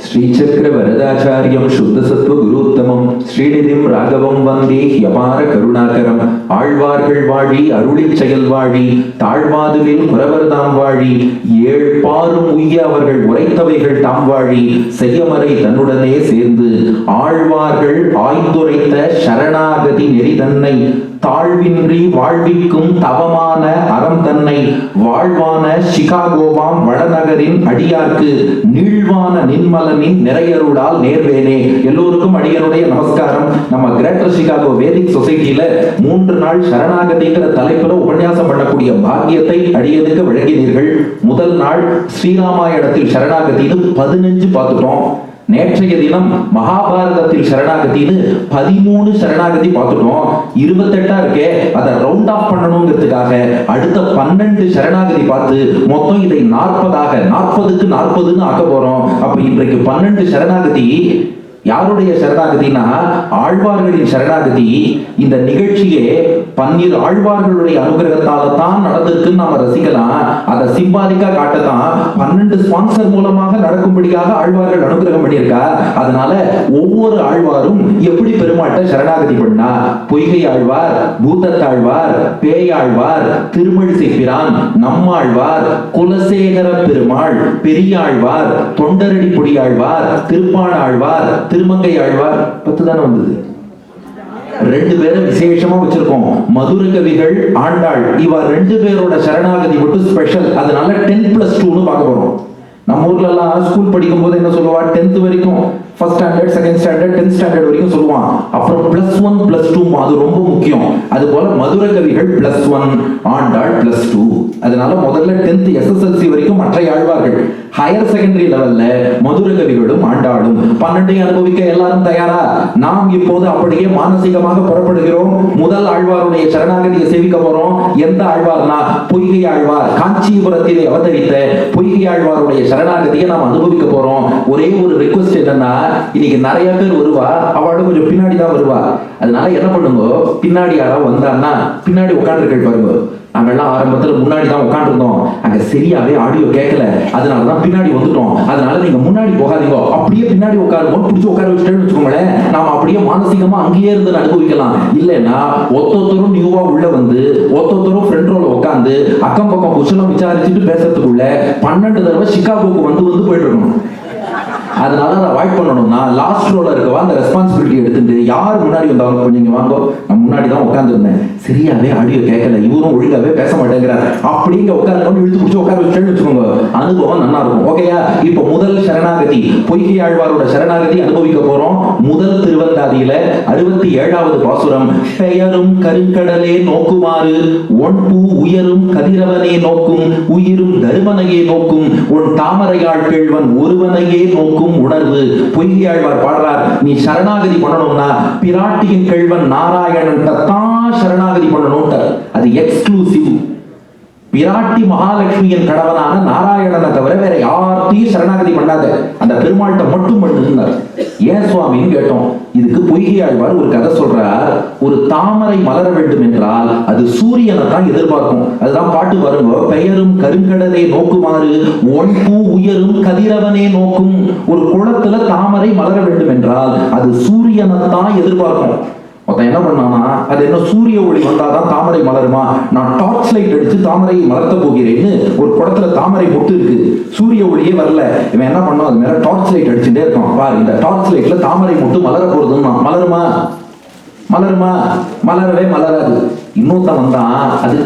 ஸ்ரீசக்கர வரதாச்சாரியம் சுத்தசத்வ குருத்தமம் ஸ்ரீநிதிம் ராகவம் வந்தே யபார கருணாகரம் ஆழ்வார்கள் வாழி அருளிச் செயல் வாழி தாழ்வாதுவில் புறவர்தாம் வாழி ஏழ் பாரும் உய்ய அவர்கள் உரைத்தவைகள் தாம் வாழி செய்யமறை தன்னுடனே சேர்ந்து ஆழ்வார்கள் ஆய்ந்துரைத்த சரணாகதி நெறி தன்னை தாழ்வின்றி வாழ்விக்கும் தவமான அறம் தன்னை வாழ்வான சிகாகோவாம் வடநகரின் அடியார்க்கு நீழ்வான நின்மலனின் நிறையருடால் நேர்வேனே. எல்லோருக்கும் அடியனுடைய நமஸ்காரம். நம்ம கிரேட்டர் சிகாகோ வேதிக் சொசைட்டில 3 நாள் சரணாகதிங்கிற தலைப்புல உபன்யாசம் பண்ணக்கூடிய பாக்கியத்தை அடியனுக்கு வழங்கினீர்கள். முதல் நாள் ஸ்ரீராமாயணத்தில் சரணாகதின்னு 15 பார்த்துட்டோம். நேற்றைய தினம் மகாபாரதத்தில் சரணாகத்தின்னு 13 சரணாகதி பார்த்துட்டோம். 28 இருக்கே, அதை ரவுண்ட் ஆஃப் பண்ணணுங்கிறதுக்காக அடுத்த 12 சரணாகதி பார்த்து மொத்தம் இதை 40க்கு 40ன்னு ஆக்க போறோம். அப்ப இன்றைக்கு 12 சரணாகதி யாருடைய சரணாகதினா ஆழ்வார்களின் சரணாகதி. இந்த நிகழ்ச்சியே 12 ஆழ்வார்களுடைய அனுகிரகத்தால தான் நடந்திருக்குன்னு நாம ரசிக்கலாம். அதை சிம்பாலிக்கா காட்டத்தான் 12 ஸ்பான்சர் மூலமாக நடக்கும்படியாக ஆழ்வார்கள் அனுகிரகம் பண்ணியிருக்கார். அதனால ஒவ்வொரு ஆழ்வாரும் எப்படி பெருமாட்ட சரணாகதி பண்ணா, பொய்கை ஆழ்வார், பூதத்தாழ்வார், பேயாழ்வார், திருமழிசை பிரான், நம்மாழ்வார், குலசேகர பெருமாள், பெரியாழ்வார், தொண்டரடி பொடியாழ்வார், திருப்பாண ஆழ்வார், திருமங்கை ஆழ்வார் 10 தானே வந்தது. 2 பேரும் விசேஷமா வச்சிருக்கோம். மதுர கவிகள், ஆண்டாள், இவ 2 பேரோட சரணாகதி மட்டும் ஸ்பெஷல். அதனால 10+2ன்னு பார்க்க போறோம். நம்ம ஊர்ல எல்லாம் ஸ்கூல் படிக்கும் போது என்ன சொல்லுவா, 10th வரைக்கும் first standard, second standard, 10th standard வரைக்கும் சொல்லுவான். அப்புறம் +1 +2 அது ரொம்ப முக்கியம். அது போல மதுர கவிகள் +1, ஆண்டாள் +2. அதனால முதல்ல 10th SSLC வரைக்கும் மற்ற ஆழ்வார்கள், ஹையர் செகண்டரி லெவல்ல மதுர கவிகளும் ஆண்டாளும். 12 அனுபவிக்க எல்லாரும் தயாரா? நாம் இப்போது அப்படியே மானசீகமாக புறப்படுகிறோம். முதல் ஆழ்வாருடைய சரணாகதியை சேவிக்க போறோம். எந்த ஆழ்வார்னா பொய்கை ஆழ்வார். காஞ்சிபுரத்திலே அவதரித்த பொய்கை ஆழ்வாருடைய சரணாகதியை நாம் அனுபவிக்க போறோம். ஒரே ஒரு ரிக்வெஸ்ட் என்னன்னா, இன்னைக்கு நிறைய பேர் வருவா, அவளும் கொஞ்சம் பின்னாடி தான் வருவா. அதனால என்ன பண்ணுங்க, பின்னாடி யாராவது வந்தான்னா பின்னாடி உட்காந்துருக்க பாருங்க. நாங்கெல்லாம் ஆரம்பத்துல முன்னாடி தான் உட்காந்துருந்தோம், அங்க சரியாவே ஆடியோ கேட்கல, அதனாலதான் பின்னாடி வந்துட்டோம். அதனால நீங்க முன்னாடி போகாதீங்க, அப்படியே பின்னாடி உட்காருங்க. பிடிச்சி உட்கார வச்சுட்டேன்னு வச்சுக்கோங்களேன், நாம அப்படியே மானசீகமா அங்கேயே இருந்து அனுபவிக்கலாம். இல்லைன்னா ஒத்தொத்தரும் நியூவா உள்ள வந்து ஒத்தொத்தரும் ஃப்ரண்ட் ரோல உட்காந்து அக்கம் பக்கம் குசலம் விசாரிச்சுட்டு பேசுறதுக்குள்ள 12 தடவை சிகாகோக்கு வந்து போயிட்டு இருக்கணும். அதனால அதை அவாய்ட் பண்ணணும்னா லாஸ்ட் ரோல இருக்கவா அந்த ரெஸ்பான்சிபிலிட்டி எடுத்துட்டு யார் முன்னாடி வந்தாலும் கொஞ்சம் வாங்க, நான் முன்னாடி தான் உட்காந்துருந்தேன், சரியாவே ஆடியோ கேட்கல, இவரும் ஒழுங்காவே பேச மாட்டேங்கிறார், அப்படிங்க உட்காந்து இழுத்து பிடிச்சி உட்கார வச்சுட்டேன்னு வச்சுக்கோங்க, அனுபவம் நல்லா இருக்கும். ஓகேயா? இப்போ முதல் சரணாகதி பொய்கை ஆழ்வாரோட சரணாகதி அனுபவிக்க போறோம். முதல் திருவந்தாதியில 67வது பாசுரம். பெயரும் கருங்கடலே நோக்குமாறு ஒன்பூ உயரும் கதிரவனே நோக்கும் உயிரும் தருமனையே நோக்கும் உன் தாமரையாள் கேழ்வன் ஒருவனையே நோக்கும் உணர்வு. பொய்கை ஆழ்வார் பாடுறார், நீ சரணாகதி பண்ணணும்னா பிராட்டியின் கேழ்வன் நாராயணன் தான் சரணாகதி பண்ணணும். அது எக்ஸ்க்ளூசிவ். பிராட்டி மகாலட்சுமியின் கடவனான நாராயணனை தவிர வேற யார்த்தையும் சரணாகதி பண்ணாத, அந்த பெருமாள்கிட்ட மட்டும் பண்ணுனார். ஏன் சுவாமின்னு கேட்டோம். இதுக்கு பொய்கை ஆழ்வார் ஒரு கதை சொல்றார். ஒரு தாமரை மலர வேண்டும் என்றால் அது சூரியனை தான் எதிர்பார்க்கும். அதுதான் பாட்டு வருங்க. பெயரும் கருங்கடலே நோக்குமாறு ஒன்பூ உயரும் கதிரவனே நோக்கும். ஒரு குளத்துல தாமரை மலர வேண்டும் என்றால் அது சூரியனை தான் எதிர்பார்க்கும். என்ன பண்ணானா, அது என்ன சூரிய ஒளி வந்தாதான் தாமரை மலருமா, நான் டார்ச் லைட் அடிச்சு தாமரையை மலர்த்த போகிறேன்னு ஒரு குடத்துல தாமரை மொட்டு இருக்கு, சூரிய ஒளியே வரல, இவன் என்ன பண்ணோம், அது மேல டார்ச் லைட் அடிச்சுட்டே இருக்கான். பாரு, இந்த டார்ச் லைட்ல தாமரை மொட்டு மலர போறதுன்னா மலருமா? மலருமா? மலரவே மலராது. இன்னொருத்தன் வந்தான், அது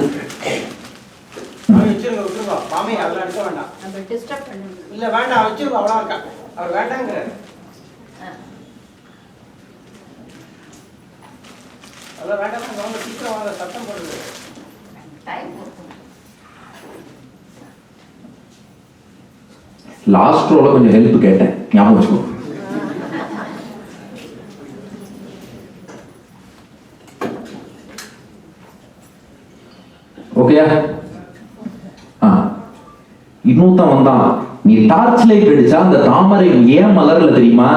லாஸ்ட் ரோல கொஞ்சம் ஹெல்ப் கேட்டேன், ஞாபகம் வச்சுக்கோ. ஓகேயா? இன்னொருத்தன் வந்தான், நீ டார்ச் லைட் அடிச்சா அந்த தாமரை ஏன் மலர்ல தெரியுமா?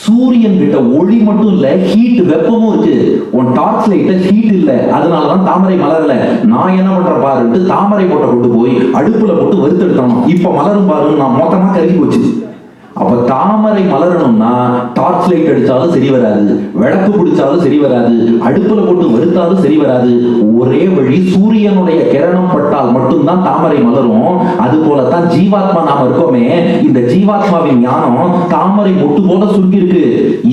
சூரியன் கிட்ட ஒளி மட்டும் இல்ல, ஹீட் வெப்பமும் இருக்கு. உன் டார்ச் லைட்ல ஹீட் இல்ல, அதனாலதான் தாமரை மலர்ல. நான் என்ன பண்ற பாருட்டு தாமரை போட்ட கொண்டு போய் அடுப்புல போட்டு வறுத்தெடுத்தானோ, இப்ப மலரும் பாரு, நான் மொத்தமா கருகி போச்சு. அப்ப தாமரை மலரணும்னா டார்ச் லைட் அடிச்சாலும் சரி வராது, விளக்கு பிடிச்சாலும் சரி வராது, அடுப்புல போட்டு வறுத்தாலும் சரி வராது. ஒரே வழி சூரியனுடைய கிரணம் பட்டால் மட்டும்தான் தாமரை மலரும். அது போலத்தான் ஜீவாத்மா நாம இருக்கோமே, இந்த ஜீவாத்மாவின் ஞானம் தாமரை மொட்டு போல சுருக்கி இருக்கு.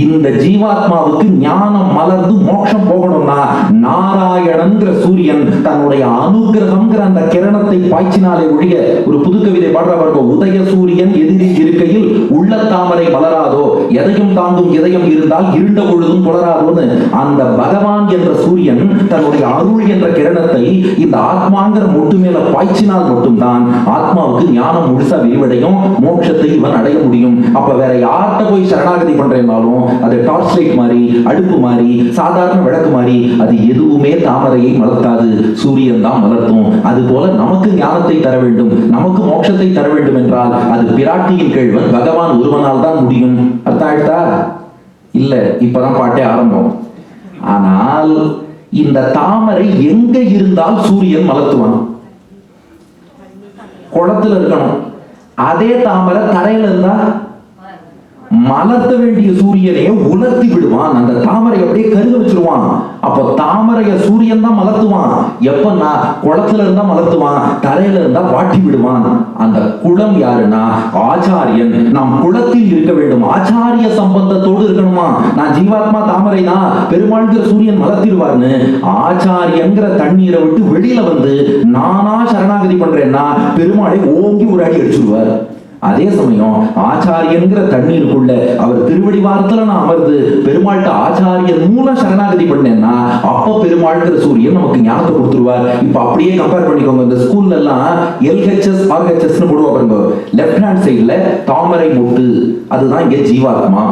இந்த ஜீவாத்மாவுக்கு ஞானம் மலர்ந்து மோட்சம் போகணும்னா நாராயணன்கிற சூரியன் தன்னுடைய அனுகிரகம்ங்கிற அந்த கிரணத்தை பாய்ச்சினாலே ஒழிய, ஒரு புது கவிதை பாடுற பாருங்க, உதய சூரியன் எதிரில் இருக்கையில் உள்ள தாமரை மலராதோ, எதையும் தாங்கும் இதயம் இருந்தால் இருண்ட பொழுதும் புலராதோன்னு அந்த பகவான் என்ற சூரியன் தன்னுடைய அருள் என்ற கிரணத்தை இந்த ஆத்மாங்கிற மொட்டு மேல பாய்ச்சினால் மட்டும்தான் ஆத்மாவுக்கு ஞானம் முழுசா விரிவடையும், மோட்சத்தை இவன் அடைய முடியும். அப்ப வேற யார்கிட்ட போய் சரணாகதி பண்றேன்னாலும் அது டார்ச் லைட் மாதிரி, அடுப்பு மாதிரி, சாதாரண விளக்கு மாதிரி, அது எதுவுமே தாமரையை மலர்த்தாது, சூரியன் தான் மலர்த்தும். அது போல நமக்கு ஞானத்தை தர வேண்டும், நமக்கு மோட்சத்தை தர வேண்டும் என்றால் அது பிராட்டியின் கேள்வன் பகவான் ஒருவனால் தான் முடியும். அர்த்தம் ஆயிட்டா? இல்ல, இப்பதான் பாட்டே ஆரம்பம். ஆனால் இந்த தாமரை எங்க இருந்தால் சூரியன் மலர்த்துவான்? குளத்துல இருக்கணும். அதே தாமரை தரையில இருந்தா மலர்த்த வேண்டிய சூரியனே உலர்த்தி விடுவான், அந்த தாமரை அப்படியே கருக வச்சிருவான். அப்போ தாமரைய சூரியன் தான் மலர்த்துவான். எப்பன்னா குளத்துல இருந்தா மலர்த்துவான், தரையில இருந்தா வாட்டி விடுவான். அந்த குளம் யாருன்னா ஆச்சாரியன். நாம் குளத்தில் இருக்க வேண்டும், ஆச்சாரிய சம்பந்தத்தோடு இருக்கணுமா. நான் ஜீவாத்மா தாமரை தான், பெருமாள்கிற சூரியன் மலர்த்திடுவார்னு ஆச்சாரியங்கிற தண்ணீரை விட்டு வெளியில வந்து நானா சரணாகதி பண்றேன்னா பெருமாளை ஓங்கி ஒரு அடி அடிச்சுடுவார். அதே சமயம் ஆச்சாரியங்கிற தண்ணீருக்குள்ள அவர் திருவடி வாரத்துல நான் அமர்ந்து பெருமாள்கிட்ட ஆச்சாரியன் மூலம் சரணாகதி பண்ணேன்னா அப்ப பெருமாள்கிற சூரியன் நமக்கு ஞானத்தை கொடுத்துருவார். இப்ப அப்படியே கம்பேர் பண்ணிக்கோங்க. இந்த ஸ்கூல்ல எல்லாம் எல்ஹெச்எஸ் ஆர்ஹெச்எஸ் போடுவாங்க. லெப்ட் ஹேண்ட் சைட்ல தாமரை மொட்டு, அதுதான் இங்க ஜீவாத்மா.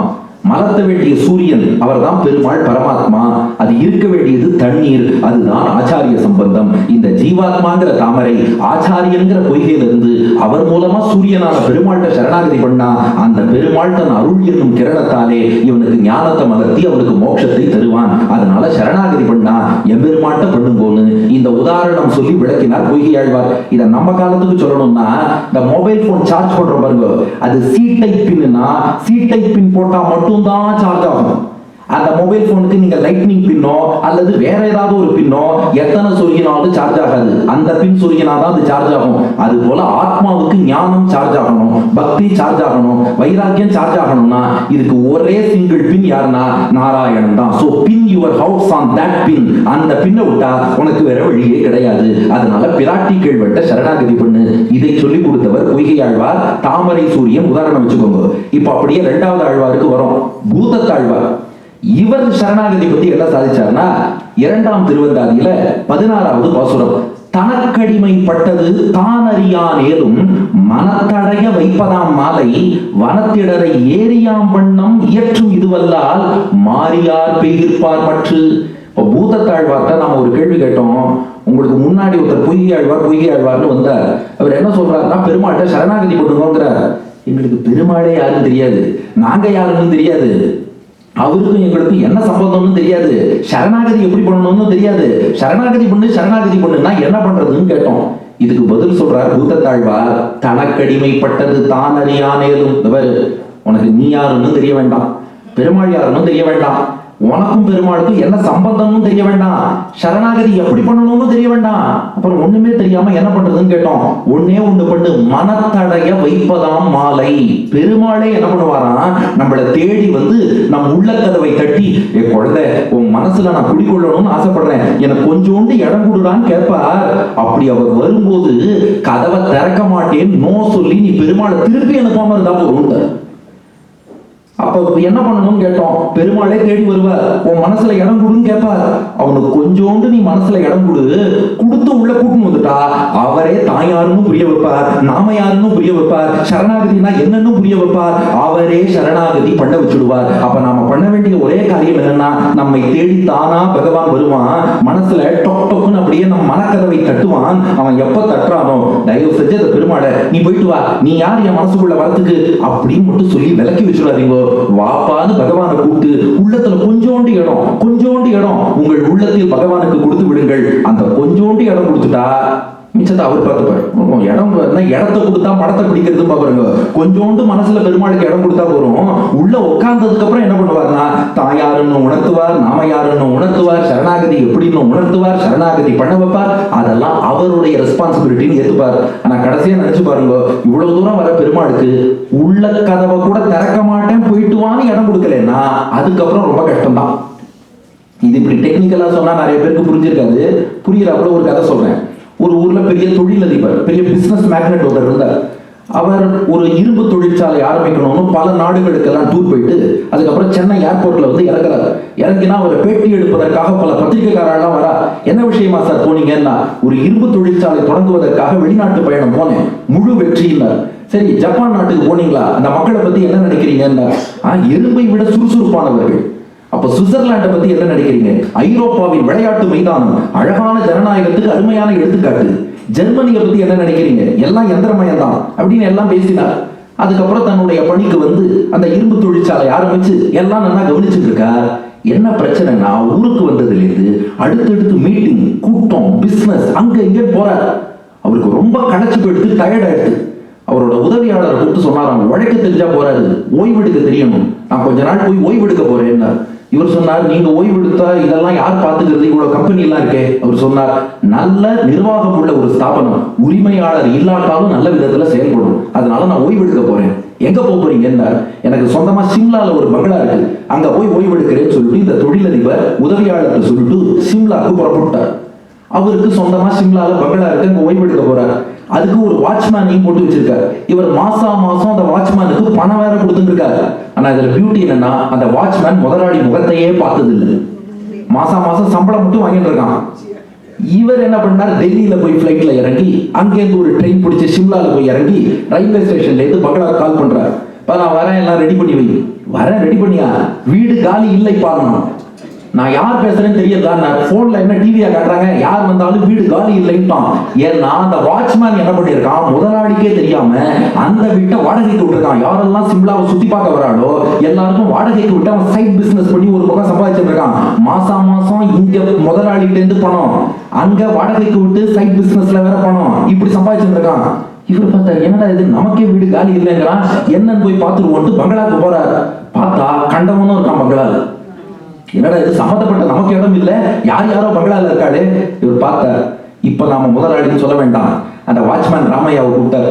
மலர்த்த வேண்டிய சூரியன் அவர்தான் பெருமாள் பரமாத்மா. அது இருக்க வேண்டியது தண்ணீர், அதுதான் ஆச்சாரிய சம்பந்தம். இந்த ஜீவாத்மாங்கிற தாமரை ஆச்சாரியங்கிற பொய்கையிலிருந்து அவர் மூலமா சூரியனான பெருமாள்கிட்ட சரணாகதி பண்ணா அந்த பெருமாள் தன் அருள் என்னும் கிரணத்தாலே இவனுக்கு ஞானத்தை மலர்த்தி அவனுக்கு மோட்சத்தை தருவான். அதனால சரணாகதி பண்ணா எம்பெருமாட்ட பண்ணுங்கோன்னு இந்த உதாரணம் சொல்லி விளக்கினார் பொய்கை ஆழ்வார். இதை நம்ம காலத்துக்கு சொல்லணும்னா, இந்த மொபைல் போன் சார்ஜ் பண்ற பாருங்க, அது சி டைப் பின்னா சி டைப் பின் போட்டா மட்டும் தான் சார்ஜ் ஆகும். அந்த மொபைல் போனுக்கு நீங்க லைட்னிங் பின்னோ அல்லது வேற ஏதாவது ஒரு பின்னோ எத்தனை சொருகினாலும் சார்ஜ் ஆகாது. அந்த பின் சொருகினாதான் அது சார்ஜ் ஆகும். அது போல ஆத்மாவுக்கு ஞானம் சார்ஜ் ஆகணும், பக்தி சார்ஜ் ஆகணும், வைராக்கியம் சார்ஜ் ஆகணும்னா இதுக்கு ஒரே சிங்கிள் பின் யாருன்னா நாராயணன் தான். So pin your house on that pin. அந்த பின்னை விட்டா உனக்கு வேற வழியே கிடையாது. அதனால பிராட்டி கேள்வட்ட சரணாகதி பண்ணு. இதை சொல்லி கொடுத்தவர் பொய்கை ஆழ்வார். தாமரை சூரியன் உதாரணம் வச்சுக்கோங்க. இப்ப அப்படியே இரண்டாவது ஆழ்வாருக்கு வரும், பூதத்தாழ்வார். இவர் சரணாகதி பத்தி என்ன சாதிச்சார்னா, இரண்டாம் திருவந்தாதியில 16வது பாசுரம், தனக்கடிமைப்பட்டது தான் அறியானேலும் மனத்தடைய வைப்பதாம் மாலை வனத்திடரை ஏரியாம் வண்ணம் இயற்றும் இதுவல்லால் மாறியார் பெய்திருப்பார் மற்று. இப்போ பூதத்தாழ்வார்ட்ட நாம ஒரு கேள்வி கேட்டோம். உங்களுக்கு முன்னாடி ஒருத்தர் பொய்கை ஆழ்வார்னு வந்தார். அவர் என்ன சொல்றாருன்னா, பெருமாள்கிட்ட சரணாகதி பண்ணுங்கிறார். எங்களுக்கு பெருமாளே யாருன்னு தெரியாது, நாங்க யாருன்னு தெரியாது, அவருக்கும் எங்களுக்கும் என்ன சம்பந்தம்னு தெரியாது, சரணாகதி எப்படி பண்ணணும்னு தெரியாது. சரணாகதி பண்ணுன்னா என்ன பண்றதுன்னு கேட்டோம். இதுக்கு பதில் சொல்றார் பூதத்தாழ்வார், தனக்கடிமைப்பட்டது தான் அறியானேலும். உனக்கு நீ யாருன்னு தெரிய வேண்டாம், பெருமாள் யாருன்னு தெரிய வேண்டாம், உனக்கும் பெருமாளுக்கும் என்ன சம்பந்தம்னு தெரிய வேண்டாம், சரணாகதி எப்படி பண்ணணும்னு தெரிய வேண்டாம். அப்புறம் ஒண்ணுமே தெரியாம என்ன பண்றதுன்னு கேட்டோம். ஒண்ணே ஒண்ணு பண்ணு, மனத்தடைய வைப்பதாம் மாலை. பெருமாளே என்ன பண்ணுவாராம், நம்மளை தேடி வந்து நம் உள்ள கதவை தட்டி, ஏ குழந்தை, உன் மனசுல நான் குடிக்கொள்ளணும்னு ஆசைப்படுறேன், எனக்கு கொஞ்சோண்டு இடம் கொடுடான்னு கேட்பார். அப்படி அவர் வரும்போது கதவை திறக்க மாட்டேன் நோ சொல்லி நீ பெருமாளை திருப்பி அனுப்பாம இருந்தா போதும். அப்ப என்ன பண்ணணும்னு கேட்டோம். பெருமாளே தேடி வருவார், உன் மனசுல இடம் கொடுன்னு கேட்பார். அவனுக்கு கொஞ்சோண்டு நீ மனசுல இடம் கொடுத்து உள்ள கூட்டின்னு வந்துட்டா அவரே தாயாருன்னு புரிய வைப்பார், நாம யாருன்னு புரிய வைப்பார், சரணாகதினா என்னன்னு புரிய வைப்பார், அவரே சரணாகதி பண்ண வச்சுடுவார். அப்ப நாம பண்ண வேண்டிய ஒரே காரியம் என்னன்னா, நம்மை தேடி தானா பகவான் வருவான், மனசுல டொக் டொக்குன்னு அப்படியே நம்ம மனக்கதவை தட்டுவான். அவன் எப்ப தட்டுறானோ, தயவு செஞ்சு அந்த பெருமாளை நீ போயிட்டு வா, நீ யார் என் மனசுக்குள்ள வரத்துக்கு அப்படின்னு மட்டும் சொல்லி விலக்கி வச்சுடாதீங்க. வாப்பான்னு பகவானை கூப்பிட்டு உள்ளத்துல கொஞ்சோண்டு இடம் உங்கள் உள்ளத்தில் பகவானுக்கு கொடுத்து விடுங்கள். அந்த கொஞ்சோண்டு இடம் கொடுத்துட்டா மிச்சத்தை அவர் பார்த்துப்பாரு. இடம் இடத்த கொடுத்தா மடத்தை பிடிக்கிறது பாருங்க. கொஞ்சோண்டு மனசுல பெருமாளுக்கு இடம் கொடுத்தா போறோம். உள்ள உட்கார்ந்ததுக்கு அப்புறம் என்ன பண்ணுவார்னா, தான் யாருன்னு உணர்த்துவார், நாம யாருன்னு உணர்த்துவார், சரணாகதி எப்படின்னு உணர்த்துவார், சரணாகதி பண்ண வைப்பார். அதெல்லாம் அவருடைய ரெஸ்பான்சிபிலிட்டின்னு ஏத்துப்பார். ஆனா கடைசியா நினைச்சு பாருங்க, இவ்வளவு தூரம் வர பெருமாளுக்கு உள்ள கதவை கூட திறக்க மாட்டேன் போயிட்டு வான்னு இடம் கொடுக்கலன்னா அதுக்கப்புறம் ரொம்ப கஷ்டம் தான். இது இப்படி டெக்னிக்கலா சொன்னா நிறைய பேருக்கு புரிஞ்சிருக்காது. புரியுறாப்புல ஒரு கதை சொல்றேன். ஒரு ஊர்ல பெரிய தொழிலதிபர், பெரிய பிசினஸ் மேக்னெட் ஒருத்தர் இருந்தார். அவர் ஒரு இரும்பு தொழிற்சாலை ஆரம்பிக்கணும்னு பல நாடுகளுக்கெல்லாம் டூர் போயிட்டு அதுக்கப்புறம் சென்னை ஏர்போர்ட்ல வந்து இறங்குறாரு. இறங்கினா அவர் பேட்டி எடுப்பதற்காக பல பத்திரிகைக்காரெல்லாம் வரா. என்ன விஷயமா சார் போனீங்கன்னா, ஒரு இரும்பு தொழிற்சாலை தொடங்குவதற்காக வெளிநாட்டு பயணம் போனேன், முழு வெற்றியினார். சரி, ஜப்பான் நாட்டுக்கு போனீங்களா, அந்த மக்களை பத்தி என்ன நினைக்கிறீங்கன்னா, எறும்பை விட சுறுசுறுப்பானவர்கள். அப்ப சுவிட்சர்லாண்டை பத்தி என்ன நினைக்கிறீங்க, ஐரோப்பாவின் விளையாட்டு மைதானம், அழகான ஜனநாயகத்துக்கு அருமையான எடுத்துக்காட்டு. ஜெர்மனியை பத்தி என்ன நினைக்கிறீங்க, எல்லாம் எந்திரமயம் தான் அப்படின்னு எல்லாம் பேசினார். அதுக்கப்புறம் தன்னுடைய பணிக்கு வந்து அந்த இரும்பு தொழிற்சாலை ஆரம்பிச்சு எல்லாம் நல்லா கவனிச்சுட்டு இருக்கார். என்ன பிரச்சனைனா, ஊருக்கு வந்ததுல இருந்து அடுத்தடுத்து மீட்டிங், கூட்டம், பிசினஸ் அங்க இங்க போறார். அவருக்கு ரொம்ப களைச்சு போயிடுது, டயர்ட் ஆயிடுது. அவரோட உதவியாளரை கூப்பிட்டு சொன்னாராம், உழைக்க தெரிஞ்சா போறாது, ஓய்வெடுக்க தெரியணும், நான் கொஞ்ச நாள் போய் ஓய்வெடுக்க போறேன். இவர் சொன்னார், நீங்க ஓய்வெடுத்தா இதெல்லாம் யார் பார்த்துக்கிறது, இவ்வளவு கம்பெனி எல்லாம் இருக்கே. அவர் சொன்னார், நல்ல நிர்வாகம் உள்ள ஒரு ஸ்தாபனம் உரிமையாளர் இல்லாட்டாலும் நல்ல விதத்துல செயல்படும், அதனால நான் ஓய்வெடுக்க போறேன். எங்க போறீங்க? எனக்கு சொந்தமா சிம்லால ஒரு பங்களா இருக்கு, அங்க போய் ஓய்வெடுக்கிறேன்னு சொல்லிட்டு இந்த தொழிலதிபர் உதவியாளர்கிட்ட சொல்லிட்டு சிம்லாக்கு புறப்பட்டார். அவருக்கு சொந்தமா சிம்லால பங்களா இருக்கு, அங்க ஓய்வெடுக்க போறாரு. அதுக்கு ஒரு வாட்ச்மேனையும் போட்டு வச்சிருக்காரு. இவர் மாசம் அந்த வாட்ச்மேனுக்கு பணம் வேற கொடுத்துட்டு இருக்காரு. ஆனா இதுல பியூட்டி என்னன்னா, அந்த வாட்ச்மேன் முதலாளி முகத்தையே பார்த்தது இல்லை. மாசம் சம்பளம் மட்டும் வாங்கிட்டு இருக்கான். இவர் என்ன பண்ணார், டெல்லியில போய் பிளைட்ல இறங்கி அங்கேருந்து ஒரு ட்ரெயின் பிடிச்சி சிம்லால போய் இறங்கி ரயில்வே ஸ்டேஷன்ல இருந்து பங்களா கால் பண்றாரு. நான் வரேன், எல்லாம் ரெடி பண்ணி வை. வரேன், ரெடி பண்ணியா? வீடு காலி இல்லை பாருங்க. நான் யார் பேசுறேன்னு தெரியல, போன்ல என்ன டிவியா காட்டுறாங்க, யார் வந்தாலும் வீடு காலி இல்லைன்ட்டான். ஏன்னா அந்த வாட்ச்மேன் என்ன பண்ணிருக்கான், முதலாளிக்கே தெரியாம அந்த வீட்டை வாடகைக்கு விட்டுருக்கான். யாரெல்லாம் சிம்லாவை சுத்தி பார்க்க வராளோ எல்லாருக்கும் வாடகைக்கு விட்டு அவன் சைட் பிசினஸ் பண்ணி ஒரு பக்கம் சம்பாதிச்சுட்டு இருக்கான். மாசம் இங்க முதலாளிகிட்ட இருந்து பணம், அங்க வாடகைக்கு விட்டு சைட் பிசினஸ்ல வேற பணம், இப்படி சம்பாதிச்சுட்டு இருக்கான். இவர் பார்த்தா, என்னடா இது, நமக்கே வீடு காலி இல்லைங்கிறான், என்னன்னு போய் பார்த்துருவோன்ட்டு பங்களாக்கு போறாரு. பார்த்தா கண்டவனும் இருக்கான் பங்களால. என்னடா இது, சம்மந்தப்பட்ட நமக்கு இடம் இல்லை, யாரோ பங்களால இருக்காளே. இவர் பார்த்தார், இப்ப நாம முதலாளின்னு சொல்ல வேண்டாம். அந்த வாட்ச்மேன் ராமையாவை கூப்பிட்டார்.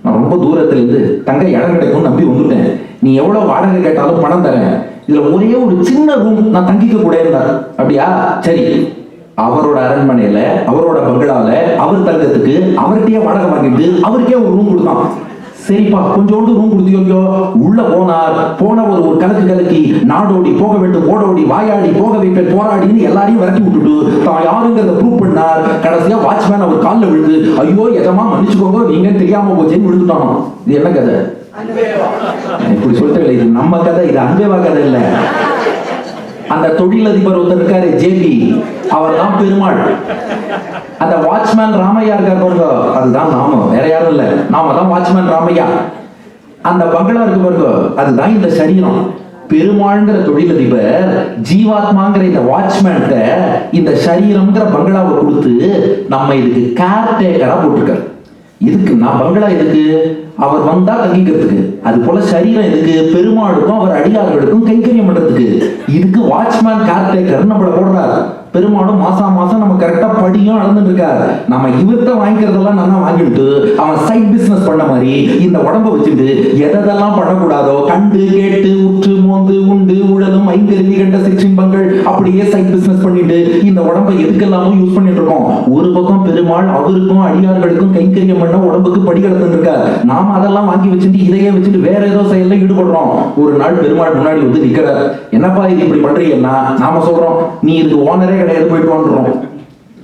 நான் ரொம்ப தூரத்துல இருந்து தங்க இடம் கிடைக்கும் நம்பி வந்துட்டேன், நீ எவ்வளவு வாடகை கேட்டாலும் பணம் தரேன், இதுல ஒரே ஒரு சின்ன ரூம் நான் தங்கிக்க கூட இருந்தார். அப்படியா, சரி. அவரோட அரண்மனையில, அவரோட பங்களால அவர் தங்கத்துக்கு அவர்கிட்டயே வாடகை வாங்கிட்டு அவருக்கே ஒரு ரூம் கொடுத்தான். சரிப்பா, கொஞ்சோண்டு ரூம் கொடுத்தியோ. உள்ள போன ஒரு கலக்கி நாடோடி போக வேண்டும், ஓடோடி வாயாடி போக வைப்பேன் போராடின்னு எல்லாரையும் விரட்டி விட்டுட்டு தான் யாருங்கிறத ப்ரூவ் பண்ணார். கடைசியா வாட்ச்மேன் அவர் காலில் விழுந்து, ஐயோ எஜமா மன்னிச்சுக்கோங்க, நீங்க தெரியாம போச்சேன்னு விழுந்துட்டானோ. இது என்ன கதை? இப்படி சொல்லிட்டு, இது நம்ம கதை, இது அன்பேவா கதை இல்ல. அந்த தொழிலதிபர் ஒருத்தர் இருக்காரு, ஜேபி, அவர் தான் பெருமாள். அந்த வாட்ச்மேன் ராமையா இருக்காரு பாருங்க, அதுதான் நாம, வேற யாரும் இல்ல, நாம தான் வாட்ச்மேன் ராமையா. அந்த பங்களா இருக்கு பாருங்க, அதுதான் இந்த சரீரம். பெருமாள்ங்கிற தொழிலதிபர் ஜீவாத்மாங்கிற இந்த வாட்ச்மேன்ட்ட இந்த சரீரம்ங்கிற பங்களாவை கொடுத்து நம்ம இதுக்கு கேர் டேக்கரா போட்டிருக்காரு. இதுக்கு நான் பங்களா எதுக்கு, அவர் வந்தா தங்கிக்கிறதுக்கு. அது போல சரீரம் எதுக்கு, பெருமாளுக்கும் அவர் அடியார்களுக்கும் கைங்கரியம் பண்றதுக்கு. இதுக்கு வாட்ச்மேன் கேர் டேக்கர் நம்மள போடுறாரு. பெருமாளும் மாசம் நம்ம கரெக்டா படியும் அளந்துட்டு இருக்காரு. நம்ம இவர்கிட்ட வாங்கிக்கிறதெல்லாம் நல்லா வாங்கிட்டு அவன் சைட் பிசினஸ் பண்ண மாதிரி இந்த உடம்ப வச்சுட்டு எதெல்லாம் பண்ணக்கூடாதோ கண்டு கேட்டு உற்று மோந்து உண்டு உழலும் ஐங்கருவி கண்ட சிற்றின்பங்கள் அப்படியே சைட் பிசினஸ் பண்ணிட்டு இந்த உடம்பை எதுக்கெல்லாமும் யூஸ் பண்ணிட்டு இருக்கோம். ஒரு பக்கம் பெருமாள் அவருக்கும் அடியார்களுக்கும் கைங்கரியம் பண்ண உடம்புக்கு படி கடந்துட்டு இருக்காரு. நாம அதெல்லாம் வாங்கி வச்சுட்டு இதையே வச்சுட்டு வேற ஏதோ செயல்ல ஈடுபடுறோம். ஒரு நாள் பெருமாள் முன்னாடி வந்து நிக்கிறார். என்னப்பா இது இப்படி பண்றீங்கன்னா, நாம சொல்றோம், நீ இதுக்கு ஓனரே கிடையாது, போயிட்டு வந்துடுறோம்.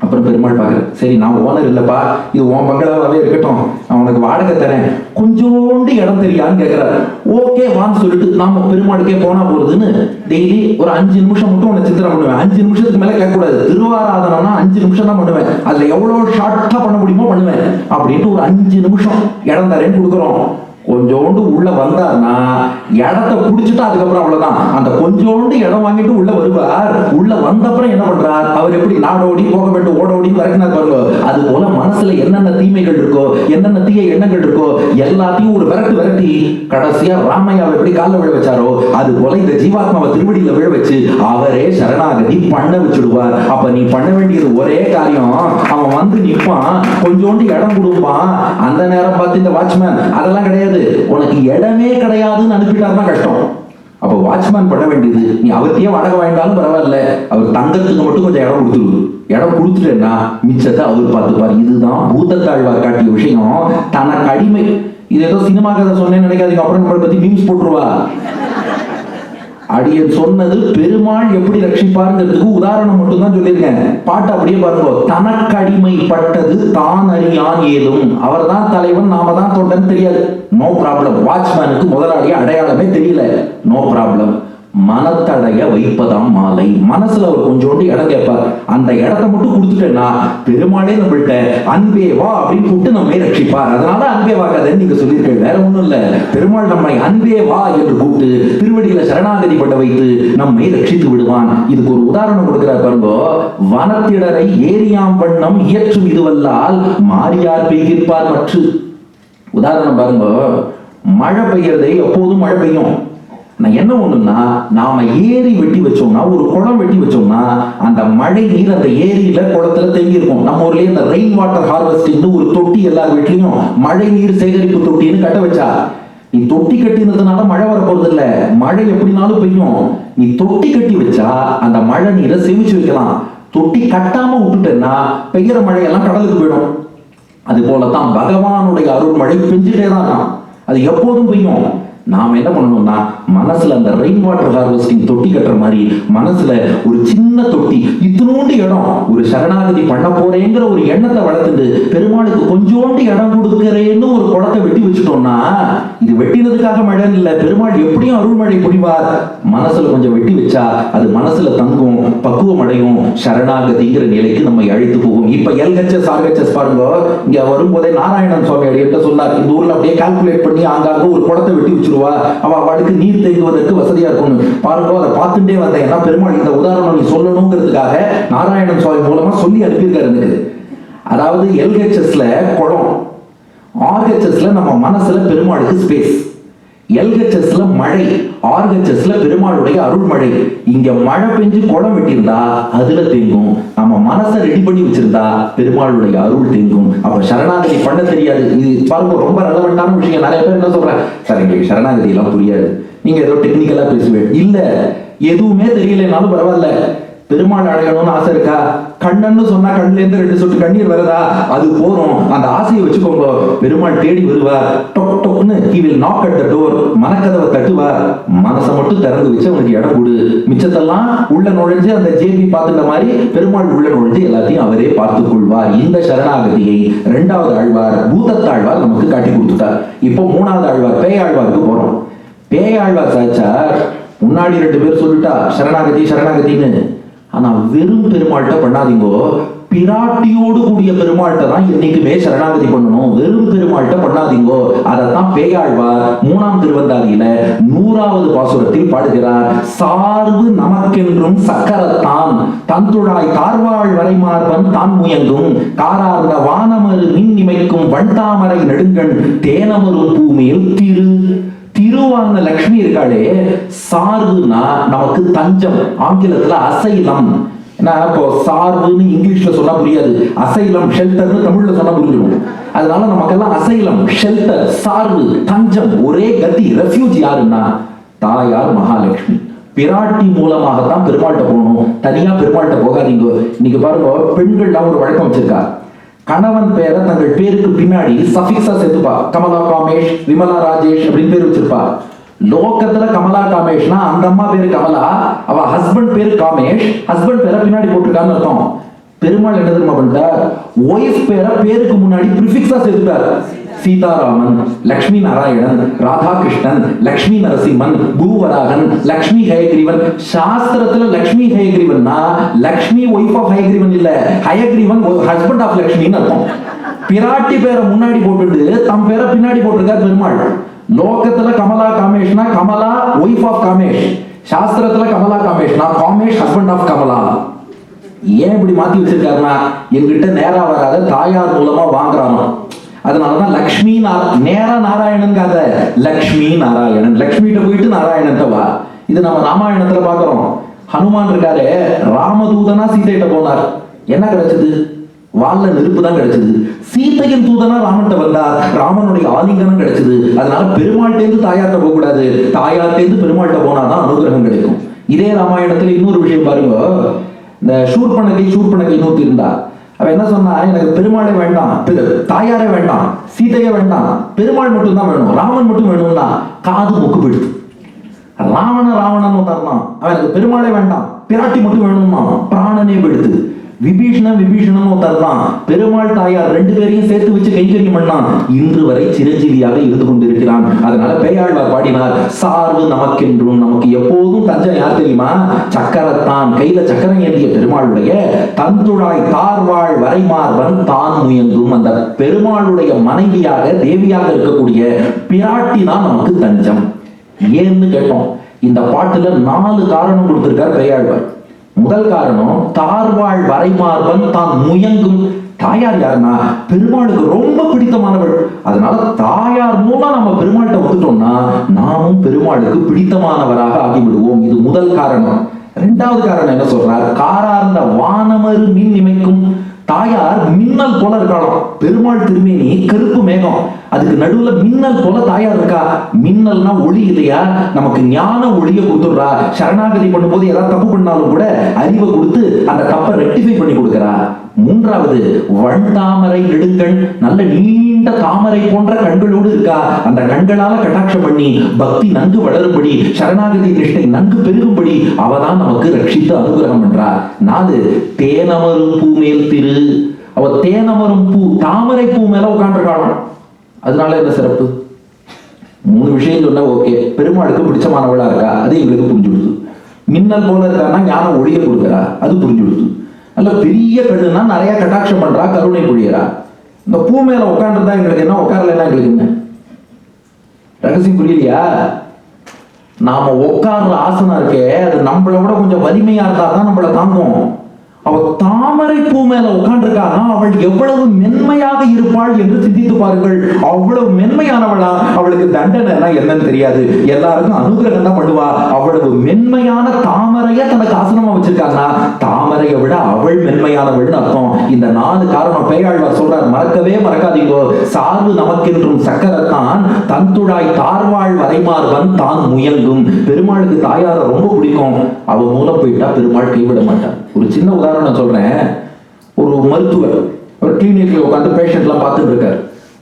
அப்புறம் பெருமாள் பாக்குற, சரி நான் ஓனர் இல்லப்பா, இது உன் பங்களாவே இருக்கட்டும், நான் உனக்கு வாடகை தரேன், கொஞ்சோண்டு இடம் தெரியான்னு கேட்கிறாரு. ஓகே வான்னு சொல்லிட்டு நாம பெருமாளுக்கே போனா போறதுன்னு டெய்லி ஒரு 5 நிமிஷம் மட்டும் உன்னை சித்திரம் பண்ணுவேன். 5 நிமிஷத்துக்கு மேல கேட்கக்கூடாது. திருவாராதனா 5 நிமிஷம் தான் பண்ணுவேன், அதுல எவ்வளவு ஷார்ட்டா பண்ண முடியுமோ பண்ணுவேன் அப்படின்ட்டு ஒரு 5 நிமிஷம் இடம் தரேன்னு கொடுக்குறோம். கொஞ்சோண்டு உள்ள வந்தார்னா இடத்த புடிச்சுட்டா அதுக்கப்புறம் அவ்வளவுதான். அந்த கொஞ்சோண்டு இடம் வாங்கிட்டு உள்ள வருவார். உள்ள வந்தப்புறம் என்ன பண்றார், அவர் எப்படி நாடோடி போக வேண்டும் ஓடோடி வரைக்கும் பாருங்க. அது போல மனசுல என்னென்ன தீமைகள் இருக்கோ, என்னென்ன தீய எண்ணங்கள் இருக்கோ, எல்லாத்தையும் ஒரு விரட்டி கடைசியா ராமையாவை எப்படி காலில் விழ வச்சாரோ அது போல இந்த ஜீவாத்மாவை திருவடியில விழ வச்சு அவரே சரணாகதி பண்ண வச்சுடுவார். அப்ப நீ பண்ண வேண்டியது ஒரே காரியம், அவன் வந்து நிற்பான், கொஞ்சோண்டு இடம் கொடுப்பான். அந்த நேரம் பார்த்து இந்த வாட்ச்மேன் அதெல்லாம் கிடையாது, உனக்கு இடமே கிடையாதுன்னு அனுப்பிட்டாருன்னா கஷ்டம். அப்ப வாட்ச்மேன் பண்ண வேண்டியது, நீ அவர்த்தையே வாடகை வாங்கிட்டாலும் பரவாயில்ல, அவர் தங்கத்துக்கு மட்டும் கொஞ்சம் இடம் கொடுத்துரு. இடம் கொடுத்துட்டேன்னா மிச்சத்தை அவர் பார்த்துப்பார். இதுதான் பூதத்தாழ்வார் காட்டிய விஷயம். தனக்கு அடிமை. இது ஏதோ சினிமா கதை சொன்னேன்னு நினைக்காதீங்க, அப்புறம் நம்மளை பத்தி மீம்ஸ் போட்டுருவா. அடியன் சொன்னது பெருமாள் எப்படி ரட்சிப்பாருங்கிறதுக்கு உதாரணம் மட்டும் தான் சொல்லியிருக்கேன். பாட்டு அப்படியே பாருங்க. தனக்கடிமைப்பட்டது தான் அறியான் ஏதும். அவர் தான் தலைவன், நாம தான் தொண்டன் தெரியாது, நோ ப்ராப்ளம். வாட்ச்மேனுக்கு முதலாளி அடையாளமே தெரியல, நோ ப்ராப்ளம். மனத்தடைய வைப்பதாம் மாலை. மனசுல அவர் கொஞ்சோண்டு இடம் கேட்பார். அந்த இடத்த மட்டும் கொடுத்துட்டேன்னா பெருமாளே நம்மள்கிட்ட அன்பே வா அப்படின்னு கூப்பிட்டு நம்மை ரட்சிப்பார். அதனால அன்பே வாக்காதன்னு நீங்க சொல்லியிருக்கீங்க, வேற ஒண்ணும் இல்ல. பெருமாள் நம்மை அன்பே வா என்று கூப்பிட்டு திருவடியில சரணாகதி பட வைத்து நம்மை ரட்சித்து விடுவான். இதுக்கு ஒரு உதாரணம் கொடுக்கிறார் பாருங்க. வனத்திடரை ஏரியாம் வண்ணம் இயற்றும் இதுவல்லால் மாரியார் பெய்கிற்பார் மற்ற. உதாரணம் பாருங்க. மழை பெய்யறதே எப்போதும் மழை பெய்யும். நான் என்ன ஒண்ணுன்னா, நாம ஏரி வெட்டி வச்சோம்னா, ஒரு குளம் வெட்டி வச்சோம்னா அந்த மழை நீர் அந்த ஏரியில குளத்துல தேங்கி இருக்கும். நம்ம ஊர்லயே இந்த ரெயின் வாட்டர் ஹார்வெஸ்டிங் ஒரு தொட்டி எல்லார் வீட்லயும் மழை நீர் சேகரிப்பு தொட்டின்னு கட்ட வச்சா, நீ தொட்டி கட்டினதுனால மழை வர போறது இல்ல, மழை எப்படினாலும் பெய்யும். நீ தொட்டி கட்டி வச்சா அந்த மழை நீரை சேமிச்சு வைக்கலாம். தொட்டி கட்டாம விட்டுட்டேன்னா பெய்யற மழையெல்லாம் கடலுக்கு போயிடும். அது போலதான் பகவானுடைய அருள் மழை பெஞ்சுட்டே தான், அது எப்போதும் பெய்யும். நாம என்ன பண்ணணும்னா, மனசுல அந்த ரெயின் வாட்டர் ஹார்வெஸ்டிங் தொட்டி கட்டுற மாதிரி மனசுல ஒரு சின்ன தொட்டி, இத்தினோண்டு இடம், ஒரு சரணாகதி பண்ண போறேங்கிற ஒரு எண்ணத்தை வளர்த்துட்டு பெருமாளுக்கு கொஞ்சோண்டு இடம் கொடுக்கிறேன்னு ஒரு குளத்தை வெட்டி வச்சுட்டோம்னா, இது வெட்டினதுக்காக மழை இல்ல, பெருமாள் எப்படியும் அருள்மழை புரிவார். மனசுல கொஞ்சம் வெட்டி வச்சா அது மனசுல தங்கும், பக்குவம் அடையும், சரணாகதிங்கிற நிலைக்கு நம்மை அழைத்து போகும். இப்ப எல்ஹெச்எஸ் ஆர்ஹெச்எஸ் பாருங்க, இங்க வரும்போதே நாராயணன் சுவாமி அடிக்கிட்ட சொன்னார், இந்த ஊர்ல அப்படியே கால்குலேட் பண்ணி ஆங்காங்க ஒரு குளத்தை வெட்டி வச்சிருவா, அவ அவளுக்கு நீர் தேங்குவதற்கு வசதியா இருக்கும் பாருங்க. அதை பார்த்துட்டே வந்தேன். ஏன்னா பெருமாள் இந்த உதாரணம் நீ சொல்லணுங்கிறதுக்காக நாராயணன் சுவாமி மூலமா சொல்லி அனுப்பியிருக்காரு எனக்கு. அதாவது எல்ஹெச்எஸ்ல குளம், ஆர்ஹெச்எஸ்ல நம்ம மனசுல பெருமாளுக்கு ஸ்பேஸ். எல்ஹெச்எஸ்ல மழை, ஆர்ஹெச்எஸ்ல பெருமாளுடைய அருள்மழை. இங்க மழை பெஞ்சு குளம் வெட்டியிருந்தா அதுல தேங்கும், நம்ம மனசை ரெடி பண்ணி வச்சிருந்தா பெருமாளுடைய அருள் தேங்கும். அப்ப சரணாகதி பண்ண தெரியாது, இது பாருங்க ரொம்ப ரெலவெண்டான விஷயம். நிறைய பேர் என்ன சொல்றேன், சார் எங்களுக்கு சரணாகதி எல்லாம் புரியாது, நீங்க ஏதோ டெக்னிக்கலா பேசுவேன். இல்ல, எதுவுமே தெரியலனாலும் பரவாயில்ல, பெருமாள் அடையணும்னு ஆசை இருக்கா, கண்ணன்னு சொன்னா கண்ணுல இருந்து 2 சொட்டு கண்ணீர் வருதா, அது போறோம். அந்த ஆசையை வச்சுக்கோங்க, பெருமாள் தேடி வருவார். டொக் டொக்னு he will knock at the door, மனக்கதவை தட்டுவார். மனசை மட்டும் திறந்து வச்சு அவனுக்கு இடம் கொடு, மிச்சத்தெல்லாம் உள்ள நுழைஞ்சு அந்த ஜேபி பார்த்துட்ட மாதிரி பெருமாள் உள்ள நுழைஞ்சு எல்லாத்தையும் அவரே பார்த்துக் கொள்வார். இந்த சரணாகதியை 2வது ஆழ்வார் பூதத்தாழ்வார் நமக்கு காட்டி கொடுத்துட்டார். இப்போ 3வது ஆழ்வார் பேயாழ்வாருக்கு போறோம். பேயாழ்வார் சாச்சார் முன்னாடி 2 பேர் சொல்லிட்டா சரணாகதி சரணாகதின்னு. ஆனா வெறும் பெருமாள்கிட்ட பண்ணாதீங்கோ, பிராட்டியோடு கூடிய பெருமாள்கிட்ட தான் என்னைக்குமே சரணாகதி பண்ணணும். வெறும் பெருமாள்கிட்ட பண்ணாதீங்கோ. அதைத்தான் பேயாழ்வார் 3ஆம் திருவந்தாதியில 100வது பாசுரத்தில் பாடுகிறார். சார்பு நமக்கென்றும் சக்கரத்தான் தந்துழாய் தார்வாள் வரைமார்பன் தான் முயங்கும் காரார்ந்த வானமரு மின் இமைக்கும் வண்டாமரை நெடுங்கண் தேனமரும் பூமேல் திரு. திருவான லக்ஷ்மி இருக்காளே, சார்புனா நமக்கு தஞ்சம், ஆங்கிலத்துல அசைலம். ஏன்னா இப்போ சார்புன்னு இங்கிலீஷ்ல சொன்னா புரியாது, அசைலம் ஷெல்டர்னு தமிழ்ல சொன்னா புரிஞ்சிடும். அதனால நமக்கெல்லாம் அசைலம், ஷெல்டர், சார்பு, தஞ்சம், ஒரே கதி, ரெஃப்யூஜ் யாருன்னா தாயார் மகாலட்சுமி. பிராட்டி மூலமாகத்தான் பெருமாள்கிட்ட போகணும், தனியா பெருமாள்கிட்ட போகாதீங்க. இன்னைக்கு பாருங்க, பெண்கள்லாம் ஒரு வழக்கம் வச்சிருக்கா, கணவன் பேரை தங்கள் பேருக்கு பின்னாடி சஃபிக்ஸா சேர்த்துப்பா. கமலா காமேஷ், விமலா ராஜேஷ் அப்படின்னு பேர் வச்சிருப்பா. லோகத்துல கமலா காமேஷ்னா அந்த அம்மா பேரு கமலா, அவ ஹஸ்பண்ட் பேரு காமேஷ், ஹஸ்பண்ட் பேரை பின்னாடி போட்டிருக்கான்னு அர்த்தம். பெருமாள் என்ன தெரியுமா பண்ணிட்டார், ஒய்ஃப் பேரை பேருக்கு முன்னாடி பிரிஃபிக்ஸா சேர்த்துட்டார். சீதாராமன், லக்ஷ்மி நாராயணன், ராதாகிருஷ்ணன், லக்ஷ்மி நரசிம்மன், பூவராகன், லக்ஷ்மி ஹயக்ரீவன். சாஸ்திரத்துல லக்ஷ்மி ஹயக்ரீவன்னா லக்ஷ்மி ஒய்ஃப் ஆஃப் ஹயக்ரீவன் இல்ல, ஹயக்ரீவன் ஹஸ்பண்ட் ஆஃப் லக்ஷ்மின்னு அர்த்தம். பிராட்டி பேரை முன்னாடி போட்டுட்டு தம் பேரை பின்னாடி போட்டிருக்கார் பெருமாள். லோகத்துல கமலா காமேஷ்னா கமலா ஒய்ஃப் ஆஃப் காமேஷ், சாஸ்திரத்துல கமலா காமேஷ்னா காமேஷ் ஹஸ்பண்ட் ஆஃப் கமலா. ஏன் இப்படி மாத்தி வச்சிருக்காருன்னா என்கிட்ட நேரா வராத தாயார் மூலமா வாங்குறானோ. அதனாலதான் லக்ஷ்மி நேரா நாராயணன் காத லக்ஷ்மி நாராயணன், லக்ஷ்மிகிட்ட போயிட்டு நாராயணன் வா. இது நம்ம ராமாயணத்துல பாக்குறோம். ஹனுமான் இருக்காரு, ராமதூதனா சீதையிட்ட போனார், என்ன கிடைச்சது? வால்ல நெருப்பு தான் கிடைச்சது. சீதையின் தூதனா ராமன்ட்ட வந்தார், ராமனுடைய ஆலிங்கனம் கிடைச்சது. அதனால பெருமாள்டேந்து தாயார்ட்ட போக கூடாது, தாயார்டேந்து பெருமாள்கிட்ட போனாதான் அனுகிரகம் கிடைக்கும். இதே ராமாயணத்துல இன்னொரு விஷயம் பாருங்க. இந்த சூர்பனகை நோக்கி இருந்தா, அவன் என்ன சொன்னா, எனக்கு பெருமாளே வேண்டாம், தாயாரே வேண்டாம், சீதையே வேண்டாம், பெருமாள் மட்டும் தான் வேணும், ராமன் மட்டும் வேணும்னா காது மொக்கு போயிடுது. ராவணன் தரலாம், அவன் எனக்கு பெருமாளே வேண்டாம், பிராட்டி மட்டும் வேணும்னா பிராணனே போயிடுது. விபீஷணன் தரலாம், பெருமாள் தாயார் ரெண்டு பேரையும் சேர்த்து வச்சு கைங்கரியம் பண்ணான், இன்று வரை சிரஞ்சீவியாக இருந்து கொண்டிருக்கிறான். அதனால பேயாழ்வார் பாடினார், சார்பு நமக்கென்றும், நமக்கு எப்போதும் தஞ்சம் யார் தெரியுமா? சக்கரத்தான், கையில சக்கரம் ஏந்திய பெருமாளுடைய தந்துழாய் தார்வாழ் வரைமார்பன் தான் முயங்கும். அந்த பெருமாளுடைய மனைவியாக தேவியாக இருக்கக்கூடிய பிராட்டி தான் நமக்கு தஞ்சம். ஏன்னு கேட்டோம். இந்த பாட்டுல 4 காரணம் கொடுத்திருக்கார் பெரியாழ்வார். முதல் காரணம், தார்வாழ் வரைமார்பன் தான் முயங்கும். தாயார் யாருன்னா பெருமாளுக்கு ரொம்ப பிடித்தமானவள். அதனால தாயார் மூலம் நம்ம பெருமாள்கிட்ட வந்துட்டோம்னா நாமும் பெருமாளுக்கு பிடித்தமானவராக ஆகிவிடுவோம். இது முதல் காரணம். 2வது காரணம் என்ன சொல்றார்? காரார்ந்த வானமரு மின் இமைக்கும். தாயார் மின்னல் போல இருக்காளாம். பெருமாள் திருமேனி கருப்பு மேகம், அதுக்கு நடுவுல மின்னல் போல தாயார் இருக்கா. மின்னல்னா ஒளி இல்லையா? நமக்கு ஞான ஒளியை கொடுத்துடுறா. சரணாகதி பண்ணும்போது ஏதாவது தப்பு பண்ணாலும் கூட அறிவை கொடுத்து அந்த தப்பை ரெக்டிஃபை பண்ணி கொடுக்கிறா. 3வது, வண் தாமரை நெடுங்கண், நல்ல நீண்ட தாமரை போன்ற கண்களோடு இருக்கா. அந்த கண்களால கட்டாட்சம் பண்ணி பக்தி நன்கு வளரும்படி, சரணாகதி நிஷ்டை நன்கு பெருகும்படி அவதான் நமக்கு ரட்சித்து அனுகிரகம் பண்றார். 4, தேனமரும் பூ மேல் திரு. அவ தேனமரும் பூ, தாமரை பூ மேல உட்காந்துருக்காளாம். அதனால என்ன சிறப்பு? 3 விஷயம் சொன்னா ஓகே. பெருமாளுக்கு பிடிச்சமானவளா இருக்கா, அது எங்களுக்கு புரிஞ்சு கொடுத்து. மின்னல் போல இருக்கான்னா ஞான ஒளியை கொடுக்குறா, அது புரிஞ்சு கொடுத்து. நல்ல பெரிய கண்ணுனா நிறைய கட்டாட்சம் பண்றா, கருணை பொழியறா. இந்த பூ மேல உட்காந்துருந்தா எங்களுக்கு என்ன, உட்காரலன்னா எங்களுக்கு என்ன? ரகசியம் புரியலையா? நாம உட்கார்ற ஆசனம் இருக்கே, அது நம்மளை விட கொஞ்சம் வலிமையா இருந்தா தான் நம்மளை தாங்கும். அவ தாமரை பூ மேல உட்கார்ந்துருக்கானா அவள் எவ்வளவு மென்மையாக இருப்பாள் என்று சிந்தித்து பாருங்கள். அவ்வளவு மென்மையானவளா? அவளுக்கு தண்டனை என்னன்னு தெரியாது, எல்லாருக்கும் அனுகிரகம் தான் பண்ணுவா. அவ்வளவு மென்மையான தாமரைய தனக்கு ஆசனமா வச்சிருக்காங்கன்னா தாமரையை விட அவள் மென்மையானவள் அர்த்தம். இந்த 4 காரணம் பெரியாழ்வார் சொல்றார், மறக்கவே மறக்காதீங்கோ. சார்பு நமக்கென்றும் சக்கரத்தான், தந்துழாய் தார்வாழ் வரைமார்பன் தான் முயங்கும். பெருமாளுக்கு தாயார ரொம்ப பிடிக்கும். அவ மூலம் போயிட்டா பெருமாள் கைவிட மாட்டார். ஒரு சின்ன உதாரணம் சொல்றேன். ஒரு மருத்துவர் ஒரு கிளினிக்ல உட்காந்து பேஷண்ட்லாம் பார்த்துட்டு இருக்காரு.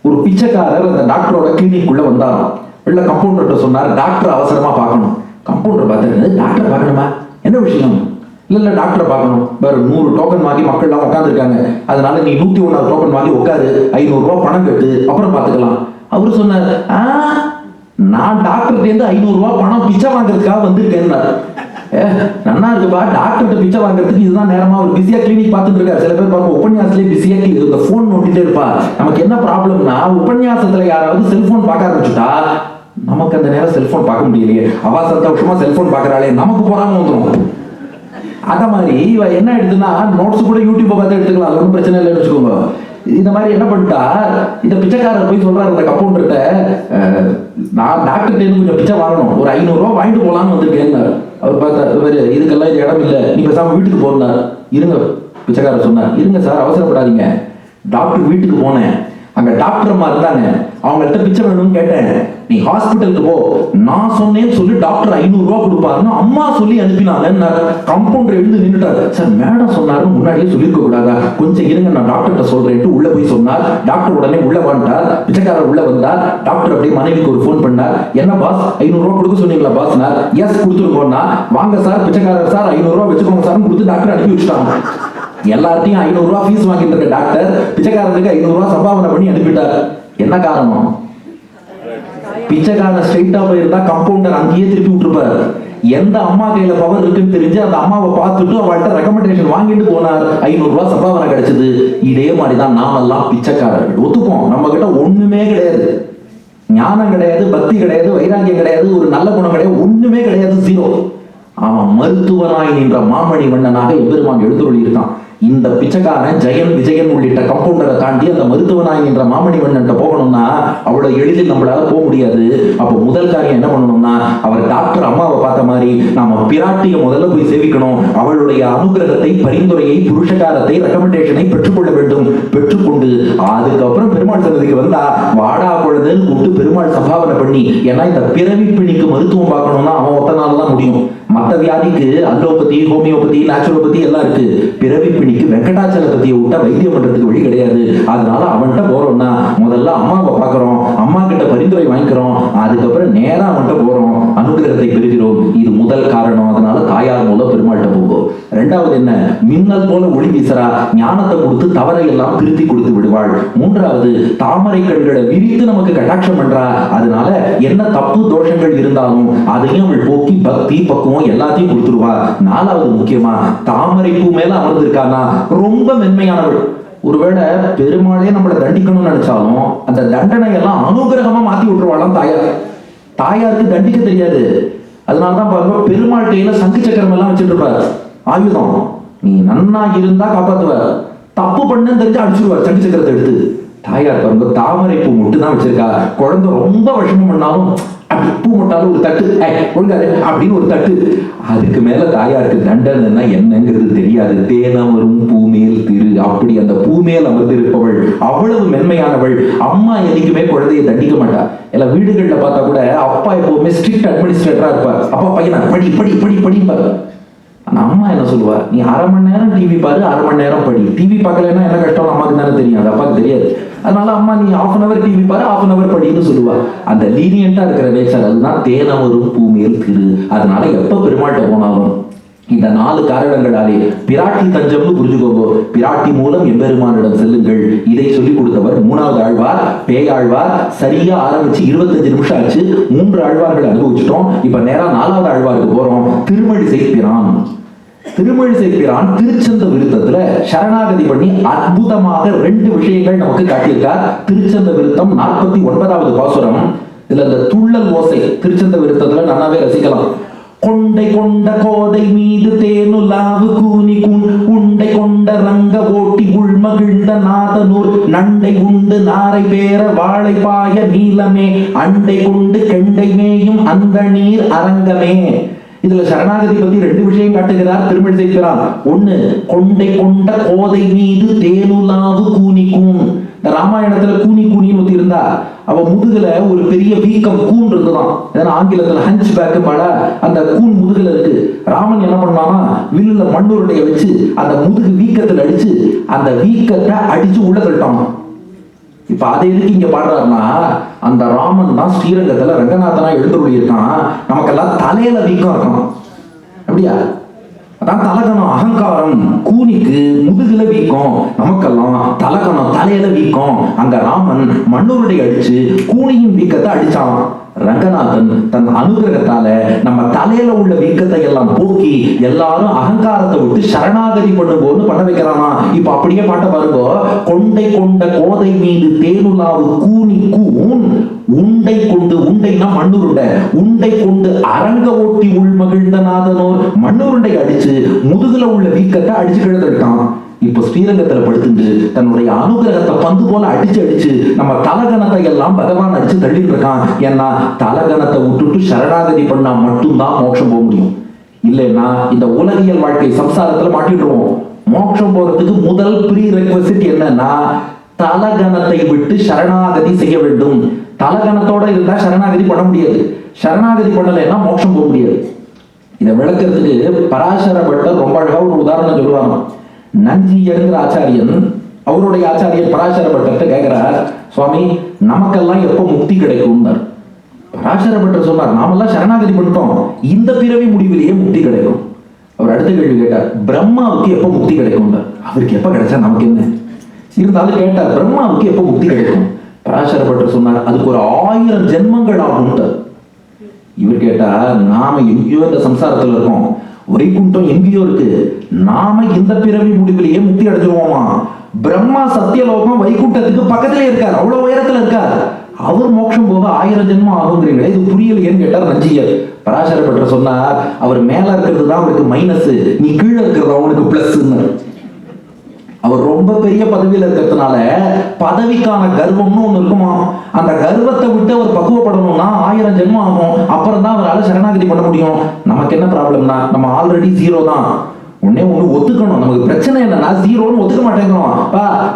ஒரு பிச்சைக்காரர் அந்த டாக்டரோட கிளினிக் உள்ள வந்தாராம். உள்ள கம்பவுண்டர்கிட்ட சொன்னார், டாக்டர் அவசரமா பார்க்கணும். கம்பவுண்டர் பார்த்தாரு, டாக்டர் பார்க்கணுமா, என்ன விஷயம்? இல்ல டாக்டரை பார்க்கணும். வேற 100 டோக்கன் வாங்கி மக்கள் எல்லாம் உட்கார்ந்து இருக்காங்க, அதனால நீ 101 டோக்கன் வாங்கி உட்காரு, 500 ரூபாய் பணம் கட்டு, அப்புறம் பார்த்துக்கலாம். அவரு சொன்னார், நான் டாக்டர்ல இருந்து 500 ரூபாய் பணம் பிச்சை வாங்குறதுக்காக வந்திருக்கேன். நன்னா இருக்குப்பா, டாக்டர்கிட்ட பிச்சை வாங்குறதுக்கு இதுதான் நேரமா? ஒரு பிஸியா கிளினிக் பார்த்துட்டு இருக்காரு. சில பேர் பார்க்க உபன்யாசத்துலேயே பிஸியா இந்த போன் நோட்டிட்டே இருப்பா. நமக்கு என்ன ப்ராப்ளம்னா, உபன்யாசத்துல யாராவது செல்போன் பார்க்க ஆரம்பிச்சுட்டா நமக்கு அந்த நேரம் செல்போன் பார்க்க முடியலையே, அவ சந்தோஷமா செல்போன் பார்க்கறாளே, நமக்கு போறாம வந்துடும். அத மாதிரி இவ என்ன எடுத்துன்னா, நோட்ஸ் கூட யூடியூப் பார்த்து எடுத்துக்கலாம், அது ஒன்றும் பிரச்சனை இல்லைன்னு வச்சுக்கோங்க. இந்த மாதிரி என்ன பண்ணிட்டா, இந்த பிச்சைக்காரர் போய் சொல்றாரு அந்த கம்பவுண்டர்கிட்ட, நான் டாக்டர்கிட்ட கொஞ்சம் பிச்சை வாங்கணும், ஒரு 500 ரூபாய் வாங்கிட்டு போலான்னு வந்திருக்கேன். அவர் பார்த்தாரு, இதுக்கெல்லாம் இது இடம் இல்லை, நீ பேசாம வீட்டுக்கு போனார். இருங்க, பிச்சைக்காரர் சொன்னார், இருங்க சார் அவசரப்படாதீங்க. டாக்டர் வீட்டுக்கு போனேன், அங்க டாக்டர் அம்மா இருந்தாங்க, அவங்கள்ட்ட பிச்சை வேணும்னு கேட்டேன். நீ ஹாஸ்பிட்டலுக்கு போ, நான் சொன்னேன்னு சொல்லி டாக்டர் 500 ரூபாய் கொடுப்பாருன்னு அம்மா சொல்லி அனுப்பினாங்க. கம்பவுண்டர் எழுந்து நின்றுட்டாரு. சார் மேடம் சொன்னாரு, முன்னாடியே சொல்லிருக்க கூடாதா, கொஞ்சம் இருங்க நான் டாக்டர்கிட்ட சொல்றேன்ட்டு உள்ள போய் சொன்னார். டாக்டர் உடனே உள்ள வந்துட்டார். பிச்சைக்காரர் உள்ள வந்தார். டாக்டர் அப்படியே மனைவிக்கு ஒரு போன் பண்ணார். என்ன பாஸ், 500 ரூபாய் கொடுக்க சொன்னீங்களா பாஸ்னா? எஸ் கொடுத்துருக்கோம்னா, வாங்க சார் பிச்சைக்காரர் சார் 500 ரூபாய் வச்சுக்கோங்க சார் கொடுத்து டாக்டர் அனுப்பி வச்சுட்டாங்க. எல்லார்ட்டையும் 500 ரூபாய் ஃபீஸ் வாங்கிட்டு இருக்க டாக்டர் பிச்சைக்காரருக்கு 500 ரூபாய் சம்பாவனை பண்ணி அனுப்பிட்டார். என்ன காரணம்? பிச்சைக்காரன் ஸ்ட்ரைட்டா போயிருந்தா கம்பவுண்டர் அங்கேயே திருப்பி விட்டுருப்பாரு. எந்த அம்மா கையில பவர் இருக்குன்னு தெரிஞ்சு அந்த அம்மாவை பார்த்துட்டு அவள்கிட்ட ரெக்கமெண்டேஷன் வாங்கிட்டு போனார். 500 ரூபாய் சம்பாவனை கிடைச்சது. இதே மாதிரிதான் நாமெல்லாம் பிச்சைக்காரர்கள். ஒத்துப்போம், நம்ம கிட்ட ஒண்ணுமே கிடையாது. ஞானம் கிடையாது, பக்தி கிடையாது, வைராக்கியம் கிடையாது, ஒரு நல்ல குணம் கிடையாது, ஒண்ணுமே கிடையாது, ஜீரோ. அவன் மருத்துவனாய் நின்ற மாமணி வண்ணனாக எம்பெருமான் எழுந்தருளி இருக்கான். இந்த பிச்சைக்காரன் ஜெயன், விஜயன் உள்ளிட்ட கம்பவுண்டரை தாண்டி அந்த மருத்துவனாய் நின்ற மாமணி வண்ணன்ட்ட போகணும்னா அவ்வளவு எளிதில் நம்மளால போக முடியாது. அப்போ முதல் காரியம் என்ன பண்ணணும்னா, அவர் டாக்டர் அம்மாவை பார்த்த மாதிரி நாம பிராட்டியை முதல்ல போய் சேவிக்கணும். அவளுடைய அனுகிரகத்தை, பரிந்துரையை, புருஷகாரத்தை, ரெக்கமெண்டேஷனை பெற்றுக்கொள்ள வேண்டும். பெற்றுக்கொண்டு அதுக்கப்புறம் பெருமாள் சன்னதிக்கு வந்தா வாடா குழந்தைன்னு கூப்பிட்டு பெருமாள் சம்பாவனை பண்ணி, ஏன்னா இந்த பிறவி பிணிக்கு மருத்துவம் பார்க்கணும்னா அவன் ஒத்த நாள் தான் முடியும். மற்ற வியாதிக்கு அலோபதி, ஹோமியோபதி, நேச்சுரோபதி எல்லாம் இருக்கு. பிறவி பிணிக்கு வெங்கடாச்சலபதியை விட்டா வைத்தியம் பண்றதுக்கு வழி கிடையாது. அதனால அவன்கிட்ட போறோம்னா முதல்ல அம்மாவை பார்க்கிறோம், அம்மா கிட்ட பரிந்துரை வாங்கிக்கிறோம், அதுக்கப்புறம் நேரா அவன்கிட்ட போறோம், அனுகிரகத்தை பெறுகிறோம். இது முதல் காரணம். அதனால தாயார் மூலம் பெருமாள்கிட்ட போகும். ரெண்டாவது என்ன, மின்னல் போல ஒளி வீசரா, ஞானத்தை கொடுத்து தவறை எல்லாம் திருத்தி கொடுத்து விடுவாள். மூன்றாவது, தாமரை கண்களை விரித்து நமக்கு கட்டாட்சம் பண்றா. அதனால என்ன தப்பு தோஷங்கள் இருந்தாலும் அதையும் அவள் போக்கி பக்தி, பக்குவம் எல்லாத்தையும் கொடுத்துருவா. நாலாவது முக்கியமா, தாமரை பூ மேல அமர்ந்திருக்கானா ரொம்ப மென்மையானவள். ஒருவேளை பெருமாளே நம்மளை தண்டிக்கணும்னு நினைச்சாலும் அந்த தண்டனை எல்லாம் அனுகிரகமா மாத்தி விட்டுருவாளாம் தாயார். தாயாருக்கு தண்டிக்க தெரியாது. அதனாலதான் பாருங்க, பெருமாள் கையில சங்கு சக்கரம் எல்லாம் வச்சுட்டு இருப்பார், ஆயுதம். நீ நன்னா இருந்தா காப்பாத்துவார், தப்பு பண்ணு தெரிஞ்சு அடிச்சுடுவார் சங்கு சக்கரத்தை எடுத்து. தாயார் பாருங்க, தாமரை பூ மட்டும் தான் வச்சிருக்கா. குழந்தை ரொம்ப விஷமம் பண்ணாலும் அப்படி பூ மட்டாலும் ஒரு தட்டு, ஒழுங்காரு அப்படின்னு ஒரு தட்டு. அதுக்கு மேல தாயாருக்கு தண்டனைன்னா என்னங்கிறது தெரியாது. தேனமரும் பூமேல் திரு, அப்படி அந்த பூமேல் அமர்ந்திருப்பவள் அவ்வளவு மென்மையானவள். அம்மா என்னைக்குமே குழந்தையை தண்டிக்க மாட்டா. எல்லா வீடுகள்ல பார்த்தா கூட அப்பா எப்பவுமே ஸ்ட்ரிக்ட் அட்மினிஸ்ட்ரேட்டரா இருப்பார். அப்பா பையனா படி படி படி படிப்பாரு. ஆனா அம்மா என்ன சொல்லுவா, நீ 1/2 மணி நேரம் டிவி பாரு, 1/2 மணி நேரம் படி. டிவி பார்க்கலன்னா என்ன கஷ்டம் அம்மாக்கு தானே தெரியும், அது அப்பாவுக்கு தெரியாது. அதனால அம்மா நீ 1/2 hour டிவி பாரு, 1/2 hour படின்னு சொல்லுவா. அந்த லீனியண்டா இருக்கிற நேச்சர், அதுதான் தேனமரும் பூமியில் திரு. அதனால எப்ப பெருமாள்கிட்ட போனாலும் இந்த 4 காரணங்களாலே பிராட்டி தஞ்சம்னு புரிஞ்சுக்கோங்க. பிராட்டி மூலம் எம்பெருமானிடம் செல்லுங்கள். இதை சொல்லிக் கொடுத்தவர் 3வது ஆழ்வார், பேயாழ்வார். சரியா ஆரம்பிச்சு 25 நிமிஷம் ஆச்சு. 3 ஆழ்வார்கள் அனுபவிச்சிட்டோம். இப்ப நேரா 4வது ஆழ்வாருக்கு போறோம். திருமழிசை பிரான். திருமழிசை பிரான் திருச்சந்த விருத்தத்துல சரணாகதி பண்ணி அற்புதமாக 2 விஷயங்கள் நமக்கு காட்டியிருக்கார். திருச்சந்த விருத்தம் 49வது பாசுரம். இதுல இந்த துள்ளல் ஓசை திருச்சந்த விருத்தத்துல நல்லாவே ரசிக்கலாம். கொண்டை கொண்ட கோதை மீது தேனுலாவு கூனி குன், உண்டை கொண்ட ரங்க ஓட்டி உள்மகிழ்ந்த நாதனூர், நண்டை உண்டு நாரை பேர வாழை பாய நீலமே, அண்டை கொண்டு கெண்டை மேயும் அந்த நீர் அரங்கமே. இதுல சரணாகதி பத்தி 2 விஷயம் காட்டுகிறார் திருமழிசை பிரான். ஒண்ணு, கொண்டை கொண்ட கோதை மீது தேனுலாவு கூனி கூன். இந்த ராமாயணத்துல கூனி கூனின்னு ஒருத்தி இருந்தா, அவ முதுகுல ஒரு பெரிய வீக்கம் கூன் இருக்குதான். ஆங்கிலத்துல ஹஞ்ச் பேக் பட அந்த கூன் முதுகுல இருக்கு. ராமன் என்ன பண்ணானா, வில்லுல மண்ணுருடைய வச்சு அந்த முதுகு வீக்கத்துல அடிச்சு அந்த வீக்கத்தை அடிச்சு உள்ள தள்ளிட்டான். இப்ப அதை எதுக்கு இங்க பாடுறாருன்னா, அந்த ராமன் தான் ஸ்ரீரங்கத்துல ரங்கநாதனா எழுந்தருளி இருக்கான். நமக்கெல்லாம் தலையில வீக்கம் இருக்கணும், அப்படியா? அதான் தலகணம், அகங்காரம். கூனிக்கு முதுகுல வீக்கம், நமக்கெல்லாம் தலகணம், தலையில வீக்கம். அங்க ராமன் மண்ணூருடைய அடிச்சு கூனியின் வீக்கத்தை அடிச்சான். ரங்கநாதன் தன் அனுகிரகத்தால நம்ம தலையில உள்ள வீக்கத்தை எல்லாம் போக்கி எல்லாரும் அகங்காரத்தை விட்டு சரணாகதி பண்ணும்போது பண்ண வைக்கிறானா. இப்ப அப்படியே பாட்ட பாருங்க. கொண்டை கொண்ட கோதை மீது தேனுலாவு கூனி கூன், உண்டை கொண்டு, உண்டைனா மண்ணுருண்டை, உண்டை கொண்டு அரங்க ஓட்டி உள்மகிழ்ந்த நாதனோர், மண்ணுருண்டை அடிச்சு முதுகுல உள்ள வீக்கத்தை அடிச்சு கிழந்துட்டான். இப்ப ஸ்ரீரங்கத்துல படுத்துட்டு தன்னுடைய அனுகிரகத்தை பந்து போல அடிச்சு அடிச்சு நம்ம தலகணத்தை எல்லாம் பகவான் அடிச்சு தள்ளிட்டு இருக்கான். ஏன்னா தலகணத்தை விட்டுட்டு சரணாகதி பண்ணா மட்டும்தான் மோட்சம் போக முடியும். இல்லைன்னா இந்த உலகியல் வாழ்க்கை சம்சாரத்துல மாட்டிடுவோம். மோட்சம் போறதுக்கு முதல் ப்ரீ ரெக்வசிட் என்னன்னா, தலகணத்தை விட்டு சரணாகதி செய்ய வேண்டும். தலகணத்தோட இருந்தா சரணாகதி பண்ண முடியாது. சரணாகதி பண்ணலைன்னா மோட்சம் போக முடியாது. இதை விளக்கிறதுக்கு பராசர பட்டர் ரொம்ப அழகா ஒரு உதாரணம் சொல்லுவாங்க. நஞ்சியருங்கிற ஆச்சாரியன் அவருடைய ஆச்சாரியர் பராசர பட்டர்கிட்ட கேட்கிறார், சுவாமி நமக்கெல்லாம் எப்போ முக்தி கிடைக்கும்? பராசர பட்டர் சொன்னார், நாமெல்லாம் சரணாகதி பண்ணிட்டோம், இந்த பிறவி முடிவிலேயே முக்தி கிடைக்கும். அவர் அடுத்த கேள்வி கேட்டார், பிரம்மாவுக்கு எப்போ முக்தி கிடைக்கும்? அவருக்கு எப்ப கிடைச்சா நமக்கு என்ன? இருந்தாலும் கேட்டார், பிரம்மாவுக்கு எப்போ முக்தி கிடைக்கும்? பராசர பட்டர் சொன்னார், அதுக்கு ஒரு 1000 ஜென்மங்கள் ஆகும். இவர் கேட்டா, நாம எங்கேயோ இந்த சம்சாரத்துல இருக்கோம், வைகுண்டம் எங்கேயோ இருக்கு, நாம இந்த பிறவி முடிவிலேயே முக்தி அடைஞ்சிருவோமா? பிரம்மா சத்தியலோகம் வைகுண்டத்துக்கு பக்கத்திலே இருக்கார், அவ்வளவு உயரத்துல இருக்கார். அவர் மோட்சம் போக 1000 ஜென்மம் ஆகுங்கிறீங்களே, இது புரியலையேன்னு கேட்டார் நஞ்சியர். பராசர பட்டர் சொன்னார், அவர் மேல இருக்கிறது தான் அவருக்கு மைனஸ், நீ கீழே இருக்கிறது அவனுக்கு பிளஸ். அவர் ரொம்ப பெரிய பதவியில இருக்கிறதுனால பதவிக்கான கர்வம்னு ஒண்ணு இருக்குமா, அந்த கர்வத்தை விட்டு அவர் பக்குவப்படணும்னா 1000 ஜென்மம் ஆகும். அப்புறம் தான் அவரால் சரணாகதி பண்ண முடியும். நமக்கு என்ன ப்ராப்ளம்னா, நம்ம ஆல்ரெடி 0 தான். ஒன்னே ஒண்ணு ஒத்துக்கணும், நமக்கு பிரச்சனை என்னன்னா 0ன்னு ஒத்துக்க மாட்டேங்கிறோம்.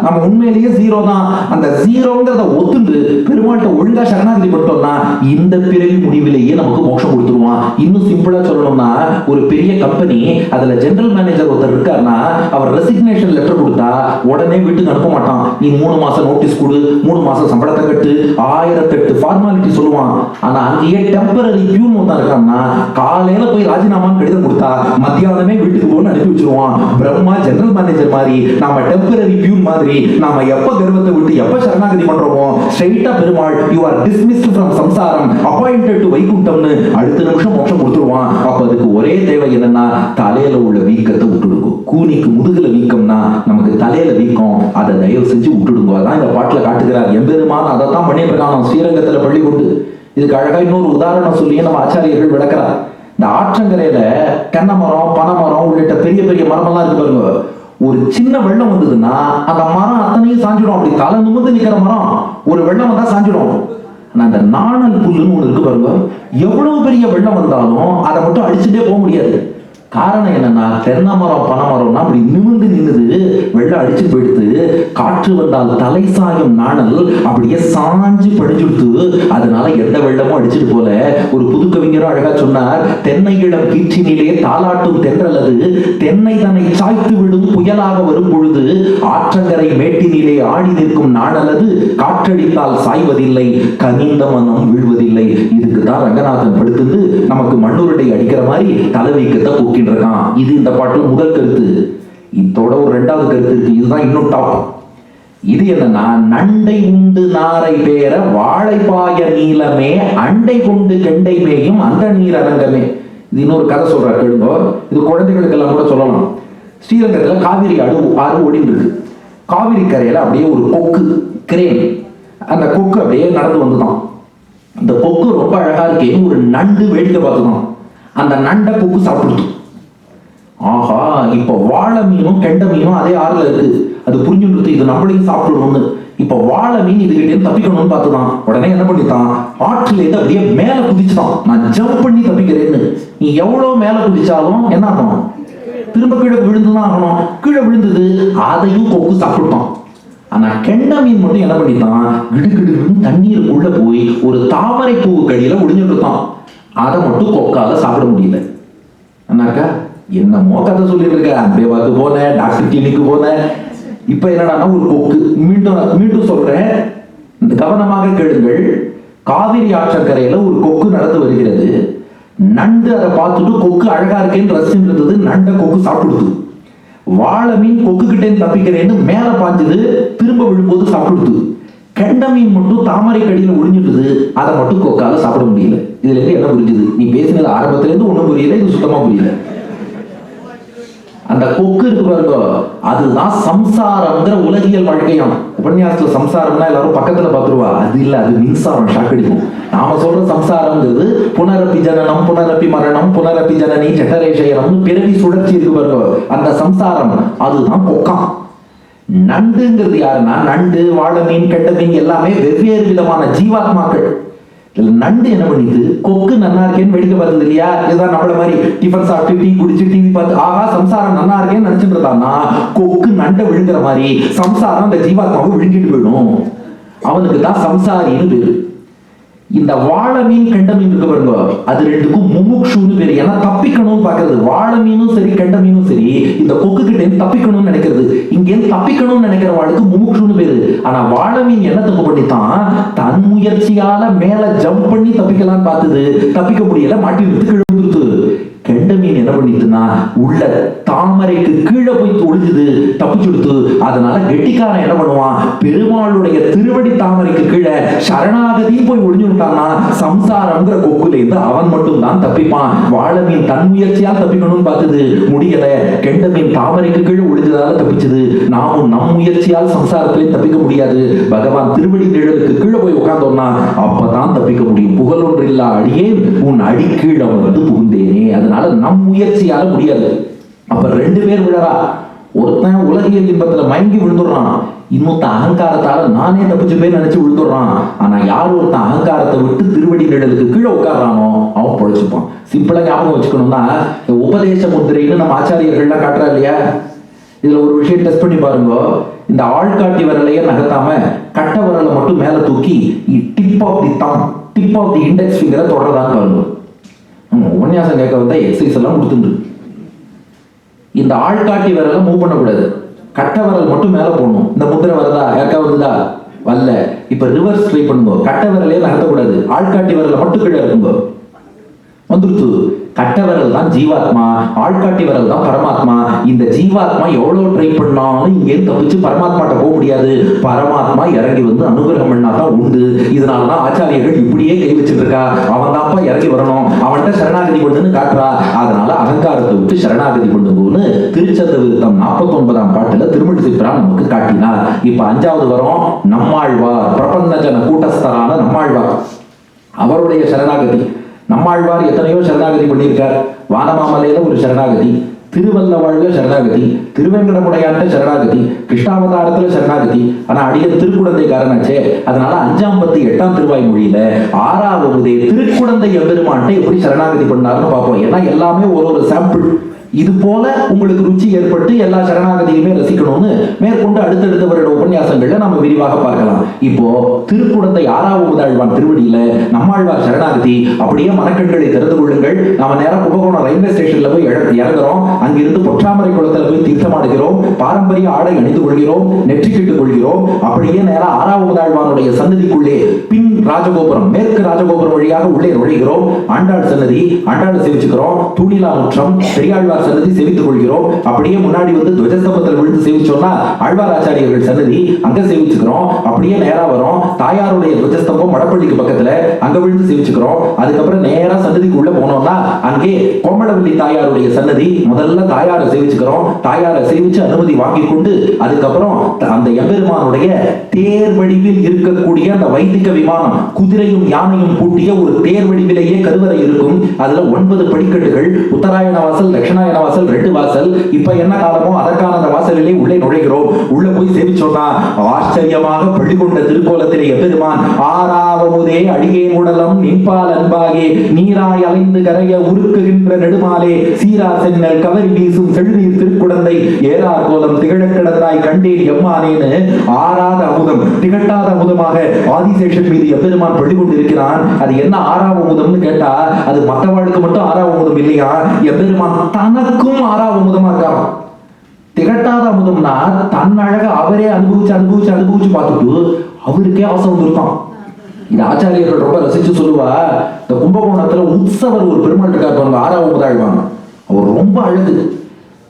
நம்ம உண்மையிலேயே 0 தான். அந்த 0ங்கிறத ஒத்துண்டு பெருமாள்கிட்ட ஒழுங்கா சரணாகதி பண்ணிட்டோம்னா இந்த பிறவி முடிவிலேயே நமக்கு மோட்சம் கொடுத்துருவான். இன்னும் சிம்பிளா சொல்லணும்னா, ஒரு பெரிய கம்பெனி, அதுல ஜெனரல் மேனேஜர் ஒருத்தர் இருக்காருன்னா, அவர் ரெசிக்னேஷன் லெட்டர் கொடுத்தா உடனே வீட்டுக்கு அனுப்ப மாட்டான். நீ 3 மாசம் நோட்டீஸ் கொடு, 3 மாசம் சம்பளத்தை கட்டு, 1008 ஃபார்மாலிட்டி சொல்லுவான். ஆனா அங்கேயே டெம்பரரி பியூன் ஒருத்தன் இருக்கான்னா, காலையில போய் ராஜினாமான்னு கடிதம் கொடுத்தா மத்தியானமே வீட்டுக்கு போன வச்சிருவான். பிரம்மா ஜெனரல் மேனேஜர் மாதிரி, நாம டெம்பரரி பியூன் மாதிரி. நாம எப்ப கர்வத்தை விட்டு எப்ப சரணாகதி பண்றோமோ, ஸ்ட்ரைட்டா Perumal you are dismissed from சம்சாரம், அப்பாயிண்டட் டு வைகுண்டம்னு அடுத்த நிமிஷம் மோட்சம் கொடுத்துருவான். அப்ப அதுக்கு ஒரே தேவை என்னன்னா, தலையில உள்ள வீக்கத்தை விட்டுடுங்க. கூனிக்கு முதுகுல வீக்கம்னா நமக்கு தலையில வீக்கம், அதை தயவு செஞ்சு விட்டுடுங்க. அதான் இந்த பாட்டுல காட்டுகிறார் எம்பெருமான். அதை தான் பண்ணிட்டு இருக்கான் ஸ்ரீரங்கத்துல பள்ளி கொண்டு. இதுக்கு அழகா இன்னொரு உதாரணம் சொல்லி நம்ம ஆச்சாரியர்கள் விளக்கிறார். இந்த ஆற்றங்கரையில தென்னை மரம், பனை மரம் உள்ளிட்ட பெரிய பெரிய மரமெல்லாம் இருக்கு பாருங்க. ஒரு சின்ன வெள்ளம் வந்ததுன்னா அந்த மரம் அத்தனையும் சாஞ்சிடும். அப்படி தலை நிமிர்ந்து நிக்கிற மரம் ஒரு வெள்ளம் வந்தா சாஞ்சிடும். ஆனா அந்த நாணல் புல்லுன்னு ஒண்ணு இருக்கு பாருங்க, எவ்வளவு பெரிய வெள்ளம் வந்தாலும் அதை மட்டும் அடிச்சுட்டே போக முடியாது. காரணம் என்னன்னா, தென்னை மரம் பனை மரம்னா அப்படி நிமிர்ந்து நின்னுது, வெள்ளம் அடிச்சு போயிடுது. காற்று வந்தால் தலை சாயும் நாணல் அப்படியே சாஞ்சு படிச்சுடுத்து. அதனால எந்த வெள்ளமும் அடிச்சுட்டு போல. ஒரு புது கவிஞரும் அழகா சொன்னார், தென்னை இடம் கீற்றினிலே தாளாட்டும் தென்றலது, தென்னை தன்னை சாய்த்து விடும் புயலாக வரும் பொழுது, ஆற்றங்கரை மேட்டினிலே ஆடி நிற்கும் நாணலது, காற்றடித்தால் சாய்வதில்லை, கனிந்த மனம் வீழ்வதில்லை. இதுக்கு தான் ரங்கநாதன் படுத்துட்டு நமக்கு மண்ணுருடை அடிக்கிற மாதிரி தலைவைக்கத்தை போக்கி இருக்கான். இது இந்த பாட்டுல முதல் கருத்து. இதோட ஒரு 2வது கருத்து இருக்கு, இதுதான் இன்னும் டாப். இது என்னன்னா, நண்டை உண்டு நாரை பேர வாழைப்பாய நீளமே, அண்டை கொண்டு கெண்டை மேயும் அந்த நீர் அரங்கமே. இது இன்னொரு கதை சொல்ற கேளுங்க. இது குழந்தைகளுக்கு எல்லாம் கூட சொல்லலாம். ஸ்ரீரங்கத்துல காவிரி ஆறு ஓடிட்டு இருக்கு. காவிரி கரையில அப்படியே ஒரு கொக்கு கிரேன், அந்த கொக்கு அப்படியே நடந்து வந்துதான். இந்த கொக்கு ரொம்ப அழகா இருக்கேன்னு ஒரு நண்டு வேடிக்கை பார்த்துதான். அந்த நண்டை கொக்கு சாப்பிடுது. ஆஹா, இப்ப வாழை மீனும் கெண்ட மீனும் அதே ஆறுல இருக்கு. அது புரிஞ்சுட்டு இது நம்மளையும் சாப்பிடணும்னு. இப்ப வாழை மீன் இதுகிட்டே தப்பிக்கணும்னு பார்த்துதான். உடனே என்ன பண்ணித்தான், ஆற்றுல இருந்து அப்படியே மேல குதிச்சுதான். நான் ஜம்ப் பண்ணி தப்பிக்கிறேன்னு. நீ எவ்வளவு மேல குதிச்சாலும் என்ன ஆகணும், திரும்ப கீழே விழுந்துதான் ஆகணும். கீழே விழுந்தது, அதையும் கொக்கு சாப்பிட்டான். ஆனா கெண்ட மீன் மட்டும் என்ன பண்ணித்தான், கிடுகிடுன்னு தண்ணீருக்குள்ள போய் ஒரு தாமரை பூ கடியில ஒளிஞ்சுட்டான். அதை மட்டும் கொக்கால சாப்பிட முடியல. அண்ணாக்கா என்னமோ கதை சொல்லிட்டு இருக்க, அன்பேவாக்கு போனேன், டாக்டர் கிளினிக்கு போனேன். இப்ப என்னடா ஒரு கொக்கு, மீண்டும் சொல்றேன், கவனமாக கேளுங்கள். காவிரி ஆற்றங்கரையில ஒரு கொக்கு நடந்து வருகிறது. நண்டு அதை பார்த்துட்டு கொக்கு அழகா இருக்கேன்னு ரசிச்சுட்டு இருந்தது. நண்டை கொக்கு சாப்பிடுது. வாழை மீன் கொக்கு கிட்டே தப்பிக்கிறேன்னு மேல பாஞ்சது, திரும்ப விழும்போது சாப்பிடுது. கெண்ட மீன் மட்டும் தாமரை கடியில ஒளிஞ்சிடுது. அதை மட்டும் கொக்கால சாப்பிட முடியல. இதுல இருந்து என்ன புரிஞ்சுது, நீ பேசினது ஆரம்பத்துல இருந்து ஒண்ணும் புரியல, இது சுத்தமா புரியல. அந்த கொக்கு இருக்கு பாருங்க, அதுதான் சம்சாரம்ங்கிற உலகியல் வாழ்க்கையும். உபன்யாசத்துல சம்சாரம்னா எல்லாரும் பக்கத்துல பாத்துருவா, அது இல்ல, அது மின்சாரம், ஷாக்கடிக்கும். நாம சொல்ற சம்சாரம்ங்கிறது புனரப்பி ஜனனம், புனரப்பி மரணம், புனரப்பி ஜனனி ஜட்டரேஷயனம், பிறவி சுழற்சி இருக்கு பாருங்க. அந்த சம்சாரம் அதுதான் கொக்கான். நண்டுங்கிறது யாருன்னா, நண்டு, வாழை மீன், கெட்ட மீன் எல்லாமே வெவ்வேறு விதமான ஜீவாத்மாக்கள். நண்டு என்ன பண்ணிது, கொக்கு நன்னா இருக்கேன்னு வேடிக்கை பார்த்தது இல்லையா? இதுதான் நம்மள மாதிரி டிஃபன் சாப்பிட்டு டீ குடிச்சு டிவி பார்த்து ஆகா சம்சாரம் நன்னா இருக்கேன்னு நினைச்சிட்டு இருந்தான்னா, கொக்கு நண்டை விழுங்குற மாதிரி சம்சாரம் அந்த ஜீவாத்மாவை விழுங்கிட்டு போயிடும். அவனுக்கு தான் சம்சாரின்னு பேரு. இந்த வாழை மீன் கெண்ட மீன் இருக்கு பாருங்க, அது ரெண்டுக்கும் முமுக்ஷுன்னு பேரு. ஏன்னா தப்பிக்கணும்னு பாக்குறது. வாழை மீனும் சரி கெண்ட மீனும் சரி இந்த கொக்கு கிட்ட இருந்து தப்பிக்கணும்னு நினைக்கிறது. இங்க இருந்து தப்பிக்கணும்னு நினைக்கிற வாளுக்கு முமுக்ஷுன்னு பேரு. ஆனா வாழை மீன் என்ன தப்பு பண்ணித்தான், தன் முயற்சியால மேல ஜம்ப் பண்ணி தப்பிக்கலாம்னு பார்த்தது, தப்பிக்க முடியல, மாட்டி விட்டு கீழே விழுந்துருது. கெண்ட மீன் என்ன என்ன பண்ணிட்டுனா உள்ள தாமரைக்கு கீழே போய் ஒளிஞ்சுது, தப்பிச்சுடுத்து. அதனால கெட்டிக்காரன் என்ன பண்ணுவான், பெருமாளுடைய திருவடி தாமரைக்கு கீழே சரணாகதி போய் ஒளிஞ்சு விட்டான்னா சம்சாரம்ங்கிற கொக்குல இருந்து அவன் மட்டும் தான் தப்பிப்பான். வாழை மீன் தன் முயற்சியால் தப்பிக்கணும்னு பார்த்தது, முடியல. கெண்ட மீன் தாமரைக்கு கீழே ஒளிஞ்சதால தப்பிச்சது. நாமும் நம் முயற்சியால் சம்சாரத்திலே தப்பிக்க முடியாது. பகவான் திருவடி நிழலுக்கு கீழே போய் உட்கார்ந்தோம்னா அப்பதான் தப்பிக்க முடியும். புகழ் ஒன்று இல்லா அடியே உன் அடி கீழே வந்து புகுந்தேனே. அதனால நம் முயற்சியால முடியாது. அப்ப 2 பேர் விழறா. ஒருத்தன் உலகியல் இன்பத்துல மயங்கி விழுந்துடுறான், இன்னொருத்த அகங்காரத்தால நானே தப்பிச்சு போய் நினைச்சு விழுந்துடுறான். ஆனா யார் ஒருத்தன் அகங்காரத்தை விட்டு திருவடி நிழலுக்கு கீழே உட்கார்றானோ அவன் பொழைச்சுப்பான். சிம்பிளா ஞாபகம் வச்சுக்கணும்னா, உபதேச முத்திரைன்னு நம்ம ஆச்சாரியர்கள்லாம் காட்டுறா இல்லையா, இதுல ஒரு விஷயம் டெஸ்ட் பண்ணி பாருங்க. இந்த ஆள்காட்டி விரலையே நகர்த்தாம கட்ட விரலை மட்டும் மேல தூக்கி tip of the thumb, tip of the index ஃபிங்கரை தொடர்றதான்னு பாருங்க. உபன்யாசம் கேட்க வந்தா எக்ஸசைஸ் எல்லாம் கொடுத்துண்டு. இந்த ஆள்காட்டி விரலை மூவ் பண்ணக்கூடாது, கட்ட விரல் மட்டும் மேல போடணும். இந்த முத்திரை வரதா, யாருக்கா வருதா, வரல. இப்ப ரிவர்ஸ் ட்ரை பண்ணுங்க. கட்ட விரலையே நகர்த்தக்கூடாது, ஆள்காட்டி விரலை மட்டும் கீழே இருக்குங்க. வந்துருத்து. கட்ட விரல் தான் ஜீவாத்மா, ஆள்காட்டி விரல் தான் பரமாத்மா. இந்த ஜீவாத்மா எவ்வளவு ட்ரை பண்ணாலும் இங்கே தப்பிச்சு பரமாத்மாட்ட போக முடியாது. பரமாத்மா இறங்கி வந்து அனுகிரகம் பண்ணா தான் உண்டு. இதனாலதான் ஆச்சாரியர்கள் இப்படியே கை வச்சுட்டு இருக்கா. அவன் தான்ப்பா இறங்கி வரணும், அவன்கிட்ட சரணாகதி பண்ணுன்னு காட்டுறா. அதனால அகங்காரத்தை விட்டு சரணாகதி பண்ணும்போது திருச்சந்த விருத்தம் 49ஆம் பாட்டுல திருமழிசைப்பிரான் நமக்கு காட்டினார். இப்ப 5வது வரும். நம்மாழ்வார், பிரபந்தஜன கூட்டஸ்தரான நம்மாழ்வார், அவருடைய சரணாகதி. நம்மாழ்வார் எத்தனையோ சரணாகதி பண்ணியிருக்கார். வானமாமலையில ஒரு சரணாகதி, திருவல்லவாழ்ல சரணாகதி, திருவேங்கடமுடையாண்ட சரணாகதி, கிருஷ்ணாவதாரத்துல சரணாகதி. ஆனா அடிய திருக்குடந்தைக்காரனாச்சே. அதனால 5ஆம் பத்து 8ஆம் திருவாய்மொழியில 6வது திருக்குடந்தை எம்பெருமான்ட்ட எப்படி சரணாகதி பண்ணாருன்னு பார்ப்போம். ஏன்னா எல்லாமே ஒரு சாம்பிள். இது போல உங்களுக்கு ருச்சி ஏற்பட்டு எல்லா சரணாகதியுமே ரசிக்கணும்னு மேற்கொண்டு அடுத்தடுத்த வருட உபன்யாசங்கள்ல நம்ம விரிவாக பார்க்கலாம். இப்போ திருக்குடந்தை 6வது ஆழ்வான் திருவடியில நம்மாழ்வார் சரணாகதி. அப்படியே மனக்கண்களை திறந்து கொள்ளுங்கள். நாம நேரம் கும்பகோணம் ரயில்வே ஸ்டேஷன்ல போய் இறங்குறோம். அங்கிருந்து பொற்றாமரை குளத்துல போய் தீர்த்தமாடுகிறோம், பாரம்பரிய ஆடை அணிந்து கொள்கிறோம், நெற்றிக்கிட்டுக் கொள்கிறோம். அப்படியே நேரம் 6வது ஆழ்வானுடைய சன்னதிக்குள்ளே பின் ராஜகோபுரம், மேற்கு ராஜகோபுரம் வழியாக உள்ளே நுழைகிறோம். ஆண்டாள் சன்னதி, ஆண்டாள் சேவிச்சுக்கிறோம். தூணிலா முற்றம், பெரியாழ்வார் சன்னதி சேவித்துக் கொள்கிறோம். அப்படியே முன்னாடி வந்து துவஜஸ்தம்பத்தில் விழுந்து சேவிச்சோம்னா ஆழ்வார் ஆச்சாரியர்கள் சன்னதி, அங்க சேவிச்சுக்கிறோம். அப்படியே நேரா வரும். தாயாருடைய துவஜஸ்தம்பம் வடப்பள்ளிக்கு பக்கத்துல, அங்க விழுந்து சேவிச்சுக்கிறோம். அதுக்கப்புறம் நேரா சன்னதிக்கு உள்ள போனோம்னா அங்கே கோமளவல்லி தாயாருடைய சன்னதி, முதல்ல தாயாரை சேவிச்சுக்கிறோம். தாயாரை சேவிச்சு அனுமதி வாங்கி கொண்டு அதுக்கப்புறம் அந்த எம்பெருமானுடைய தேர் வடிவில் இருக்கக்கூடிய அந்த வைதிக விமானம், குதிரையும் யானையும் பூட்டிய ஒரு தேர் வடிவிலேயே கருவறை இருக்கும். அதுல 9 படிக்கட்டுகள், உத்தராயண வாசல், தட்சிணாயன வாசல், 2 வாசல். இப்ப என்ன காலமோ அதற்கான அந்த வாசலிலே உள்ளே நுழைகிறோம். உள்ள போய் சேவிச்சோம்னா ஆச்சரியமாக பள்ளிகொண்ட திருக்கோலத்திலே எம்பெருமான் ஆறாவமுதே அடியே உடலம் நின்பால் அன்பாகே நீராய் அலைந்து கரைய உருக்குகின்ற நெடுமாலே சீரார் சென்னல் கவரி வீசும் செழுநீர் திருக்குடந்தை ஏறார் கோலம் திகழ கிடந்தாய் கண்டேன் எம்மானேன்னு ஆறாத அமுதம், திகட்டாத அமுதமாக ஆதிசேஷன் மீது எம்பெருமான் பள்ளி கொண்டிருக்கிறான். அது என்ன 6ஆம் அமுதம்னு கேட்டா அது மற்றவாளுக்கு மட்டும் 6ஆம் அமுதம் இல்லையா, எம்பெருமான் தனக்கும் 6ஆம் அமுதமா இருக்கான். திகட்டாத அமுதம்னா தன் அழக அவரே அனுபவிச்சு அனுபவிச்சு அனுபவிச்சு பார்த்துட்டு அவருக்கே ஆசை வந்திருக்கான். இந்த ஆச்சாரியர்கள் ரொம்ப ரசிச்சு சொல்லுவா. இந்த கும்பகோணத்துல உற்சவர் ஒரு பெருமாள் இருக்காரு, 6ஆம் அமுதாழ்வாங்க. அவர் ரொம்ப அழகு.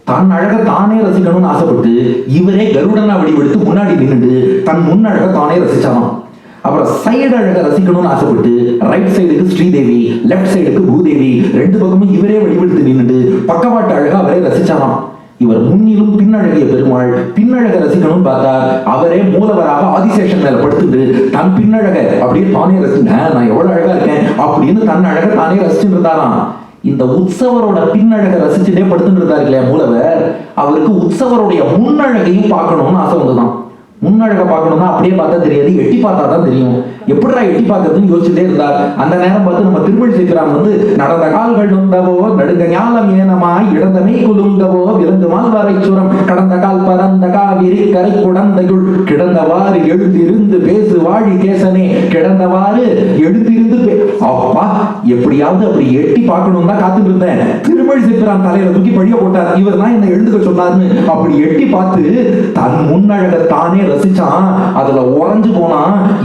தன் அழக தானே ரசிக்கணும்னு ஆசைப்பட்டு இவரே கருடனா வடிவெடுத்து முன்னாடி நின்றுட்டு தன் முன் அழக தானே ரசிச்சானாம். அப்புறம் சைடு அழக ரசிக்கணும்னு ஆசைப்பட்டு ரைட் சைடுக்கு ஸ்ரீதேவி, லெப்ட் சைடுக்கு பூதேவி, 2 பக்கமும் இவரே வடிவெடுத்து நின்றுட்டு பக்கவாட்டு அழக அவரே ரசிச்சானாம். இவர் முன்னிலும் பின்னழகிய பெருமாள். பின்னழக ரசிக்கணும்னு பார்த்தா அவரே மூலவராக ஆதிசேஷன் மேல படுத்துட்டு தன் பின்னழக அப்படியே தானே ரசிச்சேன், நான் எவ்வளவு அழகா இருக்கேன் அப்படின்னு தன் அழக தானே ரசிச்சுட்டு இருந்தாராம். இந்த உற்சவரோட பின்னழக ரசிச்சுட்டே படுத்துட்டு இருந்தாரு இல்லையா மூலவர், அவருக்கு உற்சவருடைய முன்னழகையும் பார்க்கணும்னு ஆசை வந்துதான். முன்னழக பார்க்கணும்னா அப்படியே பார்த்தா தெரியாது, எட்டி பார்த்தா தான் தெரியும். எப்படிடா எட்டி பார்க்கறதுன்னு யோசிச்சுட்டே இருந்தார். அந்த நேரம் பார்த்து நம்ம திருமழிசைப்பிரான் வந்து நடந்த கால்கள் நொந்தவோ நடுங்க ஞாலம் ஏனமாய் இடந்தமை குலுங்கவோ விருந்து மால்வரை சுரம் கடந்த கால் பரந்த காவிரி கரை குடந்தையுள் கிடந்தவாறு எழுந்திருந்து பேசு வாழி கேசனே கிடந்தவாறு எழுந்திருந்து அப்பா எப்படியாவது அப்படி எட்டி பார்க்கணும் தான் காத்துட்டு இருந்தேன். திருமழிசை பிரான் தலையில தூக்கி பழிய போட்டார். இவர் தான் என்ன எழுதுக சொன்னார்னு அப்படி எட்டி பார்த்து தன் முன்னழக தானே ரசிச்சான். அதுல உறைஞ்சு போனா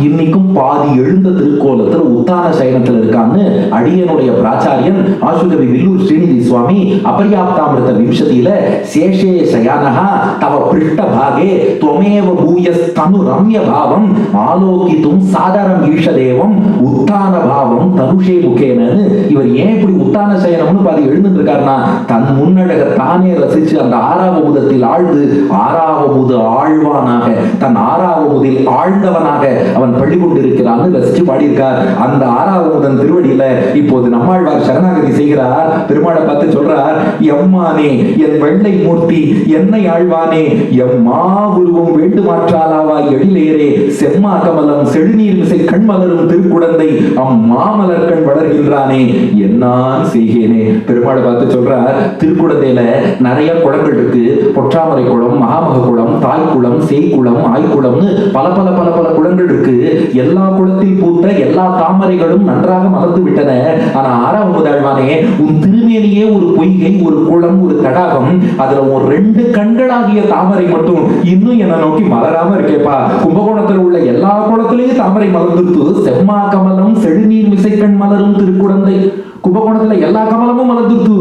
இன்னைக்கும் பாதி எழுந்த திருக்கோலத்துல உத்தான சயனத்துல இருக்கான்னு அடியனுடைய பிராச்சாரியன் ஆசுகவி வில்லூர் ஸ்ரீநிதி சுவாமி அபர்யாப்தாமிருத விம்சதியில சேஷே சயானஹா தவ பிருஷ்ட பாகே துவமேவ பூயஸ்தனு ரம்ய பாவம் ஆலோகித்தும் சாதாரம் ஈஷதேவம் உத்தான பாவம் தனுஷே முகேனு. இவர் ஏன் இப்படி உத்தான சயனம்னு பாதி எழுந்துட்டு இருக்காருன்னா தன் முன்னழக தானே ரசிச்சு அந்த ஆறாவமுதத்தில் ஆழ்ந்து ஆறாவமுது ஆழ்வானாக தன் ஆறாவமுதில் ஆழ்ந்தவனாக அவன் பள்ளி கொண்டிருக்கிறான்னு ரசிச்சு பாடியிருக்கார். அந்த ஆறாவமுதன் திருவடியில இப்போது நம்மாழ்வார் சரணாகதி செய்கிறார். பெருமாளை பார்த்து சொல்றார், எம்மானே என் வெள்ளை மூர்த்தி என்னை ஆழ்வானே எம்மா உருவம் வேண்டுமாற்றாலாவாய் எழிலேரே செம்மா கமலம் செழுநீர் மிசை கண்மலரும் திருக்குடந்தை அம்மாமலர் கண் வளர்கின்றானே என்னான் செய்கேனே. பெருமாளை பார்த்து சொல்றார், திருக்குடந்தையில நிறைய குளங்கள் இருக்கு. பொற்றாமரை குளம், மகாமக குளம், தாய்க்குளம், சேய்க்குளம், ஆய்க்குளம்னு பல பல பல பல குளங்கள் இருக்கு. எல்லா குளத்தில் பூத்த எல்லா தாமரைகளும் நன்றாக மலர்ந்து விட்டன. ஆனா ஆறாவது ஆழ்வானே உன் திருமேனியே ஒரு பொய்கை, ஒரு குளம், ஒரு தடாகம். அதுல ஒரு 2 கண்களாகிய தாமரை மட்டும் இன்னும் என்ன நோக்கி மலராம இருக்கேப்பா. கும்பகோணத்துல உள்ள எல்லா குளத்திலேயும் தாமரை மலர்ந்துட்டு செம்மா கமலம் செழுநீர் மிசைக்கண் மலரும் திருக்குடந்தை. கும்பகோணத்துல எல்லா கமலமும் மலர்ந்துட்டு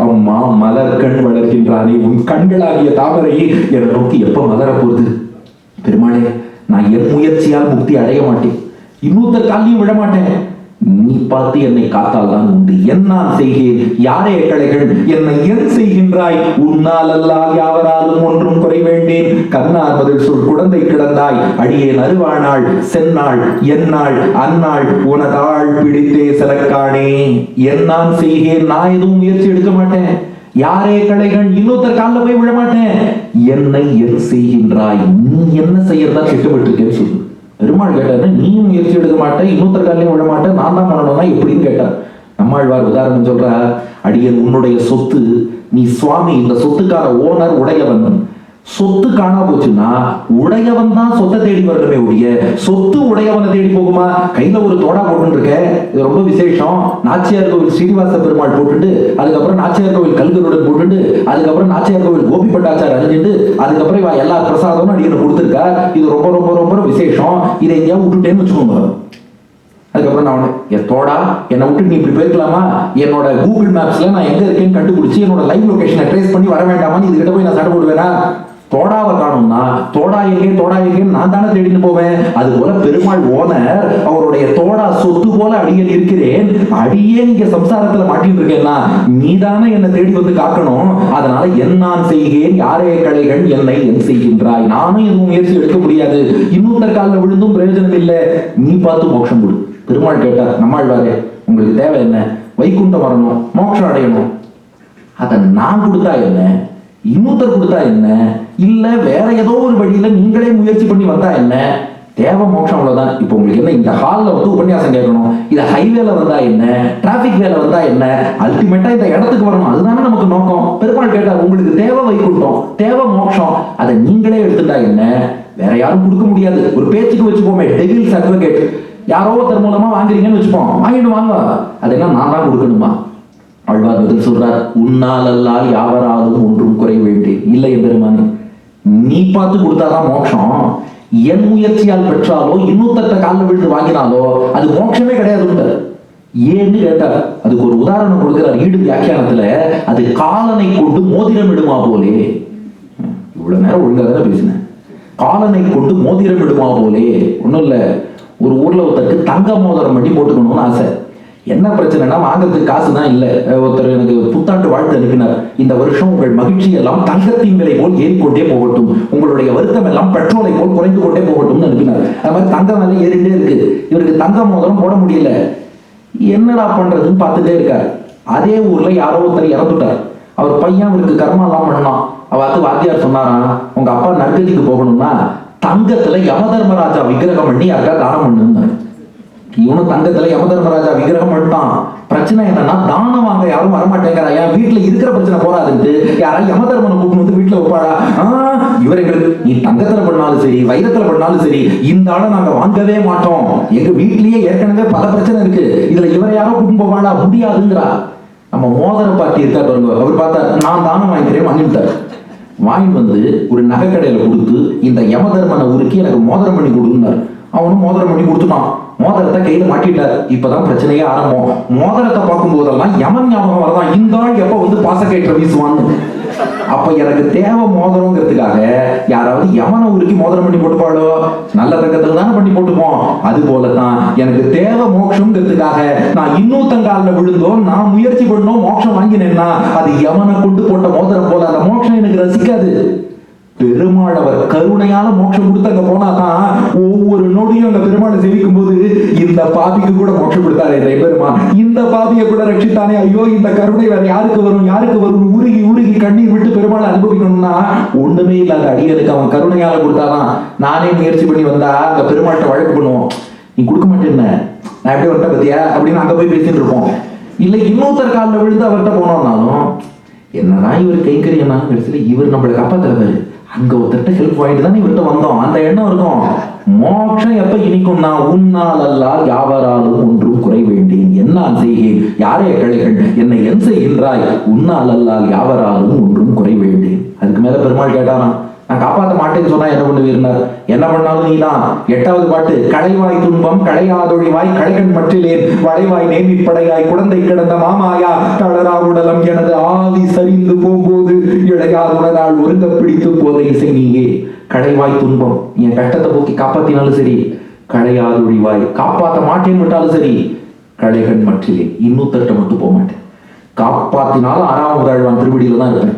அம்மா மலர் கண் வளர்க்கின்றானே உன் கண்களாகிய தாமரை என்னை நோக்கி எப்ப மலர போகுது? பெருமாளே, நான் என் முயற்சியால் முக்தி அடைய மாட்டேன், இன்னொருத்தர் காலையும் விட மாட்டேன். நீ பார்த்து என்னை காத்தால் தான் உண்டு. என்னான் செய்கேன் யாரே களைகள் என்னை என் செய்கின்றாய்? உன்னால் அல்லால் யாவராலும் ஒன்றும் குறை வேண்டேன். கண்ணார் பதில் சொல் குடந்தை கிடந்தாய் அடியேன் அருவானாள் சென்னாள் என்னாள் அந்நாள் உனதாள் பிடித்தே செலக்கானே. என்னான் செய்கேன், நான் எதுவும் முயற்சி எடுக்க மாட்டேன். யாரே களைகள் இன்னொருத்தர் காலில் போய் விழ மாட்டேன். என்னை என் செய்கின்றாய், நீ என்ன செய்யறதா திட்டமிட்டு இருக்கேன்னு சொல்லு. பெருமாள் கேட்டாரு, நீயும் முயற்சி எடுக்க மாட்டேன், இன்னொருத்தர் காலையும் விட மாட்டேன், நான் தான் பண்ணணும்னா எப்படின்னு கேட்டார். நம்மாழ்வார் உதாரணம் சொல்றார், அடியன் உன்னுடைய சொத்து, நீ சுவாமி, இந்த சொத்துக்கான ஓனர் உடையவன். சொத்து காணா போச்சுன்னா உடையவன் தான் சொத்தை தேடி வரணுமே ஒழிய சொத்து உடையவனை தேடி போகுமா? கையில ஒரு தோடா போட்டு இருக்க, இது ரொம்ப விசேஷம். நாச்சியார் கோவில் ஸ்ரீனிவாச பெருமாள் போட்டுட்டு, அதுக்கப்புறம் நாச்சியார் கோவில் கல்கருடன் போட்டுட்டு, அதுக்கப்புறம் நாச்சியார் கோவில் கோபி பட்டாச்சார் அணிஞ்சிட்டு, அதுக்கப்புறம் எல்லா பிரசாதமும் அடிக்கணும் கொடுத்துருக்கா. இது ரொம்ப ரொம்ப ரொம்ப விசேஷம். இதை எங்கேயாவது விட்டுட்டேன்னு வச்சுக்கோங்க. அதுக்கப்புறம் நான் என் தோடா என்னை விட்டு நீ இப்படி போயிருக்கலாமா? என்னோட கூகுள் மேப்ஸ்ல நான் எங்க இருக்கேன்னு கண்டுபிடிச்சு என்னோட லைவ் லொகேஷனை ட்ரேஸ் பண்ணி வர வேண்டாமான்னு இதுகிட்ட போய் நான் சண்டை போடுவேனா? தோடாவை காணும்னா தோடா எங்கேன்னு நான் தானே தேடிட்டு போவேன். அது போல பெருமாள் ஓனர் அவருடைய தோடா சொத்து போல அடியேன் இருக்கிறேன். அடியே நீங்க சம்சாரத்துல மாட்டிட்டு இருக்கேன்னா நீ தானே என்னை தேடி வந்து காக்கணும். அதனால என்னான் செய்கேன் யாரே களைகள் என்னை என் செய்கின்றாய். நானும் எதுவும் முயற்சி எடுக்க முடியாது, இன்னொருத்தர் காலில் விழுந்தும் பிரயோஜனம் இல்லை, நீ பார்த்து மோட்சம் கொடு. பெருமாள் கேட்டார், நம்மாழ்வாரே உங்களுக்கு தேவை என்ன? வைகுண்டம் வரணும், மோட்சம் அடையணும். அதை நான் கொடுத்தா என்ன, இன்னொருத்தர் கொடுத்தா என்ன, இல்ல வேற ஏதோ ஒரு வழியில நீங்களே முயற்சி பண்ணி வந்தா என்ன? தேவை மோட்சம், அவ்வளவுதான். இப்போ உங்களுக்கு என்ன, இந்த ஹால்ல வந்து உபன்யாசம் கேட்கணும், இது ஹைவேல வந்தா என்ன, டிராபிக் வேலை வந்தா என்ன, அல்டிமேட்டா இந்த இடத்துக்கு வரணும், அதுதானே நமக்கு நோக்கம். பெருமாள் கேட்டார், உங்களுக்கு தேவை வைகுண்டம், தேவை மோட்சம், அதை நீங்களே எடுத்துட்டா என்ன? வேற யாரும் கொடுக்க முடியாது. ஒரு பேச்சுக்கு வச்சுப்போமே, டெவில்ஸ் அட்வொகேட், யாரோ ஒருத்தர் மூலமா வாங்குறீங்கன்னு வச்சுப்போம், வாங்கிட்டு வாங்க, அதெல்லாம் நான் தான் கொடுக்கணுமா? ஆழ்வார் பதில் சொல்றார், உன்னால் அல்லால் யாவராலும் ஒன்றும் குறை வேண்டேன். இல்லை பெருமானே, நீ பார்த்து கொடுத்தாதான் மோட்சம். என் முயற்சியால் பெற்றாலோ இன்னொருத்தட்ட காலில் விழுந்து வாங்கினாலோ அது மோட்சமே கிடையாது. ஏன்னு கேட்டார். அதுக்கு ஒரு உதாரணம் கொடுக்கிறார் ஈடு வியாக்கியானத்துல. அது காலனை கொண்டு மோதிரம் இடுமா போலே. இவ்வளவு நேரம் ஒழுங்காக பேசினேன். காலனை கொண்டு மோதிரம் இடுமா போலே. ஒன்றும் இல்லை, ஒரு ஊர்ல ஒருத்தருக்கு தங்க மோதிரம் பண்ணி போட்டுக்கணும்னு ஆசை. என்ன பிரச்சனைனா வாங்கிறதுக்கு காசு தான் இல்லை. ஒருத்தர் எனக்கு புத்தாண்டு வாழ்த்து அனுப்பினார், இந்த வருஷம் உங்கள் மகிழ்ச்சி எல்லாம் தங்கத்தின் விலை போல் ஏறிக்கொண்டே போகட்டும், உங்களுடைய வருத்தம் எல்லாம் பெட்ரோலை போல் குறைந்து கொண்டே போகட்டும்னு அனுப்பினார். அது மாதிரி தங்க விலை ஏறிட்டே இருக்கு. இவருக்கு தங்க மோதிரம் போட முடியல, என்னடா பண்றதுன்னு பார்த்துட்டே இருக்கார். அதே ஊர்ல யாரோ ஒருத்தர் இறந்துட்டார். அவர் பையன் அவருக்கு கர்மாலாம் பண்ணான். அவத்து வாத்தியார் சொன்னாராம், உங்க அப்பா நற்கதிக்கு போகணும்னா தங்கத்துல யமதர்மராஜா விக்கிரகம் பண்ணி யாருக்கா தானம் பண்ணுங்க. இவனும் தங்கத்துல யமதர்மராஜா விக்கிரகம் பண்ணிட்டான். பிரச்சனை என்னன்னா தானம் வாங்க யாரும் வரமாட்டேங்கிறா. என் வீட்டுல இருக்கிற பிரச்சனை போறாதுன்ட்டு யாரா யமதர்மனை கூப்பிட்டு வந்து வீட்டுல வைப்பாடா. இவர் எங்களுக்கு நீ தங்கத்துல பண்ணாலும் சரி வைரத்துல பண்ணாலும் சரி இந்த ஆளை நாங்க வாங்கவே மாட்டோம், எங்க வீட்லயே ஏற்கனவே பல பிரச்சனை இருக்கு, இதுல இவரை யாரோ கூப்பிட்டு போவாடா முடியாதுங்கிறா. நம்ம மோதிர பார்ட்டி இருக்கா பாருங்க, அவர் பார்த்தா நான் தானம் வாங்கிக்கிறேன் வாங்கிட்டார். வாங்கிட்டு வந்து ஒரு நகை கடையில கொடுத்து இந்த யமதர்மனை உருக்கி எனக்கு மோதிரம் பண்ணி கொடுன்னார். அவனும் மோதிரம் பண்ணி கொடுத்துட்டான். மோதிரத்தை கையில மாட்டிட்டார். இப்பதான் பிரச்சனையே ஆரம்பம். மோதிரத்தை பார்க்கும் போதெல்லாம் யமன் ஞாபகம் வரதான், இந்த ஆள் எப்ப வந்து பாசக்கயிற்ற வீசுவான்னு. அப்ப எனக்கு தேவை மோதிரங்கிறதுக்காக யாராவது யமனை உருக்கி மோதிரம் பண்ணி போட்டுப்பாளோ, நல்ல தங்கத்துல தானே பண்ணி போட்டுப்போம். அது போலதான் எனக்கு தேவை மோட்சம்ங்கிறதுக்காக நான் இன்னொருத்தங்கால விழுந்தோ, நான் முயற்சி பண்ணோம் மோட்சம் வாங்கினேன்னா அது யமனை கொண்டு போட்ட மோதிரம் போல. அந்த மோட்சம் எனக்கு ரசிக்காது. பெருமாள் அவர் கருணையால மோட்சம் கொடுத்து அங்க போனாதான் ஒவ்வொரு நொடியும் அங்க பெருமாளை சேவிக்கும் போது இந்த பாபிக்கு கூட மோட்சம் கொடுத்தாரு பெருமாள். இந்த பாபியை கூட ரட்சித்தானே, ஐயோ இந்த கருணை வேற யாருக்கு வரும் யாருக்கு வரும் உருகி உருகி கண்ணீர் விட்டு பெருமாளை அனுபவிக்கணும்னா ஒண்ணுமே இல்லாத அடியனுக்கு அவன் கருணையால கொடுத்தாதான். நானே முயற்சி பண்ணி வந்தா அந்த பெருமாள்கிட்ட வழக்கு பண்ணுவோம், நீ கொடுக்க மாட்டேன்னு நான் எப்படி வந்துட்ட பத்தியா அப்படின்னு அங்க போய் பேசிட்டு இருப்போம். இல்லை இன்னொருத்தர் காலில் விழுந்து அவர்கிட்ட போனோம்னாலும் என்னதான் இவர் கைங்கரியம்னா இவர் நம்மளை காப்பாத்துறாரு, அங்க ஒருத்தட்ட ஹெல்ப் வாங்கிட்டு தானே இவர்கிட்ட வந்தோம், அந்த எண்ணம் இருக்கும். மோட்சம் எப்ப இனிக்கும்னா உன்னால் அல்லால் யாவராலும் ஒன்றும் குறை வேண்டேன், என்னால் செய்கிறேன் யாரே களைகள் என்னை என் செய்கின்றாய், உன்னால் அல்லால் யாவராலும் ஒன்றும் குறை வேண்டேன். அதுக்கு மேல பெருமாள் கேட்டாராம், நான் காப்பாற்ற மாட்டேன்னு சொன்னா என்ன பண்ணுவீர்னார். என்ன பண்ணாலும் நீதான். 8வது பாட்டு, களைவாய் துன்பம் களையாதொழிவாய் களைகண் மற்றிலேன் வளைவாய் நேமிப்படையாய் குழந்தை கிடந்த மாமாயா தளரா உடலம் எனது ஆவி சரிந்து போகும்போது இளையாதுடனால் ஒருங்க பிடித்து போதை இசை நீயே. களைவாய் துன்பம், என் கஷ்டத்தை போக்கி காப்பாத்தினாலும் சரி, களையாதொழிவாய் காப்பாற்ற மாட்டேன்னு விட்டாலும் சரி, களைகண் மற்றிலேன் இன்னொருத்தட்ட மட்டும் போக மாட்டேன். காப்பாத்தினாலும் 6வது ஆழ்வான் திருவடியில தான் இருப்பேன்,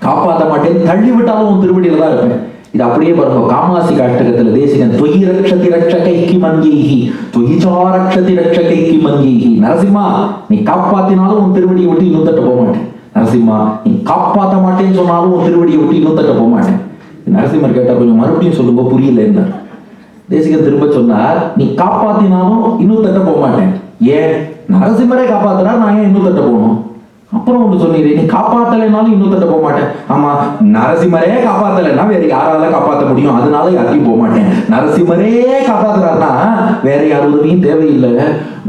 காப்பாற்ற மாட்டேன் தள்ளி விட்டாலும் உன் திருவடியில தான் இருப்பேன். இது அப்படியே பாருங்க, காமாசி காஷ்டகத்துல தேசிகன் தொயி ரக்ஷதி ரக்ஷகைக்கு மன்யைஹி தொயிசாரக்ஷதி ரக்ஷகைக்கு மன்யைஹி. நரசிம்மா நீ காப்பாத்தினாலும் உன் திருவடியை விட்டு இன்னொருத்தட்ட போக மாட்டேன். நரசிம்மா நீ காப்பாற்ற மாட்டேன்னு சொன்னாலும் உன் திருவடியை விட்டு இன்னொருத்தட்ட போக மாட்டேன். நரசிம்மர் கேட்டா கொஞ்சம் மறுபடியும் சொல்லுங்க புரியல என்ன. தேசிகன் திரும்ப சொன்னார், நீ காப்பாத்தினாலும் இன்னொருத்தட்ட போக மாட்டேன். ஏன்? நரசிம்மரே காப்பாத்துறா, நான் ஏன் இன்னொருத்தட்ட போகணும்? அப்புறம் ஒன்று சொன்னீங்க, நீ காப்பாத்தலைனாலும் இன்னொருத்தட்ட போக மாட்டேன். ஆமா, நரசிம்மரே காப்பாத்தலைன்னா வேற யாரால காப்பாற்ற முடியும், அதனால யாரையும் போக மாட்டேன். நரசிம்மரே காப்பாத்துறாருன்னா வேற யார் உதவியும் தேவையில்லை.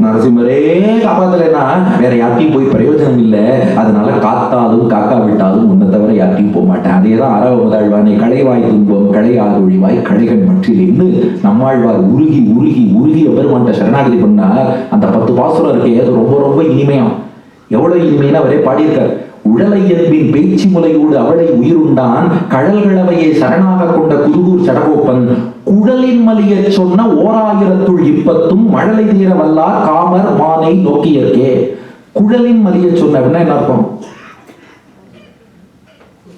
நரசிம்மரே காப்பாத்தலைன்னா வேற யார்ட்டையும் போய் பிரயோஜனம் இல்லை, அதனால காத்தாலும் காக்காவிட்டாலும் உன்னை தவிர யார்ட்டையும் போக மாட்டேன். அதேதான் 6வது ஆழ்வானை களைவாய் துன்பம் களையாதொழிவாய் களைகண் மற்றிலேன்னு நம்மாழ்வார் உருகி உருகி உருகி பெருமான்ட்ட சரணாகதி பண்ணார். அந்த 10 பாசுரம் இருக்கே, அது ரொம்ப ரொம்ப இனிமையா. எவ்வளவு இனிமைன்னு அவரே பாடியிருக்கார். உடலையன்பின் பேச்சு முலையோடு அவளை உயிருண்டான் கழல்களவையை சரணாக கொண்ட குருகூர் சடகோப்பன் குடலின் மலிய சொன்ன 1000 இப்பத்தும் மழலை தீர வல்லார் காமர் மானை நோக்கியற்கே. குடலின் மலிய சொன்ன என்ன அர்த்தம்?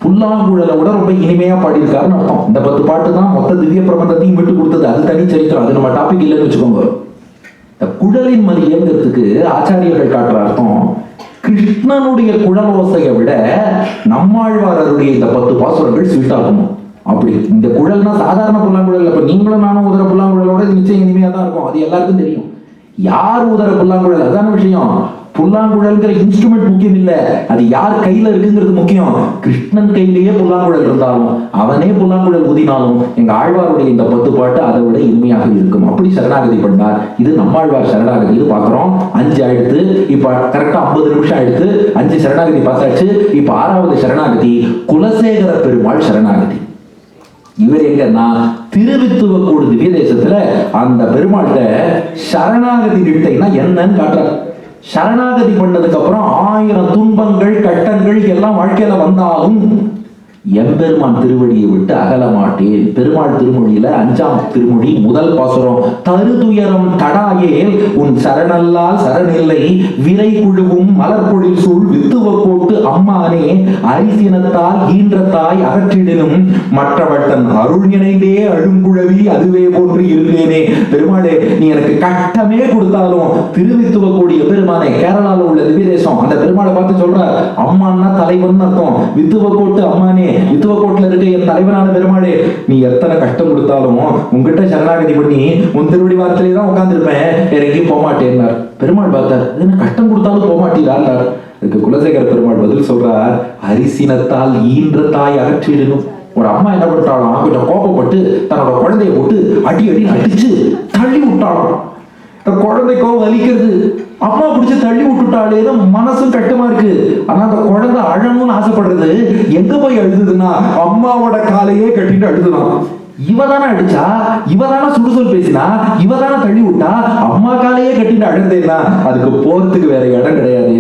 புல்லாங்குழலை விட ரொம்ப இனிமையா பாடியிருக்காருன்னு அர்த்தம். இந்த 10 பாட்டு தான் மொத்த திவ்ய பிரபந்தத்தையும் விட்டு கொடுத்தது. அது தனி சரித்திரம், அது நம்ம டாபிக் இல்லைன்னு வச்சுக்கோங்க. இந்த குடலின் மலியங்கிறதுக்கு ஆச்சாரியர்கள் காட்டுற அர்த்தம், கிருஷ்ணனுடைய குழலோசையை விட நம்மாழ்வாரருடைய இந்த 10 பாசுரங்கள் ஸ்வீட்டாகும். அப்படி இந்த குழல்னா சாதாரண புல்லாங்குழல். இப்ப நீங்களும் நானும் உதர புல்லாங்குழலோட நிச்சயம் இனிமையா தான் இருக்கும், அது எல்லாருக்கும் தெரியும். யார் உதர புல்லாங்குழல் அதான விஷயம். புல்லாங்குழல்ங்கிற இன்ஸ்ட்ருமெண்ட் முக்கியம் இல்ல, அது யார் கையில இருக்குங்கிறது முக்கியம். கிருஷ்ணன் கையிலேயே புல்லாங்குழல் இருந்தாலும் அவனே புல்லாங்குழல் ஊதினாலும் எங்க ஆழ்வாருடைய இந்த 10 பாட்டு அதை விட இனிமையாக இருக்கும். அப்படி சரணாகதி பண்ணார். இது நம்மாழ்வார் சரணாகதி பார்க்கிறோம். 5 ஆயிடுத்து, இப்ப கரெக்டா 50 நிமிஷம் ஆயிடுத்து. 5 சரணாகதி பார்த்தாச்சு. இப்ப 6வது சரணாகதி குலசேகர பெருமாள் சரணாகதி. இவர் எங்கன்னா திருவித்துவக்கூடு திவ்ய தேசத்துல அந்த பெருமாள்கிட்ட சரணாகதி நிட்டைனா என்னன்னு காட்டுறார். சரணாகதி பண்ணதுக்கு அப்புறம் 1000 துன்பங்கள் கட்டங்கள் எல்லாம் வாழ்க்கையில வந்தாலும் எம்பெருமான் திருவடியை விட்டு அகல மாட்டேன். பெருமாள் திருமொழியில 5ஆம் திருமொழி முதல் பாசுரம், தருதுயரம் தடாயேல் உன் சரணல்லால் சரணில்லை விரை குழுவும் மலர்பொழில் சூழ் வித்துவ கோட்டு அம்மானே அரிசினத்தால் ஈன்றத்தாய் அகற்றிடனும் மற்றவட்டன் அருள் இணைந்தே அழுங்குழவி அதுவே போன்று இருந்தேனே. பெருமாளே நீ எனக்கு கட்டமே கொடுத்தாலும் திருவித்துவ கூடிய பெருமானே, கேரளால உள்ள திவ்யதேசம், அந்த பெருமாளை பார்த்து சொல்ற அம்மான்னா தலைவன் அர்த்தம். வித்துவ கோட்டு அம்மானே, வித்துவக்கோட்டில் இருக்க என் தலைவனான பெருமாளே, நீ எத்தனை கஷ்டம் கொடுத்தாலும் உங்ககிட்ட சரணாகதி பண்ணி உன் திருவடி வாரத்திலே தான் உட்கார்ந்துருப்பேன், வேற எங்கேயும் போக மாட்டேன்னார். பெருமாள் பார்த்தார், என்ன கஷ்டம் கொடுத்தாலும் போக மாட்டீரான்னார். அதுக்கு குலசேகர பெருமாள் பதில் சொல்றார், அரிசினத்தால் ஈன்ற தாய் அகற்றிடணும். ஒரு அம்மா என்ன பண்றாளாம், கொஞ்சம் கோபப்பட்டு தன்னோட குழந்தைய போட்டு அடி அடி அடிச்சு தள்ளி விட்டாளாம். குழந்தைக்கோ வலிக்கிறது, அம்மா பிடிச்சி தள்ளி விட்டுட்டாலே மனசும் கட்டமா இருக்கு. ஆனா அந்த குழந்தை அழணும்னு ஆசைப்படுறது எங்க போய் அழுதுதுன்னா அம்மாவோட காலையே கட்டிட்டு அழுதுதான். இவதானே அடிச்சா, இவதானே சுடுசொல் பேசினா, இவதானே தள்ளி விட்டா, அம்மா காலையே கட்டிட்டு அழுந்தேன்னா அதுக்கு போறதுக்கு வேற இடம் கிடையாது.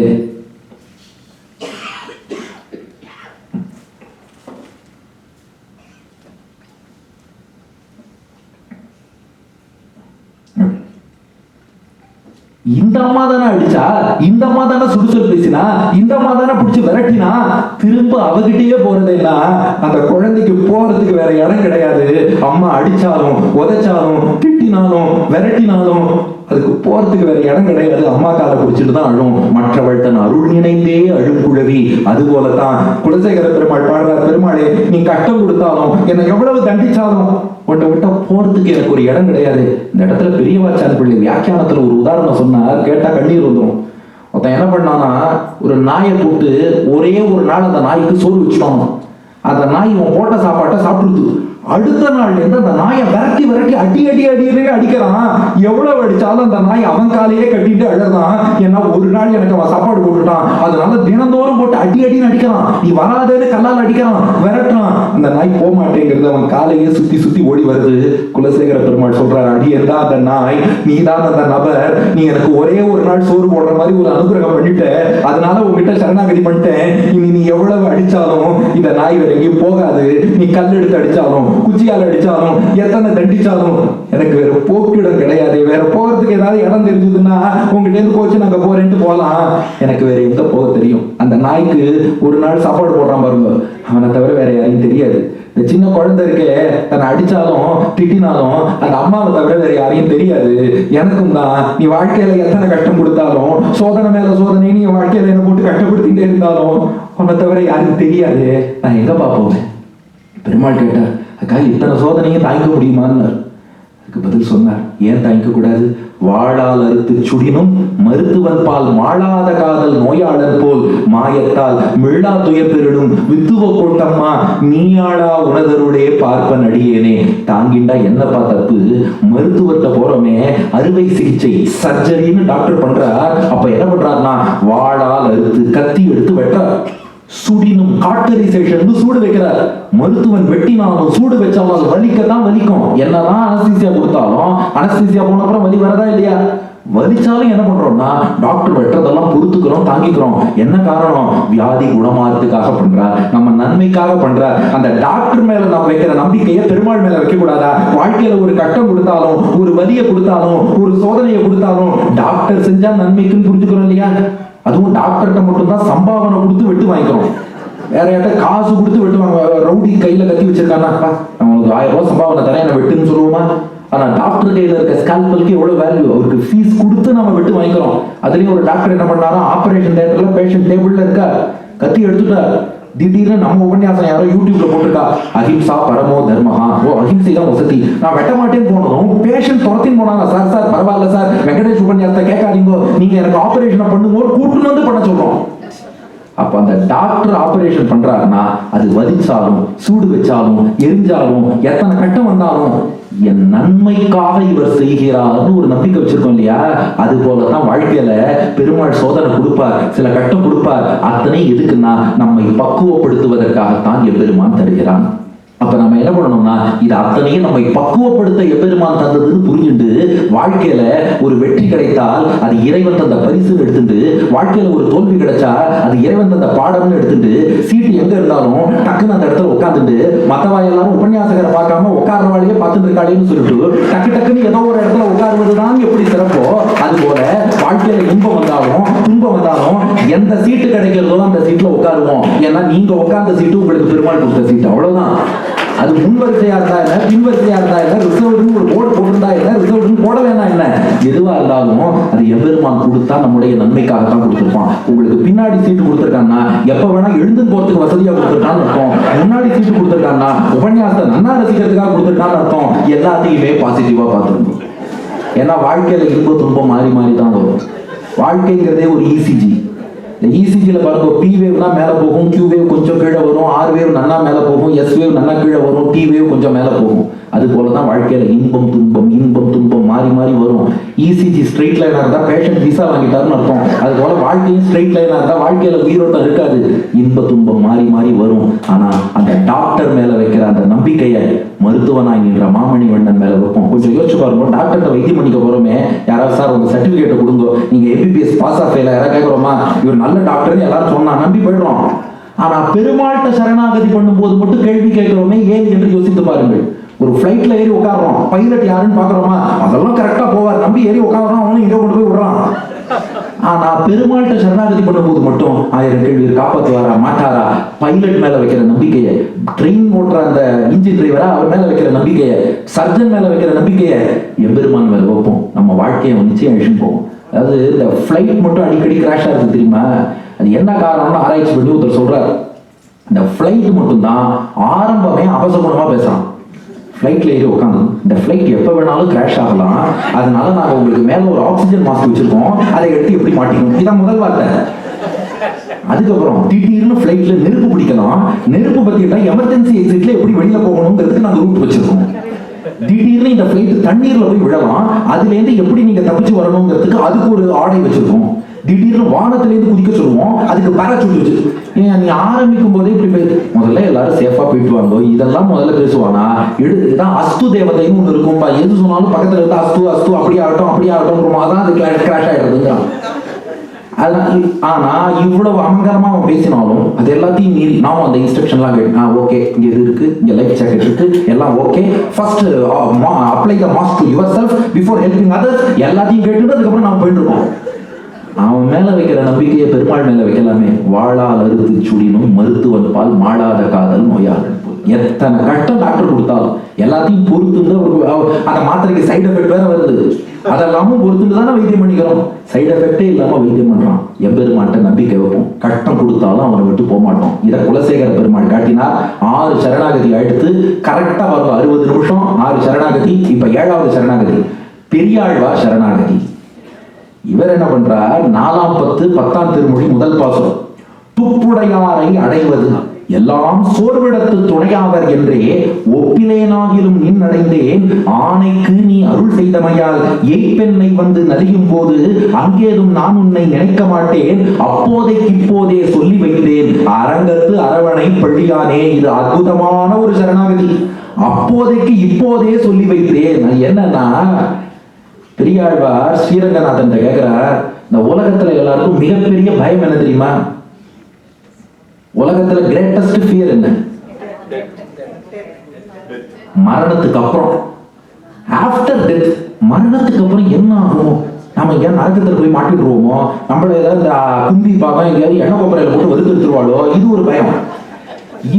இந்த அம்மா தானே அடிச்சா, இந்த அம்மா தானே சுடுசொல் பேசினா, இந்த அம்மா தானே பிடிச்சி விரட்டினா, திரும்ப அவகிட்டயே போறதுன்னா அந்த குழந்தைக்கு போறதுக்கு வேற இடம் கிடையாது. அம்மா அடிச்சாலும் உதைச்சாலும் திட்டினாலும் விரட்டினாலும் அதுக்கு போறதுக்கு வேற இடம் கிடையாது. அம்மா காலை பிடிச்சிட்டு தான் அழும். மற்றவள் தன் அருள் நினைந்தே அழும் குழவி. அது போலதான் குலசேகர பெருமாள் பாடுறார், பெருமாளே நீ கஷ்டம் கொடுத்தாலும் என்னை எவ்வளவு தண்டிச்சாலும் உன்னை விட்டா போறதுக்கு எனக்கு ஒரு இடம் கிடையாது. இந்த இடத்துல பெரியவாச்சான் பிள்ளை வியாக்கியானத்துல ஒரு உதாரணம் சொன்னார், கேட்டா கண்ணீர் வந்துடும். ஒருத்தன் என்ன பண்ணானா, ஒரு நாயை கூப்பிட்டு ஒரே ஒரு நாள் அந்த நாய்க்கு சோறு வச்சுட்டான். அந்த நாய் உன் போட்ட சாப்பாட்டை சாப்பிடுது. அடுத்த நாள்ல இருந்து அந்த நாயை விரட்டி விரட்டி அடி அடி அடி அடிக்கிறான். எவ்வளவு அடிச்சாலும் அந்த நாய் அவன் காலையே கட்டிட்டு அழறான். ஏன்னா ஒரு நாள் எனக்கு அவன் சாப்பாடு போட்டுட்டான், அதனால தினந்தோறும் போட்டு அடி அடின்னு அடிக்கிறான். நீ வராதேன்னு கல்லால் அடிக்கிறான், விரட்டுறான். அந்த நாய் போக மாட்டேங்கிறது, அவன் காலையே சுத்தி சுத்தி ஓடி வருது. குலசேகர பெருமாள் சொல்றாரு, அடியேதான் அந்த நாய், நீ தான் அந்த நபர். நீ எனக்கு ஒரே ஒரு நாள் சோறு போடுற மாதிரி ஒரு அனுகிரகம் பண்ணிட்ட, அதனால உங்ககிட்ட சரணாகதி பண்ணிட்டேன். இனி நீ எவ்வளவு அடிச்சாலும் இந்த நாய் வேற எங்கேயும் போகாது. நீ கல் எடுத்து அடிச்சாலும் குச்சியால் அடிச்சாலும் எத்தனை தண்டிச்சாலும் எனக்கு வேற போக்கிடம் கிடையாது. வேற போறதுக்கு ஏதாவது இடம் தெரிஞ்சதுன்னா உங்ககிட்ட இருந்து போச்சு நாங்க போறேன்ட்டு போகலாம். எனக்கு வேற எங்க போக தெரியும். அந்த நாய்க்கு ஒரு நாள் சாப்பாடு போடுறான் பாருங்க, அவனை தவிர வேற யாரையும் தெரியாது. இந்த சின்ன குழந்தை இருக்கே, தன்னை அடிச்சாலும் திட்டினாலும் அந்த அம்மாவை தவிர வேற யாரையும் தெரியாது. எனக்கும் தான் நீ வாழ்க்கையில எத்தனை கஷ்டம் கொடுத்தாலும், சோதனை மேல சோதனை நீ வாழ்க்கையில என்ன போட்டு கஷ்டப்படுத்திட்டே இருந்தாலும் உன்னை தவிர யாரும் தெரியாது. நான் எங்க பாப்போம்? பெருமாள் கேட்டார், அக்கா இத்தனை சோதனையும் தாங்கிக்க முடியுமான்னு. அதுக்கு பதில் சொன்னார், ஏன் தாங்கிக்க கூடாது? வாழால் அறுத்து சுடினும் மருத்துவன் பால் மாளாத காதல் நோயாளன் போல் மாயத்தால் மீளா துயர் பெருடும் வித்துவ கோட்டம்மா நீயாளா உணதருளே பார்ப்பன் அடியேனே. தாங்கிண்டா என்னப்பா தப்பு? மருத்துவத்தை போறோமே, அறுவை சிகிச்சை சர்ஜரின்னு டாக்டர் பண்றார். அப்ப என்ன பண்றாருன்னா வாழால் அறுத்து கத்தி எடுத்து வெட்டுறார். சுடினும் காட்டரைசேஷன் சூடு வைக்கிறார். மருத்துவன் வெட்டினாலும் சூடு வச்சாலும் அது வலிக்கத்தான் வலிக்கும். என்னதான் அனஸ்தீசியா கொடுத்தாலும் அனஸ்தீசியா போன அப்புறம் வலி வரதா இல்லையா? வலிச்சாலும் என்ன பண்றோம்னா டாக்டர் வெட்டுறதெல்லாம் பொறுத்துக்கிறோம், தாங்கிக்கிறோம். என்ன காரணம்? வியாதி குணமாறதுக்காக பண்றார், நம்ம நன்மைக்காக பண்றார். அந்த டாக்டர் மேல நம்ம வைக்கிற நம்பிக்கையை பெருமாள் மேல வைக்க கூடாதா? வாழ்க்கையில ஒரு கட்டம் கொடுத்தாலும், ஒரு வலியை கொடுத்தாலும், ஒரு சோதனையை கொடுத்தாலும் டாக்டர் செஞ்சா நன்மைக்குன்னு புரிஞ்சுக்கிறோம் இல்லையா? அதுவும் டாக்டர்கிட்ட மட்டும்தான் சம்பாவனை கொடுத்து வெட்டு வாங்கிக்கிறோம். வேற யார்ட்ட காசு கொடுத்து வெட்டுவாங்க. ரவுடி கையில கத்தி வச்சிருக்கானா, அவங்களுக்கு 1000 ரூபாய் சம்பாவனை தரேன் என்ன வெட்டுன்னு சொல்லுவோமா? ஆனா டாக்டர் கையில இருக்க ஸ்கால்பலுக்கு எவ்வளவு வேல்யூ, அவருக்கு ஃபீஸ் கொடுத்து நம்ம வெட்டு வாங்கிக்கிறோம். அதுலயும் ஒரு டாக்டர் என்ன பண்ணாரா, ஆபரேஷன் தியேட்டர்ல பேஷண்ட் டேபிள்ல இருக்கா, கத்தி எடுத்துட்டார். திடீர்னு நம்ம உபன்யாசம் யாரோ யூடியூப்ல போட்டுருக்கா, அஹிம்சா பரமோ தர்மஹா, ஓ அஹிம்சை தான் வசதி, நான் வெட்ட மாட்டேன்னு போனதும் பேஷண்ட் துரத்தின்னு போனாங்க. சார் சார் பரவாயில்ல சார், வெங்கடேஷ் உபன்யாசத்தை கேட்காதீங்க, நீங்க எனக்கு ஆபரேஷனை பண்ணுங்க கூட்டுன்னு வந்து பண்ண சொல்றோம். அப்ப அந்த டாக்டர் ஆபரேஷன் பண்றாருன்னா அது வலிச்சாலும் சூடு வச்சாலும் எரிஞ்சாலும் எத்தனை கட்டம் வந்தாலும் என் நன்மைக்காக இவர் செய்கிறார்னு ஒரு நம்பிக்கை வச்சிருக்கோம் இல்லையா? அது போலதான் வாழ்க்கையில பெருமாள் சோதனை கொடுப்பார், சில கட்டம் கொடுப்பார். அத்தனை எதுக்குன்னா நம்மை பக்குவப்படுத்துவதற்காகத்தான் எம்பெருமான் தருகிறான். அப்ப நம்ம என்ன பண்ணணும்னா இது அத்தனையும் நம்மை பக்குவப்படுத்த எம்பெருமான் தந்ததுன்னு புரிஞ்சுட்டு வாழ்க்கையில ஒரு வெற்றி கிடைத்தால் அது இறைவன் தந்த பரிசு எடுத்துட்டு, வாழ்க்கையில ஒரு தோல்வி கிடைச்சா அது இறைவன் தந்த பாடம்னு எடுத்துட்டு, சீட்டு எங்க இருந்தாலும் டக்குன்னு அந்த இடத்துல உட்காந்துட்டு மத்தவா எல்லாரும் உபன்யாசகரை பார்க்காம உட்கார்றவாளையே பார்த்துட்டு இருக்காளேன்னு சொல்லிட்டு டக்கு டக்குன்னு ஏதோ ஒரு இடத்துல உட்காருவதுதான் எப்படி சிறப்போ, அது போல வாழ்க்கையில இன்பம் வந்தாலும் துன்பம் வந்தாலும் எந்த சீட்டு கிடைக்கிறதோ அந்த சீட்ல உட்காருவோம். ஏன்னா நீங்க உட்கார்ந்த சீட்டு உங்களுக்கு பெருமாள் கொடுத்த சீட்டு, அவ்வளவுதான். அது முன்வரிசையா இருந்தா என்ன, பின்வரிசையா இருந்தா என்ன, ரிசர்வ்னு ஒரு போர்டு போட்டிருந்தா என்ன, ரிசர்வ்னு போடலைன்னா என்ன, எதுவா இருந்தாலும் அது எம்பெருமான் கொடுத்தா நம்முடைய நன்மைக்காக தான் கொடுத்துருப்பான். உங்களுக்கு பின்னாடி சீட்டு கொடுத்துருக்காங்கன்னா எப்ப வேணா எழுந்து போறதுக்கு வசதியா கொடுத்துருக்கான்னு அர்த்தம். முன்னாடி சீட்டு கொடுத்துருக்காங்கன்னா உபன்யாசத்தை நன்னா ரசிக்கிறதுக்காக கொடுத்துருக்கான்னு அர்த்தம். எல்லாத்தையுமே பாசிட்டிவா பார்த்துருக்கோம். ஏன்னா வாழ்க்கையில இன்ப துன்பம் மாறி மாறி தான் வரும். வாழ்க்கைங்கிறதே ஒரு இசிஜி. இந்த இசிஜியில் பாருங்க, பி வேவ்னா மேலே போகும், கியூ வேவ் கொஞ்சம் கீழே வரும், ஆர் வேவ் நல்லா மேலே போகும், எஸ் வேவ் நல்லா கீழே வரும், டி வேவ் கொஞ்சம் மேலே போகும். அது போலதான் வாழ்க்கையில இன்பம் துன்பம் மாறி மாறி வரும். இசிஜி ஸ்ட்ரெயிட் லைனா இருந்தா பேஷண்ட் விசா வாங்கிட்டாருன்னு அர்த்தம். அது போல வாழ்க்கையும் ஸ்ட்ரெயிட் லைனா இருந்தா வாழ்க்கையில உயிரோட்டம் இருக்காது. இன்ப துன்பம் மாறி மாறி வரும். ஆனா அந்த டாக்டர் மேல வைக்கிற அந்த நம்பிக்கையை மருத்துவனாய் நின்ற மாமணிவண்ணன் மேல வைப்போம். கொஞ்சம் யோசிச்சு பாருங்க, டாக்டர்கிட்ட வைத்தியம் பண்ணிக்க போறோமே, யாராவது சார் உங்க சர்டிபிகேட் கொடுங்க, நீங்க எம்பிபிஎஸ் பாஸ் ஆஃப் ஃபெயில் யாராவது கேட்கிறோமா, இவர் நல்ல டாக்டர் எல்லாரும் சொன்னா நம்பி போயிடுறோம். ஆனா பெருமாள்கிட்ட சரணாகதி பண்ணும்போது மட்டும் கேள்வி கேட்கிறோமே, ஏன் என்று யோசித்து பாருங்கள். ஒரு ஃபிளைட்ல ஏறி உட்காடுறோம், பைலட் யாருன்னு பாக்குறோமா, அதெல்லாம் கரெக்டா போவார், நம்பி ஏறி உட்காடுறோம், அவனும் இங்க கொண்டு போய் விடுறான். ஆனா பெருமாள்கிட்ட சரணாகதி பண்ணும்போது மட்டும் 1000 கேள்வி, காப்பாற்றுவாரா மாட்டாரா, பைலட் மேல வைக்கிற நம்பிக்கையை, ட்ரெயின் ஓட்டுற அந்த இன்ஜின் டிரைவரா அவர் மேல வைக்கிற நம்பிக்கையை, சர்ஜன் மேல வைக்கிற நம்பிக்கையை எம்பெருமான் மேல வைப்போம். நம்ம வாழ்க்கையை நிச்சயம் அழிச்சுட்டு போவோம். அதாவது இந்த ஃபிளைட் மட்டும் அடிக்கடி கிராஷ் ஆகுது தெரியுமா, அது என்ன காரணம்னு ஆராய்ச்சி பண்ணி ஒருத்தர் சொல்றாரு. இந்த ஃபிளைட் மட்டும்தான் ஆரம்பமே அபசகுணமா பேசுறான். ஃபிளைட்ல ஏறி உட்காந்து இந்த ஃபிளைட் எப்ப வேணாலும் கிராஷ் ஆகலாம், அதனால நாங்க உங்களுக்கு மேல ஒரு ஆக்சிஜன் மாஸ்க் வச்சிருக்கோம், அதை எடுத்து எப்படி மாட்டிக்கணும், இதான் முதல் வார்த்தை. அதுக்கப்புறம் திடீர்னு ஃபிளைட்ல நெருப்பு பிடிக்கலாம், நெருப்பு பத்திட்டா எமர்ஜென்சி எக்ஸிட்ல எப்படி வெளியில போகணுங்கிறதுக்கு நாங்க ரூட் வச்சிருக்கோம். திடீர்னு இந்த ஃபிளைட் தண்ணீர்ல போய் விழலாம், அதுல இருந்து எப்படி நீங்க தப்பிச்சு வரணுங்கிறதுக்கு அதுக்கு ஒரு ஆடை வச்சிருக்கோம். திடீர்னு வானத்திலேருந்து குதிக்க சொல்லுவோம், அதுக்கு பேராசூட் வச்சு. நீ ஆரம்பிக்கும் போதே இப்படி முதல்ல எல்லாரும் சேஃபா போயிட்டு வாங்க, இதெல்லாம் முதல்ல பேசுவானா, இதுதான் அஸ்து தேவதைன்னு ஒண்ணு இருக்கும்பா, எது சொன்னாலும் பக்கத்துல இருந்து அஸ்து அஸ்து அப்படி ஆகட்டும் அதான் அது கிராஷ் ஆயிடுறதுங்கிறான். ஆனா இவ்வளவு அமங்கரமா அவன் பேசினாலும் அது எல்லாத்தையும் மீறி நாம அந்த இன்ஸ்ட்ரக்ஷன்லாம் கேட்டு ஓகே, இங்க இது இருக்கு, இங்க லைஃப் ஜாக்கெட் இருக்கு, எல்லாம் okay, first apply the mask to your self before helping others, எல்லாத்தையும் கேட்டுட்டு அதுக்கப்புறம் நாம போயிட்டு இருக்கோம். அவன் மேல வைக்கிற நம்பிக்கையை பெருமாள் மேல வைக்கலாமே. வாழால் அறுத்து சுடினும் மருத்துவன் பால் மாடாத காதல் நோயாளன். எத்தனை கஷ்டம் டாக்டர் கொடுத்தாலும் எல்லாத்தையும் பொறுத்து அந்த மாத்திரைக்கு சைடு எஃபெக்ட் வேற வருது, அதெல்லாமும் பொறுத்துட்டு தானே வைத்தியம் பண்ணிக்கிறோம். சைடு எஃபெக்டே இல்லாம வைத்தியம் பண்றான். எம்பெருமான்ட்ட நம்பிக்கை வைப்போம், கஷ்டம் கொடுத்தாலும் அவனை விட்டு போக மாட்டோம். இதை குலசேகர பெருமாள் காட்டினார். 6 சரணாகதி அடுத்து கரெக்டா வரும் 60 நிமிஷம் 6 சரணாகதி. இப்ப 7வது சரணாகதி பெரியாழ்வார் சரணாகதி. இவர் என்ன பண்றார், 4ஆம் 10 10ஆம் திருமொழி முதல் பாசுரம், துப்புடையாரை அடைவது எல்லாம் சோர்விடத்து துணையாவர் என்றே ஒப்பிலேனாகிலும் நின் அடைந்தேன், ஆணைக்கு நீ அருள் செய்தமையால் எய்ப்பெண்ணை வந்து நலியும் போது அங்கேதும் நான் உன்னை நினைக்க மாட்டேன், அப்போதைக்கு இப்போதே சொல்லி வைத்தேன் அரங்கத்து அரவணை பள்ளியானே. இது அற்புதமான ஒரு சரணாகதி. அப்போதைக்கு இப்போதே சொல்லி வைத்தேன். அது என்னன்னா, பெரியாழ்வார் ஸ்ரீரங்கநாதன் கேட்கிறார், இந்த உலகத்துல எல்லாருக்கும் மிகப்பெரிய பயம் என்ன தெரியுமா? உலகத்துல கிரேட்டஸ்ட் ஃபியர் என்ன? மரணத்துக்கு அப்புறம், ஆஃப்டர் டெத், மரணத்துக்கு அப்புறம் என்ன ஆகும், நாம எங்கேயாவது நரகத்துல போய் மாட்டிடுவோமோ, நம்மள ஏதாவது கும்பி பாவம் எங்கேயாவது எண்ணெய் கொப்பரையில போட்டு வறுத்துருவாளோ, இது ஒரு பயம்.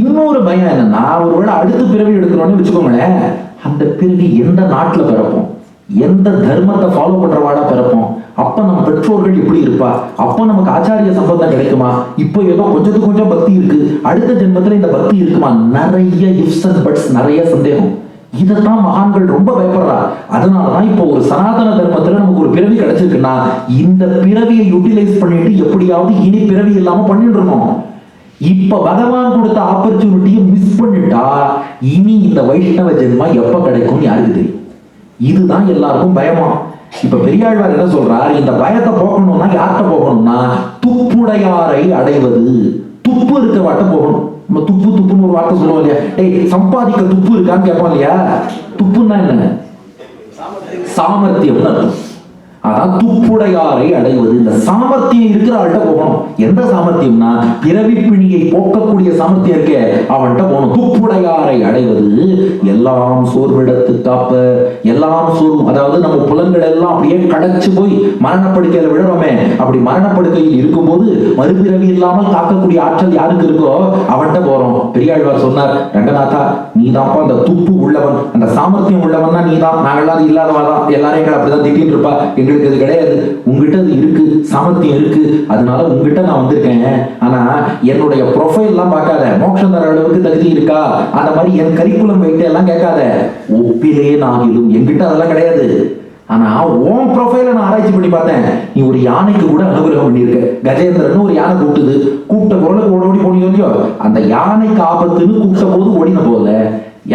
இன்னொரு பயம் என்னன்னா, ஒருவேளை அடுத்த பிறவி எடுக்கிறோன்னு வச்சுக்கோங்களேன், அந்த பிறவி எந்த நாட்டுல பிறப்போம், எந்த தர்மத்தை ஃபாலோ பண்றவாடா பிறப்போம், அப்ப நம்ம பெற்றோர்கள் எப்படி இருப்பா, அப்ப நமக்கு ஆச்சாரிய சம்பந்தம் கிடைக்குமா, இப்போ ஏதோ கொஞ்சத்துக்கு கொஞ்சம் பக்தி இருக்கு, அடுத்த ஜென்மத்துல இந்த பக்தி இருக்குமா, நிறைய இஃப்ஸ் அண்ட் பட்ஸ், நிறைய சந்தேகம். இதைத்தான் மகான்கள் ரொம்ப பயப்படுறா. அதனாலதான் இப்போ ஒரு சனாதன தர்மத்துல நமக்கு ஒரு பிறவி கிடைச்சிருக்குன்னா இந்த பிறவியை யூட்டிலைஸ் பண்ணிட்டு எப்படியாவது இனி பிறவி இல்லாம பண்ணிட்டு இருக்கோம். இப்ப பகவான் கொடுத்த ஆப்பர்ச்சுனிட்டியை மிஸ் பண்ணிட்டா இனி இந்த வைஷ்ணவ ஜென்மா எப்ப கிடைக்கும் யாருக்கு தெரியும். இதுதான் எல்லாருக்கும் பயமா. இப்ப பெரியாழ்வார் என்ன சொல்றார், இந்த பயத்தை போகணும்னா யார்கிட்ட போகணும்னா துப்புடையாரை அடைவது. துப்பு இருக்க வாட்ட போகணும். நம்ம துப்புன்னு ஒரு வார்த்தை சொல்லுவோம் இல்லையா, டேய் சம்பாதிக்க துப்பு இருக்கான்னு கேட்போம் இல்லையா. துப்புன்னா என்ன? சாமர்த்தியம் அர்த்தம். அதான் துப்புடையாரை அடைவது. இந்த சாமர்த்தியம் இருக்கிற ஆள்கிட்ட போகணும். எந்த சாமர்த்தியம்னா பிறவி பிணியை போக்கக்கூடிய சாமர்த்தியம் இருக்கே, அவன்கிட்ட போகணும். துப்புடையாரை அடைவது எல்லாம் சோர்விடத்து காப்ப. எல்லாம் சோர்வும், அதாவது நம்ம புலன்கள் எல்லாம் அப்படியே கடைச்சு போய் மரணப்படுக்கையில விழுறோமே, அப்படி மரணப்படுக்கையில் இருக்கும்போது மறுபிறவி இல்லாமல் காக்கக்கூடிய ஆற்றல் யாருக்கு இருக்கோ அவன்கிட்ட போறோம். பெரியாழ்வார் சொன்னார், ரங்கநாதா நீதான்ப்பா அந்த துப்பு உள்ளவன், அந்த சாமர்த்தியம் உள்ளவன் தான் நீதான். நாங்களாம் இல்லாதவாதான், எல்லாரும் எங்களை அப்படிதான் திட்டின்னு இருப்பா, எங்களுக்கு அது கிடையாது. உங்ககிட்ட அது இருக்கு, சாமர்த்தியம் இருக்கு, அதனால உங்ககிட்ட நான் வந்திருக்கேன். ஆனா என்னுடைய ப்ரொஃபைல் எல்லாம் பார்க்காத, மோட்சம் தர அளவுக்கு தகுதி இருக்கா, அந்த மாதிரி என் கரிக்குலம் வைட்டு எல்லாம் கேட்காத. ஒப்பிலே நாகிலும் என்கிட்ட அதெல்லாம் கிடையாது. ஆனா உன் ப்ரொஃபைல நான் ஆராய்ச்சி பண்ணி பார்த்தேன். நீ ஒரு யானைக்கு கூட அனுகிரகம் பண்ணியிருக்க. கஜேந்திரன் ஒரு யானை கூப்பிட்டுது, கூப்பிட்ட குரலுக்கு ஓடி போனியோ இல்லையோ, அந்த யானைக்கு ஆபத்துன்னு கூப்பிட்ட போது ஓடின போல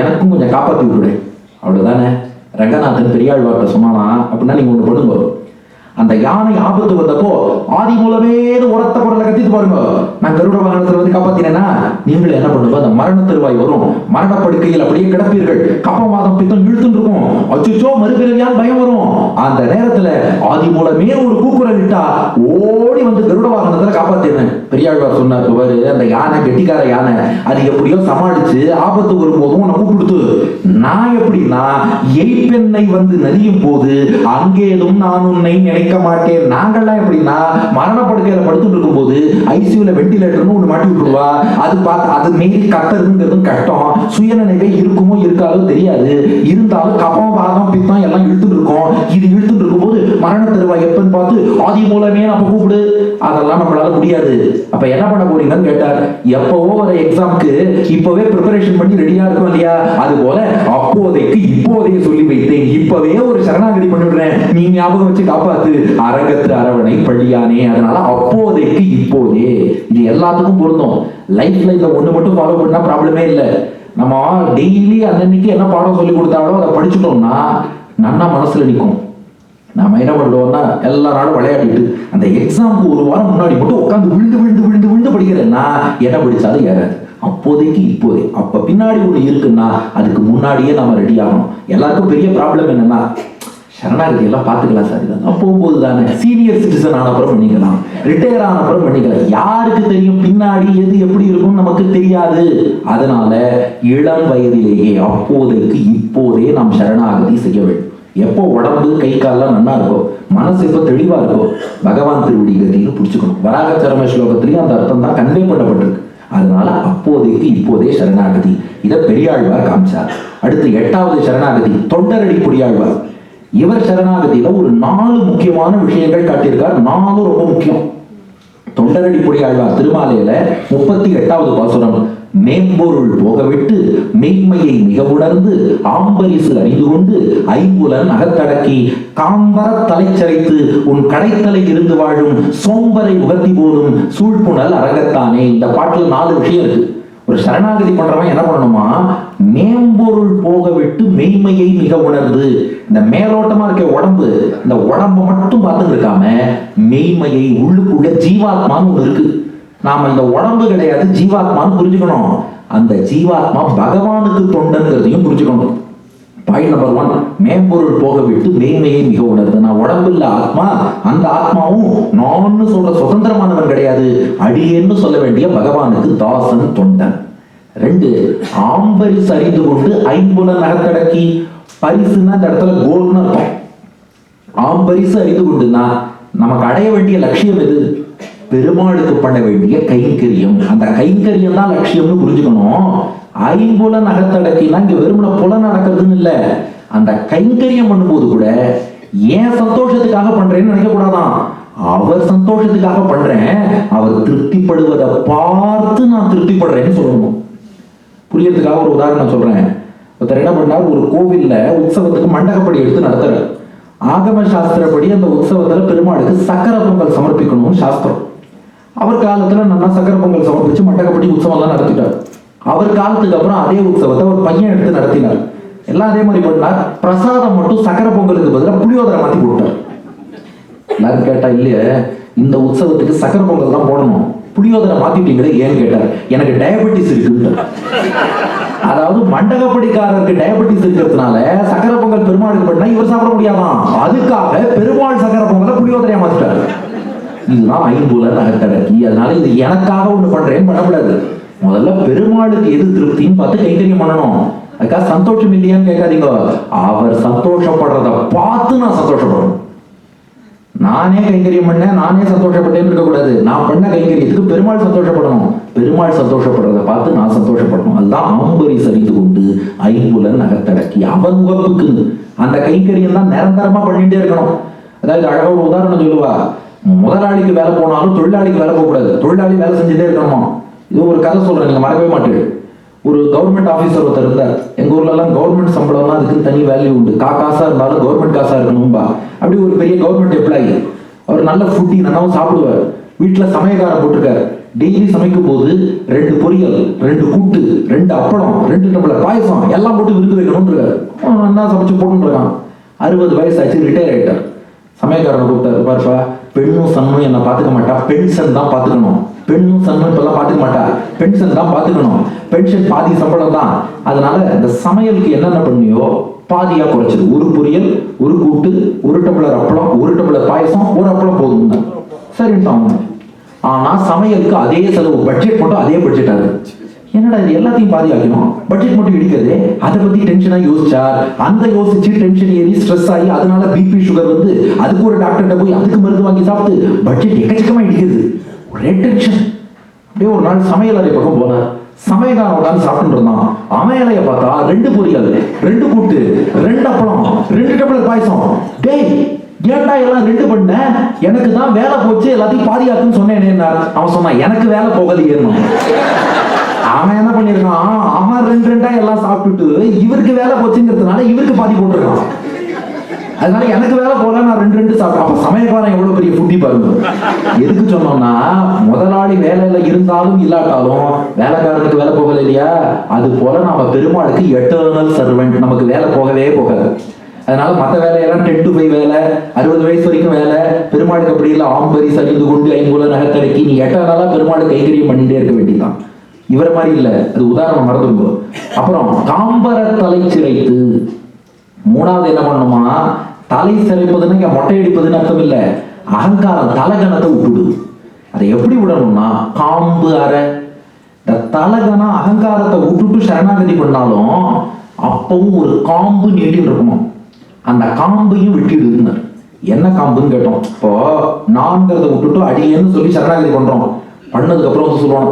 எனக்கும் கொஞ்சம் காப்பாற்றி விட்டுடு. அவ்வளவுதானே. ரங்கநாதன் பெரியாழ்வார்ட்ட சொன்னானா அப்படின்னா நீங்க ஒண்ணு பண்ணுங்க, அந்த யானை ஆபத்து வந்தப்போ ஆதி மூலமே உரத்த குரலை கத்திட்டு பாருங்க, நான் கருட வாகனத்துல வந்து காப்பாத்தினேன்னா நீங்களும் என்ன பண்ணுங்க, அந்த மரண தருவாய் வரும், மரணப்படுக்கையில் அப்படியே கிடப்பீர்கள், கப்பவாதம் பித்தம் இழுத்துட்டு இருக்கும், அச்சுச்சோ மறுபிறவியால் பயம் வரும். அந்த நேரத்துல ஆதி மூலமே ஒரு கூக்குரல் இட்டா ஓடி வந்து கருட வாகனத்துல காப்பாத்தினேன். பெரியாழ்வார் சொன்னார், பாரு அந்த யானை கெட்டிக்கார யானை, அது எப்படியோ சமாளிச்சு ஆபத்து வரும்போதும் உன்னை கூப்பிடுத்து. நான் எப்படின்னா எய்ப்பெண்ணை வந்து நதியும் போது அங்கேதும் நான் உன்னை நினைக்க மாட்டேன். நாங்கள்லாம் எப்படின்னா மரணப்படுக்கையில படுத்துட்டு இருக்கும் போது ஐசியூல வெண்டிலேட்டர்னு ஒண்ணு மாட்டி விட்டுருவா, அது பார்த்து அது மீறி கத்துறதுங்கிறதும் கஷ்டம், சுயநினைவே இருக்குமோ இருக்காதோ தெரியாது, இருந்தாலும் கப்பம் பாதம் பித்தம் எல்லாம் இழுத்துட்டு இருக்கும். இது இழுத்துட்டு இருக்கும் போது மரண தருவாய் எப்பன்னு பார்த்து ஆதி மூலமே நம்ம கூப்பிடு, அதெல்லாம் நம்மளால முடியாது. அப்ப என்ன பண்ண போறீங்கன்னு கேட்டார். எப்பவோ ஒரு எக்ஸாம்க்கு இப்பவே ப்ரிப்பரேஷன் பண்ணி ரெடியா இருக்கும் இல்லையா, அது போல அப்போதைக்கு இப்போதைய சொல்லி வைத்தேன், இப்பவே ஒரு சரணாகதி பண்ணிவிடுறேன், நீ ஞாபகம் வச்சு காப்பாத்து, அரங்கத்து அரவணை பள்ளியானே. அதனால அப்போதைக்கு இப்போதே, இது எல்லாத்துக்கும் பொருந்தும். லைஃப்ல இந்த ஒண்ணு மட்டும் ஃபாலோ பண்ணா ப்ராப்ளமே இல்லை. நம்ம டெய்லி அன்னைக்கு என்ன பாடம் சொல்லி கொடுத்தாலும் அதை படிச்சுட்டோம்னா நன்னா மனசுல நிற்கும். நாம என்ன பண்ணுவோம்னா எல்லா நாளும் விளையாடிட்டு அந்த எக்ஸாமுக்கு ஒரு வாரம் முன்னாடி மட்டும் உட்காந்து விழுந்து விழுந்து விழுந்து விழுந்து படிக்கிறேன்னா என்ன படிச்சாலும் ஏறாது. அப்போதைக்கு இப்போதே, அப்ப பின்னாடி ஒண்ணு இருக்குன்னா அதுக்கு முன்னாடியே நம்ம ரெடி ஆகணும். எல்லாருக்கும் பெரிய ப்ராப்ளம் என்னன்னா சரணாகதி எல்லாம் பார்த்துக்கலாம் சார், இதெல்லாம் போகும்போது தானே, சீனியர் சிட்டிசன் ஆன அப்புறம் பண்ணிக்கலாம், ரிட்டையர் ஆன அப்புறம் பண்ணிக்கலாம், யாருக்கு தெரியும் பின்னாடி எது எப்படி இருக்கும் நமக்கு தெரியாது. அதனால இளம் வயதிலேயே அப்போதைக்கு இப்போதே நாம் சரணாகதி செய்ய வேண்டும். எப்போ உடம்பு கை கால்லாம் நல்லா இருக்கும், மனசு எப்போ தெளிவா இருக்கும், பகவான் திருவடி கதின்னு பிடிச்சுக்கணும். வராக சரம ஸ்லோகத்திலையும் அந்த அர்த்தம் தான் கன்வே பண்ணப்பட்டிருக்கு. அதனால அப்போதைக்கு இப்போதே சரணாகதி, இதை பெரியாழ்வார் காமிச்சார். அடுத்து 8வது சரணாகதி தொண்டரடி பொடியாழ்வார். இவர் சரணாகதியில ஒரு 4 முக்கியமான விஷயங்கள் காட்டியிருக்கார். 4 ரொம்ப முக்கியம். தொண்டரடி பொடியாழ்வார் திருமாலையில 38வது பாசுரம், மேம்பொருள் போகவிட்டு மெய்மையை மிக உணர்ந்து ஆம்பரிசு அறிந்து கொண்டு ஐம்புலன் அகத்தடக்கி காம்பர தலைச்சரைத்து உன் கடைத்தலை இருந்து வாழும் சோம்பரை உகத்தி போலும் சூழ்ப்புணல் அரங்கத்தானே. இந்த பாட்டுல 4 விஷயம் இருக்கு. ஒரு சரணாகதி பண்றவன் என்ன பண்ணணுமா, மேம்பொருள் போக விட்டு மெய்மையை மிக உணர்ந்து, இந்த மேலோட்டமா இருக்க உடம்பு, இந்த உடம்பு மட்டும் பார்த்துட்டு இருக்காம மெய்மையை, உள்ளுக்குள்ள ஜீவாத்மான்னு ஒண்ணு இருக்கு, நாம இந்த உடம்பு கிடையாது ஜீவாத்மான்னு புரிஞ்சுக்கணும். அந்த ஜீவாத்மா பகவானுக்கு தொண்டங்கிறதையும் புரிஞ்சுக்கணும். பாயிண்ட் நம்பர் 1, மேம்பொருள் போக விட்டு மெய்மையை மிக உணர்ந்து. நான் உடம்பு இல்ல ஆத்மா, அந்த ஆத்மாவும் நான் சொல்ற சுதந்திரமானவன் கிடையாது, அடியேன்னு சொல்ல வேண்டிய பகவானுக்கு தாசன் தொண்டன். 2, ஆம்பரிசு அறிந்து கொண்டு ஐம்புலன் அகத்தடக்கி. பரிசுன்னா இந்த இடத்துல கோல்னு அர்த்தம். ஆம்பரிசு அறிந்து கொண்டுனா நமக்கு அடைய வேண்டிய லட்சியம் எது, பெருமாளுக்கு பண்ண வேண்டிய கைங்கரியம். அந்த கைங்கரியம் தான் லட்சியம்னு புரிஞ்சுக்கணும். ஐம்புலன் அகத்தடக்கினா இங்க வெறுமன புலன் நடக்கிறதுன்னு இல்ல, அந்த கைங்கரியம் பண்ணும்போது கூட ஏன் சந்தோஷத்துக்காக பண்றேன்னு நினைக்க கூடாதான், அவர் சந்தோஷத்துக்காக பண்றேன், அவர் திருப்திப்படுவதை பார்த்து நான் திருப்திப்படுறேன்னு சொல்லணும். புரியறதுக்காக ஒரு உதாரணம் சொல்றேன். ஒருத்தர் என்ன பண்ணார், ஒரு கோவில்ல உற்சவத்துக்கு மண்டகப்படி எடுத்து நடத்துறாரு. ஆகம சாஸ்திரப்படி அந்த உற்சவத்துல பெருமாளுக்கு சக்கர பொங்கல் சமர்ப்பிக்கணும்னு சாஸ்திரம். அவர் காலத்துல நல்லா சக்கர பொங்கல் சமர்ப்பிச்சு மண்டகப்படி உற்சவம் எல்லாம் நடத்திட்டார். அவர் காலத்துக்கு அப்புறம் அதே உற்சவத்தை ஒரு பையன் எடுத்து நடத்தினார். எல்லாம் அதே மாதிரி பண்ணார். பிரசாதம் மட்டும் சக்கர பொங்கலுக்கு பதிலாக புளியோதரை மாத்தி போட்டார். எல்லாரும் கேட்டா, இல்லையே இந்த உற்சவத்துக்கு சக்கர பொங்கல் தான் போடணும், புளியோதரை மாத்திட்டீங்களே ஏன்னு கேட்டார். எனக்கு டயபெட்டிஸ் இருக்கு. அதாவது மண்டகப்படிக்காரருக்கு டயபெட்டிஸ் இருக்கிறதுனால சக்கர பொங்கல் பெருமாளுக்கு பண்ணா இவர் சாப்பிட முடியாதான், அதுக்காக பெருமாள் சக்கர பொங்கலை புளியோதரையா மாத்திட்டாரு. இதுதான் ஐம்புலன் அகத்தடக்கி. அதனால இது எனக்காக ஒண்ணு பண்றேன்னு பண்ணக்கூடாது. முதல்ல பெருமாளுக்கு எது திருப்தின்னு பார்த்து கைங்கரியம் பண்ணணும். அதுக்காக சந்தோஷம் இல்லையான்னு கேட்காதீங்க, அவர் சந்தோஷப்படுறத பார்த்து நான் சந்தோஷப்படணும். நானே கைங்கரியம் பண்ண நானே சந்தோஷப்பட்டேன்னு இருக்கக்கூடாது. நான் பண்ண கைங்கரியத்துக்கு பெருமாள் சந்தோஷப்படணும். பெருமாள் சந்தோஷப்படுறத பார்த்து நான் சந்தோஷப்படணும். அதுதான் ஆம்பரிசு அறிந்து கொண்டு ஐம்புலன் அகத்தடக்கி. அவன் உகப்புக்கு அந்த கைங்கரியம் தான் நிரந்தரமா பண்ணிட்டே இருக்கணும். அதாவது அழகா ஒரு உதாரணம் சொல்லுவா, முதலாளிக்கு வேலை போனாலும் தொழிலாளிக்கு வேலை போகக்கூடாது, தொழிலாளி வேலை செஞ்சுட்டே இருக்கணுமா. இது ஒரு கதை சொல்றேன், நீங்க மறக்கவே மாட்டேன். ஒரு கவர்மெண்ட் ஆபீசர் ஒருத்தர் இருந்தார். எங்க ஊர்ல எல்லாம் கவர்மெண்ட் சம்பளம்னா அதுக்கு தனி வேல்யூ உண்டு. காசா இருந்தாலும் கவர்மெண்ட் காசா இருக்கணும்பா. அப்படி ஒரு பெரிய கவர்மெண்ட் எம்ப்ளாயி. அவர் நல்ல ஃபுட்டி நல்லாவும் சாப்பிடுவார். வீட்டுல சமயக்காரன் போட்டிருக்காரு. டெய்லி சமைக்கும் போது 2 பொரியல், 2 கூட்டு, 2 அப்பளம், 2 டம்ளர் பாயசம் எல்லாம் போட்டு விருந்து வைக்கணும்ன்ற நல்லா சமைச்சு போட்டுருக்கான். 60 வயசாச்சு, ரிட்டையர் ஆயிட்டார். சமயக்காரனை கூப்பிட்டாரு, பாருப்பா பெண்ணும் சன்னும் என்ன பார்த்துக்க மாட்டா, பென்ஷன் தான் பார்த்துக்கணும். பெண்ணும் சன்னும் இப்பெல்லாம் பார்த்துக்க மாட்டா, பென்ஷன் தான் பார்த்துக்கணும். பென்ஷன் பாதி சம்பளம் தான். அதனால இந்த சமையலுக்கு என்னென்ன பண்ணியோ பாதியா குறைச்சிது. 1 பொரியல், 1 கூட்டு, 1 டம்ளர் அப்பளம், 1 டம்ளர் பாயசம், 1 அப்பளம் போதும். சரின்ட்டாங்க. ஆனா சமையலுக்கு அதே செலவு, பட்ஜெட் மட்டும் அதே பட்ஜெட் ஆகுது. என்னடா இது எல்லாத்தையும் பாதி ஆக்கணும், பட்ஜெட் மட்டும் இடிக்கிறது. அதை பத்தி டென்ஷனா யோசிச்சார். அந்த யோசிச்சு டென்ஷன் ஏறி ஸ்ட்ரெஸ் ஆகி அதனால பிபி சுகர் வந்து அதுக்கு ஒரு டாக்டர்கிட்ட போய் அதுக்கு மருந்து வாங்கி சாப்பிட்டு பட்ஜெட் எக்கச்சக்கமா இடிக்கிறது. ஒரே டென்ஷன். அப்படியே ஒரு நாள் சமையல் அறை பக்கம் போனார். சமையல்காரன் உட்காந்து சாப்பிட்டு இருந்தான். அமையலைய பார்த்தா 2 பொரியல், 2 கூட்டு, 2 அப்பளம், 2 டம்ளர் பாயசம். டேய் ஏன்டா எல்லாம் 2 பண்ண, எனக்கு தான் வேலை போச்சு, எல்லாத்தையும் பாதியாக்குன்னு சொன்னேன். அவன் சொன்னான் எனக்கு வேலை போகலையே. அவன் என்ன பண்ணிருக்கான், அவன் 2 எல்லாம் சாப்பிட்டுட்டு இவருக்கு வேலை போச்சுங்கிறதுனால இவருக்கு பாதி போட்டிருக்கான். அதனால எனக்கு வேலை போல, நான் 2 சாப்பிட்டேன். அப்ப சமயக்காரன் எவ்வளவு பெரிய ஃபுட்டி பாருங்க. எதுக்கு சொன்னோம்னா, முதலாளி வேலையில இருந்தாலும் இல்லாட்டாலும் வேலைக்காரனுக்கு வேலை போகல இல்லையா, அது போல நம்ம பெருமாளுக்கு எட்டர்னல் சர்வெண்ட், நமக்கு வேலை போகவே போகாது. அதனால மற்ற வேலையெல்லாம் 10 to 5 வேலை, 60 வயசு வரைக்கும் வேலை. பெருமாளுக்கு அப்படி இல்லை, ஆம்பரி சகிந்து கொண்டு 5 நகத்தடக்கி நீ எட்டர்னலா பெருமாளுக்கு கைகரியம் பண்ணிட்டே இருக்க வேண்டியதான். இவரை மாதிரி இல்ல, அது உதாரணம் மறந்துருங்க. அப்புறம் காம்பர தலை சிரைத்து. 3வது என்ன பண்ணுமா, தலை சிரைப்பதுன்னு இங்க மொட்டை அடிப்பதுன்னு அர்த்தம் இல்ல, அகங்காரம் தலகணத்தை விட்டுடு. அதை எப்படி விடணும்னா, காம்பு அரை இந்த தலகண அகங்காரத்தை விட்டுட்டு சரணாகதி பண்ணாலும் அப்பவும் ஒரு காம்பு நீட்டின்னு இருக்குமா, அந்த காம்பையும் விட்டுடுன்னு. என்ன காம்புன்னு கேட்டோம். இப்போ நான்கிறத விட்டுட்டு அடியேன்னு சொல்லி சரணாகதி பண்றோம். பண்ணதுக்கு அப்புறம் சொல்லுவாங்க,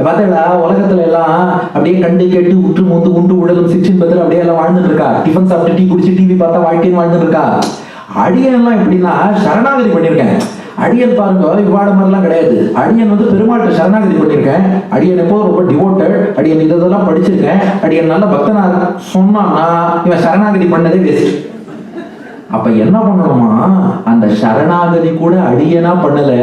பார்த்தா உலகத்துல எல்லாம் அப்படியே கண்டு கேட்டு உற்று மூந்து உண்டு உடலும் சிச்சின் பத்திர அப்படியே எல்லாம் வாழ்ந்துட்டு இருக்கா. டிஃபன் சாப்பிட்டு டீ குடிச்சு டிவி பார்த்தா வாழ்க்கைன்னு வாழ்ந்துட்டு இருக்கா. அடியன் எல்லாம் எப்படின்னா சரணாகதி பண்ணியிருக்கேன். அடியன் பாருங்க இவ்வாட மாதிரிலாம் கிடையாது. அடியன் வந்து பெருமாள்கிட்ட சரணாகதி பண்ணியிருக்கேன். அடியன் எப்போ ரொம்ப டிவோட்டட், அடியன் இதெல்லாம் படிச்சிருக்கேன், அடியன் நல்ல பக்தனா சொன்னான்னா இவன் சரணாகதி பண்ணதே வேஸ்ட். அப்ப என்ன பண்ணணுமா, அந்த சரணாகதி கூட அடியனா பண்ணல,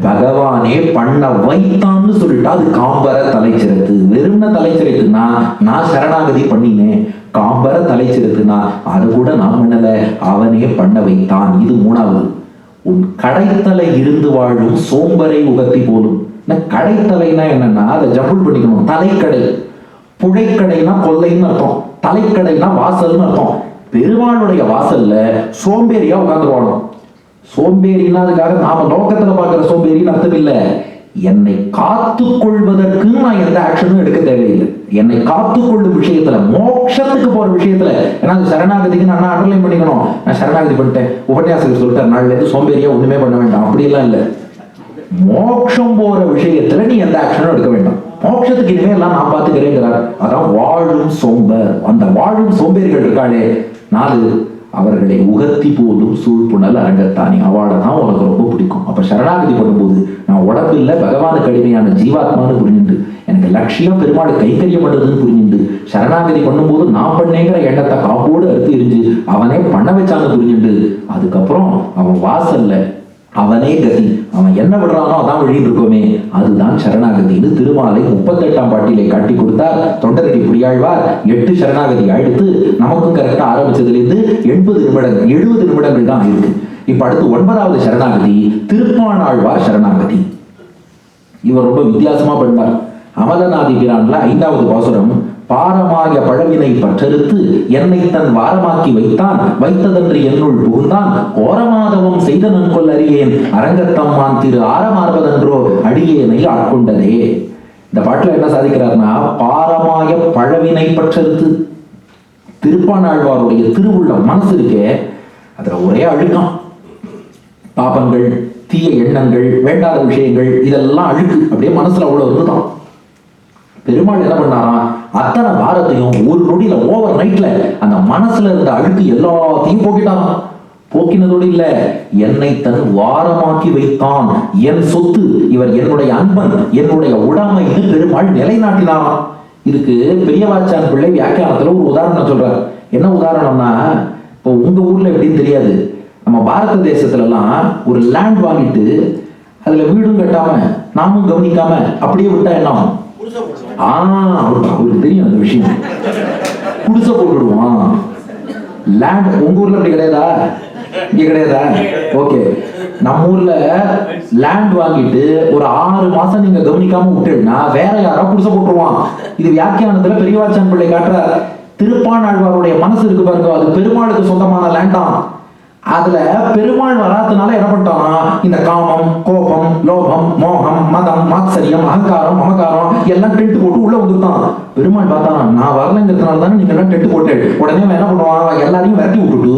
பகவானே பண்ண வைத்தான்னு சொல்லிட்டா அது காம்பர தலைச்சிறத்து. வெறும்ன தலைச்சிறத்துனா நான் சரணாகதி பண்ணினேன், காம்பர தலைச்சிறத்துனா அது கூட நான் பண்ணல, அவனே பண்ண வைத்தான். இது 3வது. உன் கடைத்தலை இருந்து வாழும் சோம்பரை உகத்தி போலும். கடைத்தலைனா என்னன்னா அதை ஜம்புள் பண்ணிக்கணும். தலைக்கடை, புழைக்கடைனா கொல்லைன்னு அர்த்தம், தலைக்கடைனா வாசல்னு அர்த்தம். பெருமாளுடைய வாசல்ல சோம்பேறியா உட்கார்ந்துருவானோ. சோம்பேறினா அதுக்காக நாம லோகத்துல பாக்குற சோம்பேறின்னு அர்த்தம் இல்ல. என்னை காத்துக் கொள்வதற்கு நான் எந்த ஆக்ஷனும் எடுக்க தேவையில்லை. என்னை காத்துக்கொள்ளும் விஷயத்துல, மோட்சத்துக்கு போற விஷயத்துல, ஏன்னா சரணாகதிக்கு நான் அண்டர்லைன் பண்ணிக்கணும். நான் சரணாகதி பண்ணிட்டேன், உபன்யாசகர் சொல்லிட்டார், நாள்ல இருந்து சோம்பேறியா ஒண்ணுமே பண்ண வேண்டாம், அப்படியெல்லாம் இல்லை. மோட்சம் போற விஷயத்துல நீ எந்த ஆக்ஷனும் எடுக்க வேண்டாம். மோட்சத்துக்கு இனிமே எல்லாம் நான் பார்த்துக்கிறேங்கிறார். அதான் வாழும் சோம்பர். அந்த வாழும் சோம்பேறிகள் இருக்காளே 4, அவர்களை உகத்தி போதும் சூழ்ப்புணல் அரங்கத்தானி. அவளை தான் உனக்கு ரொம்ப பிடிக்கும். அப்ப சரணாகதி பண்ணும்போது நான் உடம்பில்ல பகவானுக்கு அடிமையான ஜீவாத்மான்னு புரிஞ்சுண்டு, எனக்கு லட்சியம் பெருமாள் கைத்தறிய பண்றதுன்னு புரிஞ்சுண்டு, சரணாகதி பண்ணும்போது நான் பண்ணேங்கிற எண்ணத்தை காப்போடு அறுத்து எரிஞ்சு அவனே பண்ண வச்சான்னு புரிஞ்சுண்டு, அதுக்கப்புறம் அவன் வாசல்ல அவனே கதி, அவன் என்ன விடுறானோ அதான் வழின்னு இருக்கோமே, அதுதான் சரணாகதின்னு திருமாலை 38ஆம் பாட்டிலே காட்டி கொடுத்தார். தொண்டரடி புரியாழ்வார் 8 சரணாகதி அடுத்து நமக்கும் கரெக்டா ஆரம்பிச்சதுல இருந்து 70 நிமிடங்கள் தான் இருக்கு. இப்ப அடுத்து 9வது சரணாகதி திருப்பாணாழ்வார் சரணாகதி. இவர் ரொம்ப வித்தியாசமா பண்ணார். அமலநாதி பிரான்ல 5வது பாசுரம், பாரமாய பழவினை பற்றறுத்து என்னை தன் வாரமாக்கி வைத்தான், வைத்ததன்று என்னுள் புகுந்தான், ஓரமாதவம் செய்தனன் கொல் அறியேன், அரங்கத்தம்மான் திரு ஆரமார்வதன்றோ அடியேனை ஆட்கொண்டதே. இந்த பாட்டுல என்ன சாதிக்கிறார்னா, பாரமாய பழவினை பற்றறுத்து, திருப்பாணாழ்வாருடைய திருவுள்ள மனசு இருக்கே அதுல ஒரே அழுக்கம், பாபங்கள், தீய எண்ணங்கள், வேண்டாத விஷயங்கள், இதெல்லாம் அழுக்கு அப்படியே மனசுல அவ்வளவு இருந்துதான். பெருமாள் என்ன பண்ணாரா, அத்தனை பாரத்தையும் ஒரு நொடியில ஓவர் நைட்ல அந்த மனசுல இருந்த அழுக்கு எல்லாத்தையும் போக்கிட்டாராம். போக்கினதோடு இல்ல, என்னை தன் வாரமாக்கி வைத்தான், என் சொத்து, இவர் என்னுடைய அன்பன், என்னுடைய உடைமைன்னு பெருமாள் நிலைநாட்டினாராம். இதுக்கு பெரியவாச்சான் பிள்ளை வியாக்கியானத்துல ஒரு உதாரணம் சொல்றாரு. என்ன உதாரணம்னா, இப்போ உங்க ஊர்ல எப்படின்னு தெரியாது, நம்ம பாரத தேசத்துல எல்லாம் ஒரு லேண்ட் வாங்கிட்டு அதுல வீடும் கட்டாம நாமும் கவனிக்காம அப்படியே விட்டா என்ன ஆகும்? அவருக்கு தெரியும் அந்த விஷயம். குடிசை போட்டுடுவான். லேண்ட் உங்க ஊர்ல அப்படி கிடையாதா? இங்க கிடையாதா? ஓகே, நம்ம ஊர்ல லேண்ட் வாங்கிட்டு ஒரு 6 மாசம் நீங்க கவனிக்காம விட்டுனா வேற யாரோ குடிசை போட்டுருவான். இது வியாக்கியானத்துல பெரியவாச்சான் பிள்ளை காட்டுற. திருப்பாணாழ்வாருடைய மனசு இருக்கு பாருங்க, அது பெருமாளுக்கு சொந்தமான லேண்டாம். அதுல பெருமாள் வராதனால என்ன பண்ணிட்டான், இந்த காமம், கோபம், லோகம், மோகம், மதம், மாத்சரியம், அகங்காரம், மமகாரம் எல்லாம் டென்ட் போட்டு உள்ள வந்துட்டான். பெருமாள் பார்த்தான், நான் வரலங்கிறதுனால தானே நீங்க எல்லாம் டென்ட் போட்டு. உடனே என்ன பண்ணுவான், எல்லாரையும் விரட்டி விட்டுட்டு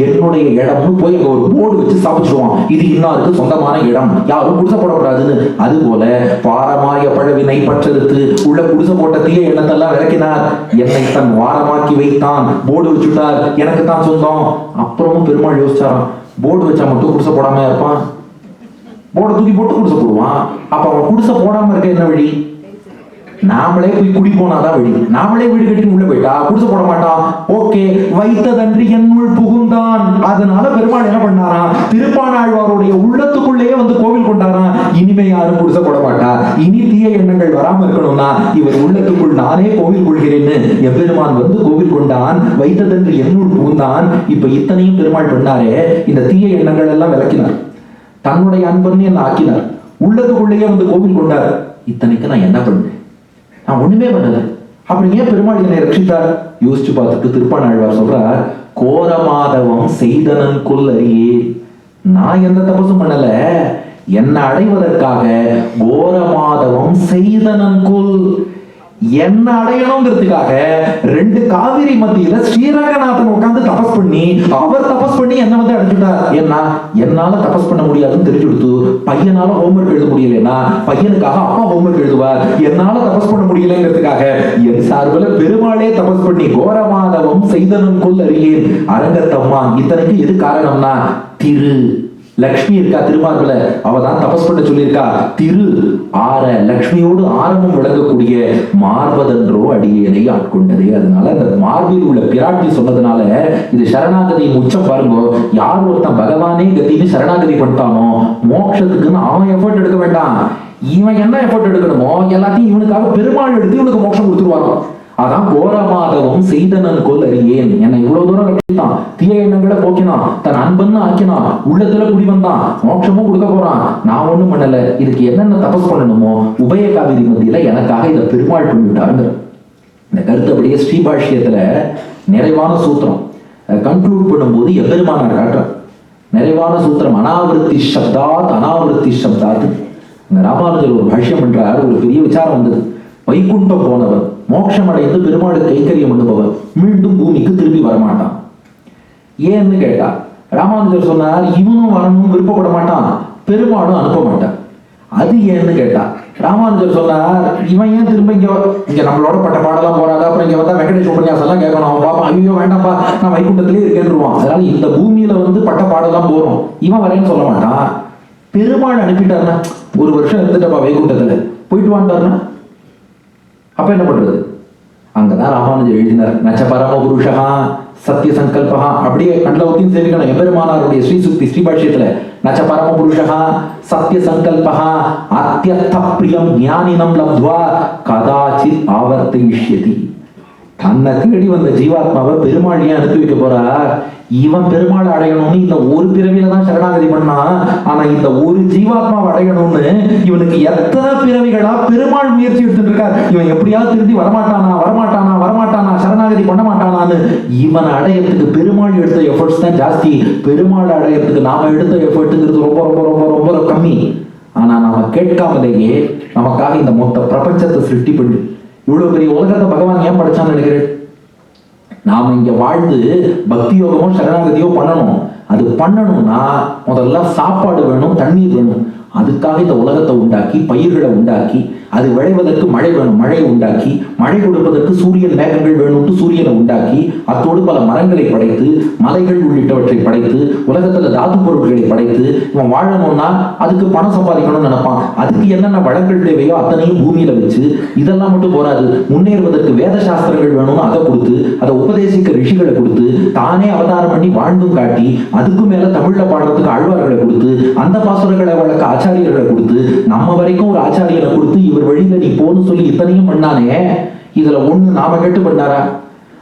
என்னுடைய இடம்னு போய் அங்க ஒரு போர்டு வச்சு சாப்பிடுவான், இது இன்னாருக்கு சொந்தமான இடம், யாரும் குடிசை போடக்கூடாதுன்னு. அது போல பாரமாரிய பழவினை பற்றறுத்து உள்ள குடிசை போட்ட தீய எண்ணத்தெல்லாம் விளக்கினார். என்னை தன் வாரமாக்கி வைத்தான், போர்டு வச்சுட்டார், எனக்கு தான் சொந்தம். அப்புறமும் பெருமாள் யோசிச்சாராம், போர்டு வச்சா மட்டும் குடிசை போடாம இருப்பான், போர்டை தூக்கி போட்டு குடிசை போடுவான். அப்ப அவன் குடிசை போடாம இருக்க என்ன வழி? நாமளே போய் குடி போனாதான் வழி. நாமளே வீடு கட்டி உள்ள போயிட்டா குடிசை போட மாட்டான். ஓகே, வைத்ததன்றி என்னுள் புகுந்தான். அதனால பெருமாள் என்ன பண்ணாராம், திருப்பாணாழ்வாருடைய உள்ளத்துக்குள்ளேயே வந்து கோவில் கொண்டாராம். இனிமே யாரும் குடிசை போட மாட்டா, இனி தீய எண்ணங்கள் வராம இருக்கணும்னா இவர் உள்ளத்துக்குள் நானே கோவில் கொள்கிறேன்னு எம்பெருமான் வந்து கோவில் கொண்டான். வைத்ததன்றி என்னுள் புகுந்தான். இப்ப இத்தனையும் பெருமாள் பண்ணாரே, இந்த தீய எண்ணங்கள் எல்லாம் விளக்கினார், தன்னுடைய அன்பன்னு என்ன ஆக்கினார், உள்ளத்துக்குள்ளேயே வந்து கோவில் கொண்டார். இத்தனைக்கு நான் என்ன பண்ணேன்? நான் ஒண்ணுமே பண்ணல. அப்புறம் ஏன் பெருமாள் என்னை ரட்சித்தார்? யோசிச்சு பார்த்துட்டு திருப்பாணாழ்வார் சொல்றார், கோரமாதவம் செய்தனன் கொல் அறியே. நான் எந்த தபசும் பண்ணல, என்னை அடைவதற்காக கோரமாதவம் செய்தனன் கொல், என்ன அடையணுங்கிறதுக்காக 2 காவிரி மத்தியில ஸ்ரீரங்கநாதன் உட்கார்ந்து தபஸ் பண்ணி, அவர் தபஸ் பண்ணி என்ன வந்து அடைஞ்சுட்டார். ஏன்னா என்னால தபஸ் பண்ண முடியாதுன்னு தெரிஞ்சு கொடுத்து, பையனால ஹோம்ஒர்க் எழுத முடியலன்னா பையனுக்காக அப்பா ஹோம்ஒர்க் எழுதுவார். என்னால தபஸ் பண்ண முடியலங்கிறதுக்காக என் சார்பில் பெருமாளே தபஸ் பண்ணி கோரமாதவம் செய்தனும் கொல் அறியேன் அரங்கத்தம்மான். இத்தனைக்கு எது காரணம்னா, திரு லக்ஷ்மி இருக்கா திருமார்பில, அவதான் தபஸ் பண்ண சொல்லியிருக்கா. திரு ஆர லக்ஷ்மியோடு ஆரம்பம் விளங்கக்கூடிய மார்பதன்றோ அடியேனை ஆட்கொண்டதே. அதனால அந்த மார்பில் உள்ள பிராட்டி சொன்னதுனால இது சரணாகதியின் உச்சம் பாருங்க. யார் ஒருத்தன் பகவானே கத்தின்னு சரணாகதி பண்ணிட்டானோ மோட்சத்துக்குன்னு அவன் எஃபர்ட் எடுக்க வேண்டாம். இவன் என்ன எஃபர்ட் எடுக்கணுமோ எல்லாத்தையும் இவனுக்காக பெருமாள் எடுத்து இவனுக்கு மோட்சம் கொடுத்துருவாங்க. அதான் கோரமாதவம் செய்தனன் கொல் அறியேன். என்னை இவ்வளவு தூரம் கட்டித்தான், தீய எண்ணங்களை போக்கினான், தன் அன்பன்னு ஆக்கினான், உள்ளத்துல குடி வந்தான், மோட்சமும் கொடுக்க போறான். நான் ஒண்ணும் பண்ணல, இதுக்கு என்னென்ன தபஸ் பண்ணணுமோ உபய காவிரி மத்தியில எனக்காக இதை பெருமாள் பண்ணிவிட்டாங்க. இந்த கருத்து அப்படியே ஸ்ரீபாஷ்யத்துல நிறைவான சூத்திரம் கன்க்ளூட் பண்ணும்போது எம்பெருமானார் காட்டுறார். நிறைவான சூத்திரம் அனாவிருத்தி சப்தாத் அனாவிருத்தி சப்தாத். இந்த ராமானுஜர் ஒரு பாஷ்யம் பண்றார். ஒரு பெரிய விசாரம் வந்தது. வைகுண்டம் போனவர், மோட்சம் அடைந்து பெருமாளுக்கு கைங்கரியம் பண்ணுபவர் மீண்டும் பூமிக்கு திரும்பி வரமாட்டான். ஏன்னு கேட்டா ராமானுஜர் சொன்னார், இவனும் வரணும் விருப்பப்பட மாட்டான், பெருமாளும் அனுப்ப மாட்டான். அது ஏன்னு கேட்டா ராமானுஜர் சொன்னார், இவன் ஏன் திரும்ப இங்க நம்மளோட பட்ட பாடலாம் போறாங்க, அப்புறம் இங்க வந்தா வெங்கடேஷ் உபன்யாசம் எல்லாம் கேட்கணும், அவன் பாப்பா ஐயோ வேண்டாம்ப்பா நான் வைகுண்டத்திலே இருக்கேன்ருவான். அதனால இந்த பூமியில வந்து பட்ட பாடலாம் போறோம், இவன் வரேன்னு சொல்ல மாட்டான். பெருமாள் அனுப்பிட்டாருன்னா, ஒரு வருஷம் இருந்துட்டப்பா வைகுண்டத்துல போயிட்டு வாண்டாருன்னா அப்ப என்ன பண்றது? அங்கதான் ராமானுஜர் எழுதினார், நச்ச பரம புருஷா சத்திய சங்கல்பா. அப்படியே கண்ணில் ஒத்தியும் சேவிக்கணும். எம்பெருமானாருடைய ஸ்ரீசுக்தி ஸ்ரீபாஷ்யத்துல நச்ச பரம புருஷா சத்திய சங்கல்பா அத்யர்த்த பிரியம் ஞானினம் லப்த்வா கதாச்சித் ஆவர்த்தயிஷ்யதி. தன்னை தேடி வந்த ஜீவாத்மாவை பெருமாள் ஏன் அனுப்பி வைக்க போறார்? இவன் பெருமாள் அடையணும்னு இந்த ஒரு பிறவியில தான் சரணாகதி பண்ணான். ஆனா இந்த ஒரு ஜீவாத்மாவை அடையணும்னு இவனுக்கு எத்தனை பிறவிகளா பெருமாள் முயற்சி எடுத்துட்டு இருக்கார். இவன் எப்படியாவது திரும்பி வரமாட்டானா வரமாட்டானா வரமாட்டானா சரணாகதி பண்ண மாட்டானான்னு இவன் அடையறதுக்கு பெருமாள் எடுத்த எஃபர்ட்ஸ் தான் ஜாஸ்தி. பெருமாள் அடையறதுக்கு நாம எடுத்த எஃபர்ட்டுங்கிறது ரொம்ப ரொம்ப ரொம்ப ரொம்ப கம்மி. ஆனா நாம கேட்காமலேயே நமக்காக இந்த மொத்த பிரபஞ்சத்தை சிருஷ்டி பண்ணி இவ்வளவு பெரிய உலகத்தை பகவான் ஏன் படைச்சான்னு நினைக்கிறேன்? நாம இங்க வாழ்ந்து பக்தி யோகமோ சரணாகதியோ பண்ணணும். அது பண்ணணும்னா முதல்ல சாப்பாடு வேணும், தண்ணீர் வேணும். அதுக்காக இந்த உலகத்தை உண்டாக்கி, பயிர்களை உண்டாக்கி, அது விளைவதற்கு மழை வேணும், மழையை உண்டாக்கி, மழை கொடுப்பதற்கு சூரியன் மேகங்கள் வேணும்னு சூரியனை உண்டாக்கி, அத்தோடு பல மரங்களை படைத்து, மலைகள் உள்ளிட்டவற்றை படைத்து, உலகத்துல தாது பொருட்களை படைத்து, இவன் வாழணும்னா அதுக்கு பணம் சம்பாதிக்கணும்னு நினைப்பான். அதுக்கு என்னென்ன வளங்கள் தேவையோ அத்தனையும் பூமியில வச்சு, இதெல்லாம் மட்டும் போராது, முன்னேறுவதற்கு வேத சாஸ்திரங்கள் வேணும்னு அதை கொடுத்து, அதை உபதேசிக்க ரிஷிகளை கொடுத்து, தானே அவதாரம் பண்ணி வாழ்ந்தும் காட்டி, அதுக்கு மேல தமிழ்ல பாடுறதுக்கு ஆழ்வார்களை கொடுத்து, அந்த பாசுரங்களை வழக்க ஆச்சாரியர்களை கொடுத்து, நம்ம வரைக்கும் ஒரு ஆச்சாரியரை கொடுத்து, இவர் வழியில நீ போன்னு சொல்லி இத்தனையும் பண்ணானே, இதுல ஒண்ணு நாம கேட்டு பண்ணாரா?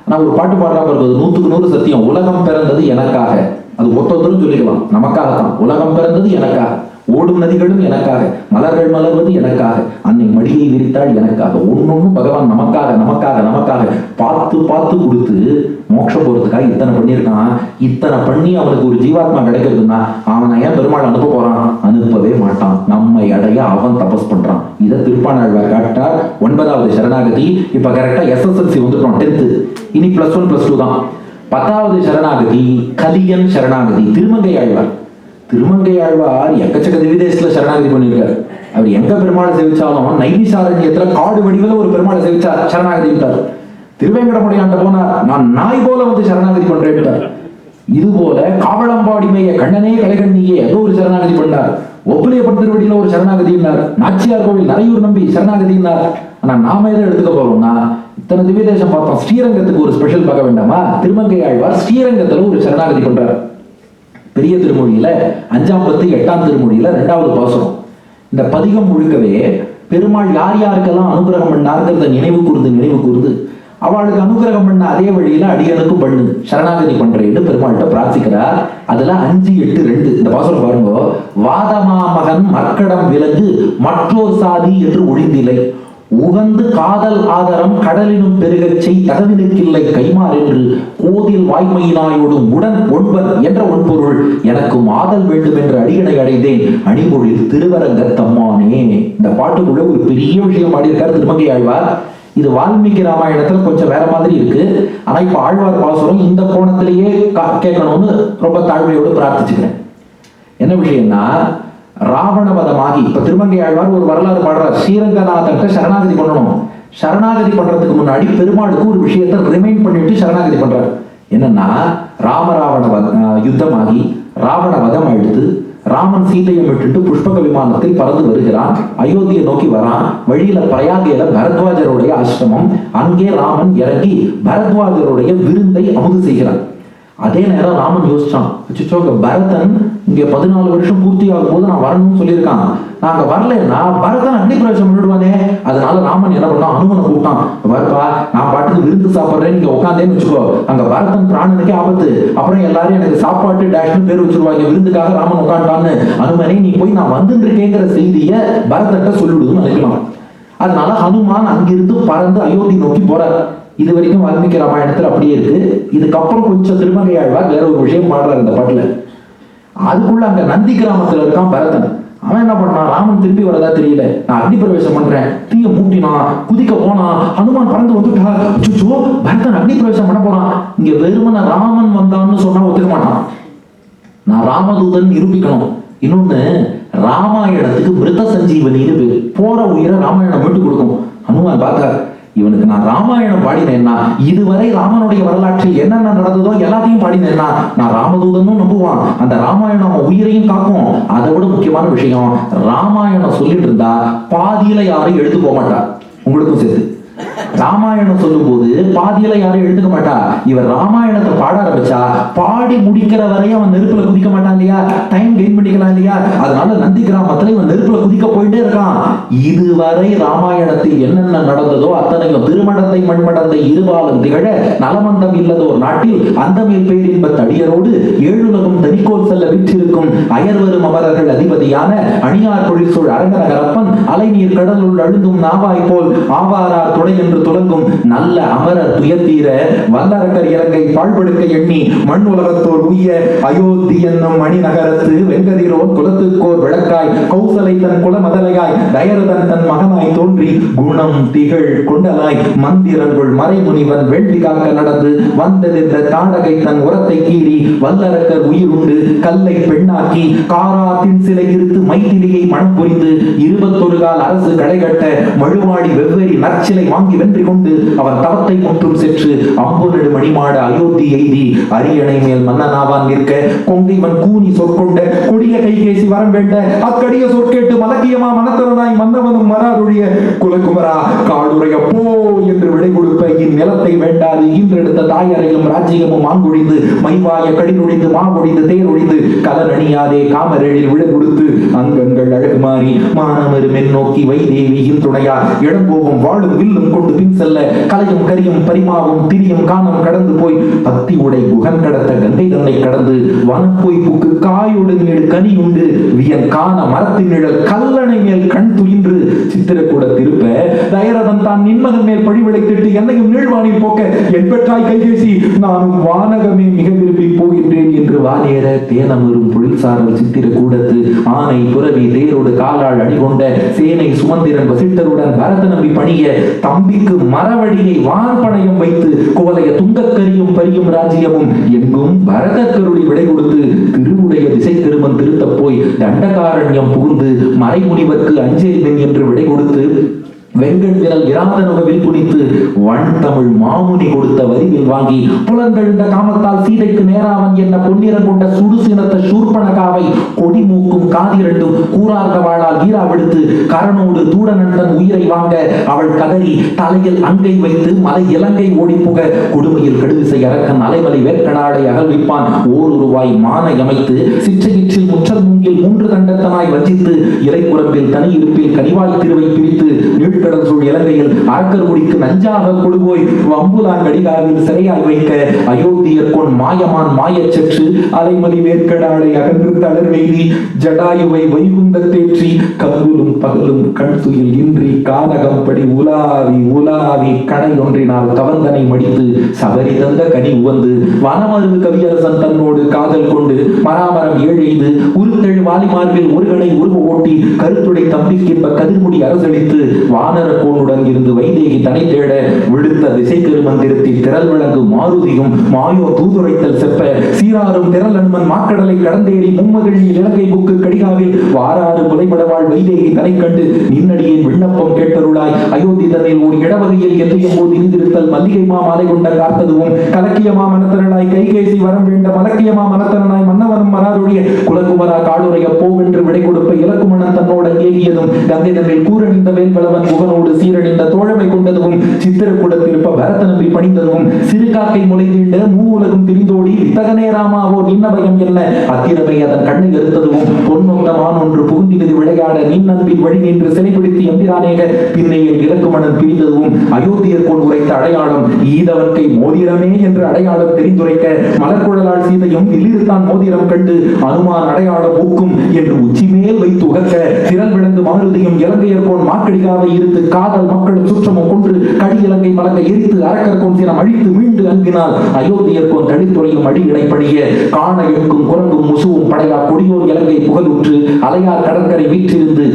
நான் ஒரு பாட்டு பாடுறா பாருங்க, 100க்கு 100 சத்தியம். உலகம் பிறந்தது எனக்காக. அது ஒருத்தரும் சொல்லிக்கலாம், நமக்காகத்தான். உலகம் பிறந்தது எனக்காக, ஓடும் நதிகளும் எனக்காக, மலர்கள் மலர்வது எனக்காக, அன்னை மடியை விரித்தாள் எனக்காக. ஒன்னொன்னும் பகவான் நமக்காக நமக்காக நமக்காக பார்த்து பார்த்து கொடுத்து மோட்சம் போறதுக்காக இத்தனை பண்ணியிருக்கான். இத்தனை பண்ணி அவனுக்கு ஒரு ஜீவாத்மா கிடைக்கிறதுன்னா அவனை ஏன் பெருமாள் அனுப்ப போறான்? அனுப்பவே மாட்டான். நம்மை அடைய அவன் தபஸ் பண்றான். இதை திருப்பாணாழ்வார் காட்டார். 9வது சரணாகதி. இப்ப கரெக்டா SSLC வந்துட்டோம், 10th. இனி +1 +2 தான். 10வது சரணாகதி கலியன் சரணாகதி. திருமங்கை ஆழ்வார். திருமங்கை ஆழ்வார் எக்கச்சக்க திவ்யதேசத்துல சரணாகதி பண்ணியிருக்காரு. அவர் எங்க பெருமாளை சேவிச்சாலும் நைமிசாரண்யத்துல காடு வடிவில் ஒரு பெருமாளை சேவிச்சார், சரணாகதி விட்டார். திருவேங்கடமுடியாண்ட போனார், நான் நாய் போல வந்து சரணாகதி பண்றேன். இது போல காவளம்பாடி மேய கண்ணனே கலைகண்ணியே ஏதோ ஒரு சரணாகதி பண்ணார். ஒப்புலையப்பட்ட திருவடியில ஒரு சரணாகதினார். நாச்சியார் கோவில் நரையூர் நம்பி சரணாகதினார். ஆனா நாம எதை எடுத்துக்க போறோம்னா, இத்தனை திவ்யதேசம் பார்த்தோம், ஸ்ரீரங்கத்துக்கு ஒரு ஸ்பெஷல் பார்க்க வேண்டாமா? திருமங்கை ஆழ்வார் ஸ்ரீரங்கத்துல ஒரு சரணாகதி பண்றார். பெரிய திருமொழியில 5ஆம் பத்து 8ஆம் திருமொழியில 2வது பாசுரம். இந்த பதிகம் முழுக்கவே பெருமாள் யார் யாருக்கெல்லாம் அனுகிரகம் பண்ணாருங்கிறத நினைவு கூர்ந்து அவளுக்கு அனுகிரகம் பண்ண அதே வழியில அடியனுக்கும் பண்ணு, சரணாகதி பண்றேன்னு பெருமாள்கிட்ட பிரார்த்திக்கிறார். அதுல 5, 8, 2 இந்த பாசுரம் பாருங்க. வாதமா மகன் மற்கடம் விலங்கு மற்றோர் சாதி என்று ஒழிந்திலை, உகந்து காதல் ஆதரம் கடலினும் பெருகச் செய் தகவினுக்கில்லை கைமார் என்று கோதில் வாய்மையினாயோடும் உடன் ஒன்பன் என்ற ஒன்பொருள் எனக்கும் ஆதல் வேண்டும் என்று அடியனை அடைந்தேன் அணிமொழில் திருவரங்க தம்மானே. இந்த பாட்டுக்குள்ள ஒரு பெரிய விஷயம் பாடியிருக்கார் திருமங்கை ஆழ்வார். இது வால்மீகி ராமாயணத்துல கொஞ்சம் வேற மாதிரி இருக்கு. ஆனா இப்ப ஆழ்வார் பாசுரம் இந்த கோணத்திலேயே கேட்கணும்னு ரொம்ப தாழ்மையோடு பிரார்த்திச்சுக்கிறேன். என்ன விஷயம்னா, ராவணவதமாகி இப்ப திருமங்கை ஆழ்வார் ஒரு வரலாறு பாடுறார். ஸ்ரீரங்கநாதர்கிட்ட சரணாகதி பண்ணணும். சரணாகதி பண்றதுக்கு முன்னாடி பெருமாளுக்கு ஒரு விஷயத்தை ரிமைண்ட் பண்ணிட்டு சரணாகதி பண்றாரு. என்னன்னா, ராமராவண யுத்தமாகி ராவண வதம் எடுத்து ராமன் சீதையை விட்டுட்டு புஷ்பக விமானத்தில் பறந்து வருகிறான். அயோத்தியை நோக்கி வரான். வழியில பிரயாகையில பரத்வாஜருடைய ஆசிரமம். அங்கே ராமன் இறங்கி பரத்வாஜருடைய விருந்தை அமுது செய்கிறான். அதே நேரம் ராமன் யோசிச்சான், பரதன் இங்க 14 வருஷம் பூர்த்தி ஆகும் போது நான் வரணும்னு சொல்லியிருக்கான், நாங்க வரலன்னா பரதன் அக்னி பிரவேசம் பண்ணிடுவானே. அதனால ராமன் என்ன பண்ணான், அனுமனை கூப்பிட்டான். வரப்பா, நான் பாட்டுக்கு விருந்து சாப்பிட்றேன், நீங்க உட்காந்தேன்னு வச்சுக்கோ, அங்க பரதன் பிராணனுக்கே ஆபத்து, அப்புறம் எல்லாரும் எனக்கு சாப்பாட்டு டேஷ்னு பேர் வச்சிருவாங்க, விருந்துக்காக ராமன் உட்காந்துட்டான்னு. அனுமனை நீ போய் நான் வந்துட்டு இருக்கேங்கிற செய்தியை பரதன்ட்ட சொல்லிடுதுன்னு நினைக்கலாம். அதனால ஹனுமான் அங்கிருந்து பறந்து அயோத்தி நோக்கி போறார். இது வரைக்கும் வால்மீகி ராமாயணத்துல அப்படியே இருக்கு. இதுக்கப்புறம் கொஞ்சம் திருமங்கை ஆழ்வார் வேற ஒரு விஷயம் பாடுறாரு இந்த பாட்டுல. அதுக்குள்ள அங்க நந்தி கிராமத்துல இருக்கான் பரதன். அவன் என்ன பண்ணான், ராமன் திருப்பி வரதா தெரியல, நான் அக்னி பிரவேசம் பண்றேன், தீய மூட்டினான், குதிக்க போனான், ஹனுமான் பறந்து வந்துட்டா, பரதன் அக்னி பிரவேசம் பண்ண போறான். இங்க வெறுமன ராமன் வந்தான்னு சொன்னா ஒத்துக்க மாட்டான். நான் ராமதூதன் நிரூபிக்கணும். இன்னொன்னு, ராமாயணத்துக்கு மிருத சஞ்சீவனின்னு பேரு. போற உயிரை ராமாயணம் மீட்டு கொடுக்கும். ஹனுமான் பார்த்தார், இவனுக்கு நான் ராமாயணம் பாடினேன்னா, இதுவரை ராமனுடைய வரலாற்றில் என்னென்ன நடந்ததோ எல்லாத்தையும் பாடினேன்னா நான் ராமதூதனும் நம்புவான். அந்த ராமாயணம் உயிரையும் காக்கும். அதை விட முக்கியமான விஷயம், ராமாயணம் சொல்லிட்டு இருந்தா பாதியில யாரும் எடுத்து போக மாட்டா. உங்களுக்கும் சேர்த்து ராமாயணம் சொல்லும் போது பாதியில யாரும் எடுத்துக்க மாட்டா. இவர் ராமாயணத்தை பாட ஆரம்பிச்சா பாடி முடிக்கிற வரையும் அவன் நெருப்புல குதிக்க மாட்டான் இல்லையா, டைம் கெயின் பண்ணிக்கலாம் இல்லையா. அதனால நந்தி கிராமத்துல இவன் நெருப்புல குதிக்க போயிட்டே இருக்கான். இதுவரை ராமாயணத்தில் என்னென்ன நடந்ததோ அத்தனையும் திருமணத்தை மண்மடந்தை இருபாலும் திகழ நலமந்தம் இல்லதோர் நாட்டில் அந்த மேல் பேரின்ப தடியரோடு ஏழுலகம் தனிக்கோல் செல்ல விற்றிருக்கும் அயர்வரும் அமரர்கள் அதிபதியான அணியார் பொழில் சூழ் அரங்கநகரப்பன் அலைநீர் கடலுள் அழுந்தும் நாவாய் போல் ஆவாரார் துணை என்று துலங்கும் நல்ல அமரர் துயத்தீர வல்லரக்கர் இலங்கை பாழ்படுக்க எண்ணி மண் உலகத்தோர் உய்ய அயோத்தி என்னும் மணிநகரத்து வெங்கதிரோன் குலத்துக்கோர் விளக்காய் கௌசலை தன் குல மதலையாய் தயரதன் தன் மகனாய் தோன்றி குணம் திகழ் கொண்டலாய் மந்திரங்குள் மறைமுனிவன் வேள்வி காக்க நடந்து வந்ததென்ற தாடகை தன் உரத்தை கீறி வல்லரக்கர் உயிருண்டு கல்லை பெண்ணாக்கி காராத்தின் சிலை இருத்து மைத்திலியை மனம் புரிந்து 21 கால் அரசு கடைகட்ட மழுவாடி வெவ்வேறு நற்சிலை வாங்கி வென்று கொண்டு அவன் தவத்தை முற்றும் செற்று அம்பொனடு மணிமாட அயோத்தி எய்தி அரியணை மேல் மன்னனாவான் நிற்க கொங்கைவன் கூனி சொற்கொண்ட கொடிய கைகேசி வரம் வேண்ட அக்கடிய சொற்கேட்டு மலக்கியமா மனத்தரனாய் மன்னவனும் மராருடைய குலகுமரா காடுடைய போ என்று விடை கொடுப்ப இந்நிலத்தை வேண்டாது ஈன்றெடுத்த தாயரையும் ராஜ்யமும் ஆங்கொழிந்து மைவாய கடினொழிந்து மாவொழிந்து தேரொழிந்து கலனணியாதே காமரேழில் விட கொடுத்து அங்கங்கள் அழகு மாறி மானமரு மென் நோக்கி வைதேவியின் துணையார் இடம் போகும் வாழும் வில்லும் கொண்டு பின் செல்ல கலையும் கரியும் பரிமாவும் திரியும் காணம் கடந்து போய் பத்தி உடை குகன் கடத்த கங்கை தன்னை கடந்து வனம் போய் புக்கு காயோடு நீடு கனி உண்டு வியன் காண மரத்தின் நிழல் கல்லணை மேல் கண் துயின்று சித்திரக்கூட திருப்ப தயரதன் தான் நின்மகன் மேல் பழிவிளைத்திட்டு என்னையும் நீழ்வானில் போக்க என் பெற்றாய் கைகேசி நானும் வானகமே மிக விரும்பி போகின்றேன் என்று வானேற தேனமரும் பொழில்சாரல் சித்திரக்கூடத்து ஆனை புரவி தேரோடு காலாள் அணிகொண்ட சேனை சுமந்திரன் வசிட்டருடன் பரத நம்பி பணிய தம்பிக்கு மரவடியை வான்பணையம் வைத்து குவலைய துங்கக்கரியும் பரியும் ராஜ்யமும் எங்கும் பரதக்கருளி விடை கொடுத்து திருவுடைய திசை திருமன் திருத்த போய் தண்டகாரண்யம் புகுந்து மறைமுனிவர்க்கு அஞ்சேல்மென் என்று விடை கொடுத்து வெங்கட் விரல் விராதனுகவில் புனித்து வன் தமிழ் மாமுனி கொடுத்த வரிவில் வாங்கி புலங்கெழுந்த காமத்தால் சீதைக்கு நேராவன் என்ன பொன்னிறம் கொண்ட சுடுசினத்த சூர்பனகாவை கொடி மூக்கும் காதிரண்டும் கூறார்ந்த வாழால் வீரா விடுத்து கரனோடு தூடனந்தன் உயிரை வாங்க அவள் கதறி தலையில் அங்கை வைத்து மலை இலங்கை ஓடி புக கொடுமையில் கடுதிசை அரக்கன் அலைமலை வேற்கனாடை அகழ்விப்பான் ஓருருவாய் மானை அமைத்து சிற்றையிற்றில் முற்றல் மூங்கில் 3 தண்டத்தனாய் வஞ்சித்து இறைப்புறம்பில் தனி இருப்பில் கனிவாய் திருவை பிரித்து நீழ்கடல் சூழ் இலங்கையில் அரக்கர் குடிக்கு நஞ்சாக கொடுபோய் வம்புலான் கடிகாவில் சிறையாய் வைக்க அயோத்தியர் கொன் மாயமான் மாயச்சற்று அலைமலி வேற்கடாளை அகன்று தளர் வெய்தி ஜடாயுவை வைகுந்த தேற்றி கங்குலும் பகலும் கண் துயில் இன்றி கானகம் படி உலாவி உலாவி கடை ஒன்றினால் கவர்ந்தனை மடித்து சபரி தந்த கனி உவந்து வனமருவு கவியரசன் தன்னோடு காதல் கொண்டு மராமரம் ஏழெய்து உருத்தெழு வாலிமார்பில் ஒருகனை உருவ ஓட்டி கருத்துடை தம்பிக்கின்ப கதிர்முடி அரசளித்து வானர கோனுடன் இருந்து வைதேகி தனை தேட விடுத்த திசை திருமந்திரத்தில் திரள் விளங்கு மாருதியும் மாயோ தூதுரைத்தல் செப்ப சீராரும் திரள் அனுமன் மாக்கடலை கடந்தேறி மும்மகிழி இலங்கை புக்கு கடிகாவில் வாராறு புலைபடவாள் வைதேகி தனை கண்டு நின்னடியின் விண்ணப்பம் கேட்டருளாய் அயோத்தி தன்னில் ஒரு இடவகையில் எத்தையும் போது இனிதிருத்தல் மல்லிகை மாலை கொண்ட காத்ததுவும் கலக்கியமா மனத்தரனாய் கைகேசி வரம் வேண்ட மலக்கியமா மனத்தரனாய் மன்னவனும் மராருடைய குலகுமரா காடுரைய போவென்று விடை கொடுப்ப இலக்குமணன் தன்னோட ஏகியதும் கங்கை தன்னில் கூரணிந்த வேல்வளவன் முகனோடு சீரணிந்த தோழமை கொண்டதும் சித்திரக்கூடத்திருப்ப பரத நம்பி பணிந்ததும் சிறுகாக்கை முளை தீண்ட மூவுலகும் திரிந்தோடி வித்தகனே ராமாவோ நின்னபயம் என்ன அத்திரமை அதன் கண்ணை எறுத்ததும் பொன்னொந்தமான் ஒன்று புகுந்தினது விளையாட நின் அன்பின் வழி நின்று சிறைபிடித்து எம்பிரானேக பின்னையில் இலக்குமணன் பிரிந்ததும் அயோத்தியர் கொண்டு உரைத்த அடையாளம் ஈதவன்கை மோதிரமே என்று அடையாளம் தெரிந்துரைக்க மலர்குழலால் சீதையும் இல்லிருத்தான் மோதிரம் கண்டு அனுமான் அடையாளம் ஊக்கும் என்று உச்சி மேல் வைத்து உகக்க திரள் விளங்கு மாருதியும் இலங்கையர் கோன் மாக்கடிகாவை இருத்து காதல் மக்களும் சுற்றமும் கொன்று கடி இலங்கை மலங்க எரித்து அரக்கர் கோன் சினம் அழித்து மீண்டு அங்கினால் அயோத்தியர் கோன் தடித்துறையும் அடி இடைப்படிய காண எங்கும் குரங்கும் முசுவும் படையா கொடியோர் இலங்கை புகழுற்று அலையார் கடற்கரை வீற்றிருந்து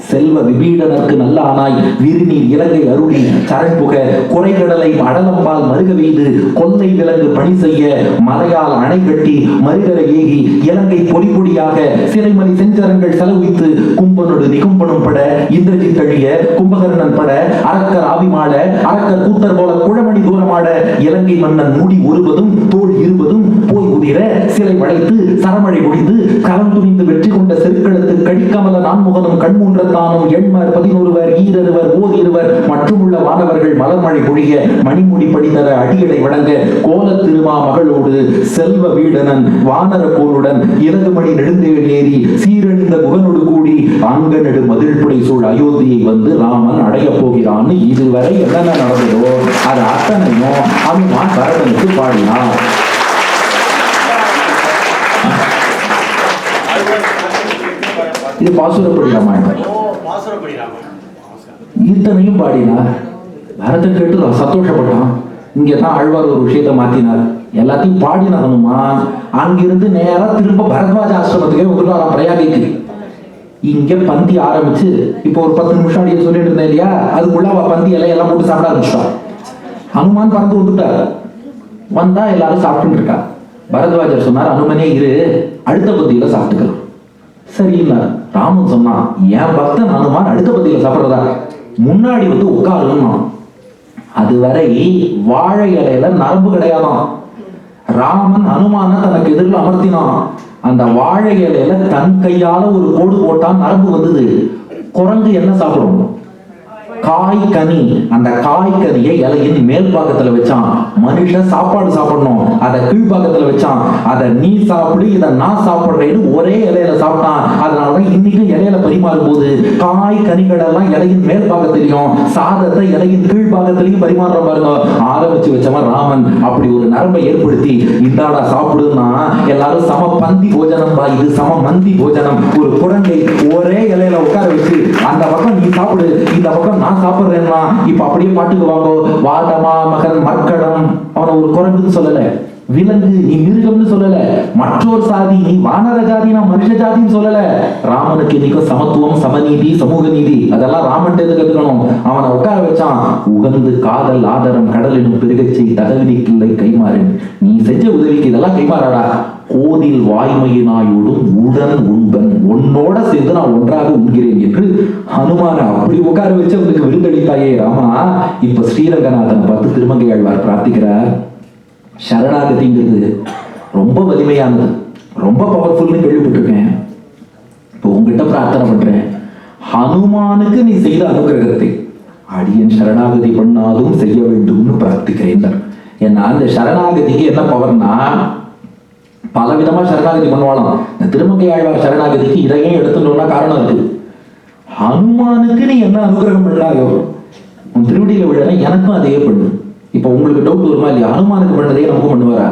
செல்வ விபீடனருக்கு நல்லானாய் விரிநீர் இலங்கை அருளி சரண்புக குறைகடலை அடலம்பால் மருக வெய்து கொல்லை விலங்கு பணி செய்ய மலையால் அணை கட்டி மருகர ஏகி இலங்கை பொடி பொடியாக சிறைமணி செஞ்சரங்கள் செலவித்து கும்பனோடு நிகும்பனும் பட இந்திரஜித் அழிய கும்பகர்ணன் பட அரக்கர் ஆவிமாட அரக்கர் கூத்தர் போல குழமணி தூரமாட இலங்கை மன்னன் மூடி ஒருவதும் தோல் இருபதும் போய் உதிர சிலை வளைத்து சரமழை முடிந்து கலம் துணிந்து வெற்றி கொண்ட செருக்களத்து கடிக்கமல நான்முகனும் கண்மூன்ற தானும் எண்மர் 11 ஈரருவர் ஓதிருவர் மற்றும் உள்ள வானவர்கள் மலர்மழை பொழிய மணிமுடி படித்தர அடியடை வழங்க கோல திருமா மகளோடு செல்வ வீடனன் வானர கோளுடன் இலகுமணி நெடுந்தேள் ஏறி சீரணிந்த முகனோடு கூடி அங்க நெடு மதிழ்புடை சூழ் அயோத்தியை வந்து ராமன் அடைய போகிறான்னு இதுவரை என்னென்ன நடந்ததோ அது அத்தனையும் அனுமான் பரதனுக்கு பாடினான். இது பாசுரப்படி ராமாயணம். இத்தனையும் பாடினார். பரதன் கேட்டு சந்தோஷப்பட்டான். இங்கதான் ஆழ்வார் ஒரு விஷயத்தை மாத்தினார். எல்லாத்தையும் பாடின ஹனுமான் அங்கிருந்து நேரா திரும்ப பரத்வாஜ ஆசிரமத்துக்கே வந்துட்டாராம், பிரயாகைக்கு. இங்க பந்தி ஆரம்பிச்சு இப்போ ஒரு 10 நிமிஷம் அடியே சொல்லிட்டு இருந்தேன் இல்லையா, அதுக்குள்ள பந்தி இலையெல்லாம் போட்டு சாப்பிட ஆரம்பிச்சிட்டான். ஹனுமான் பறந்து வந்துட்டார். வந்தா எல்லாரும் சாப்பிட்டு இருக்கா. பரத்வாஜர் சொன்னார், அனுமனே இரு, அடுத்த பந்தியில சாப்பிட்டுக்கலாம். சரிங்களா? ராமன் சொன்னான், என் பக்தன் ஹனுமான் அடுத்த பந்தியில சாப்பிடுறதா, முன்னாடி வந்து உட்காருன்னா. அதுவரை வாழை இலையில நரம்பு கிடையாதான். ராமன் ஹனுமான தனக்கு எதிரில் அமர்த்தினான். அந்த வாழை இலையில தன் கையால ஒரு கோடு போட்டான், நரம்பு வந்தது. குரங்கு என்ன சாப்பிடும்? காய் கனி. அந்த காய் கனியை இலையின் மேல் பாகத்துல வச்சான். மனுஷன் சாப்பாடு சாப்பிடணும், அதை கீழ்பாகத்துல வச்சான். அதை நீ சாப்பிடு, இதை நான் சாப்பிடுறேன்னு ஒரே இலையில சாப்பிட்டான். அதனாலதான் இன்னைக்கு இலையில பரிமாறும் போது காய் கனிகள் எல்லாம் இலையின் மேல் பாகத்திலையும் சாதத்தை இலையின் கீழ்பாகத்திலையும் பரிமாறுற பாருங்க. ஆரம்பிச்சு வச்சவன் ராமன். அப்படி ஒரு நரம்பை ஏற்படுத்தி இந்தாடா சாப்பிடுன்னா எல்லாரும் சம பந்தி போஜனம் பா, இது சம மந்தி போஜனம். ஒரு குழந்தை ஒரே இலையில உட்கார வச்சு அந்த பக்கம் நீ சாப்பிடு, இந்த பக்கம் நான் சாப்பிடுறேன்னா இப்ப அப்படியே பாட்டுக்கு வாங்கோ. வாதமா மகன் மக்கடம், அவனை ஒரு குரங்குன்னு சொல்லல, விலங்கு நீ மிருகம்னு சொல்லல, மற்றொரு சாதி நீ வானர ஜாதி நான் மனுஷ ஜாதின்னு சொல்லல. ராமனுக்கு இன்னைக்கும் சமத்துவம், சமநீதி, சமூக நீதி அதெல்லாம் ராமன் கத்துக்கணும். அவனை உட்கார வச்சான். உகந்து காதல் ஆதரம் கடலினும் பெருகச்சை தகவலிக்கில்லை கைமாறேன். நீ செஞ்ச உதவிக்கு இதெல்லாம் கைமாறாடா. கோதில் வாய்மையினாயோடும் உடன் உண்பன், உன்னோட சேர்ந்து நான் ஒன்றாக உண்கிறேன் என்று ஹனுமான அப்படி உட்கார வச்சு அவனுக்கு விருந்தளித்தாயே ராமா. இப்ப ஸ்ரீரங்கநாதன் பார்த்து திருமங்கை ஆழ்வார் பிரார்த்திக்கிறார். சரணாகதிங்கிறது ரொம்ப வலிமையானது, ரொம்ப பவர்ஃபுல்னு கேள்விப்பட்டிருக்கேன். இப்போ உங்ககிட்ட பிரார்த்தனை பண்றேன், ஹனுமானுக்கு நீ செய்த அனுகிரகத்தை அடியன் சரணாகதி பண்ணாலும் செய்ய வேண்டும்னு பிரார்த்திக்கிறேன். ஏன்னா அந்த சரணாகதிக்கு என்ன பவர்னா, பல விதமா சரணாகதி பண்ணுவாளாம். இந்த திருமங்கை ஆழ்வார் சரணாகதிக்கு இதையே எடுத்துட்டோம்னா காரணம் இருக்கு. ஹனுமானுக்கு நீ என்ன அனுகிரகம் பண்ணாயோ உன் திருவடியில விழ எனக்கும் அதே பண்ணு. இப்ப உங்களுக்கு டவுட் வருமா இல்லையா, ஹனுமானுக்கு பண்ணதே நமக்கும் பண்ணுவாரா?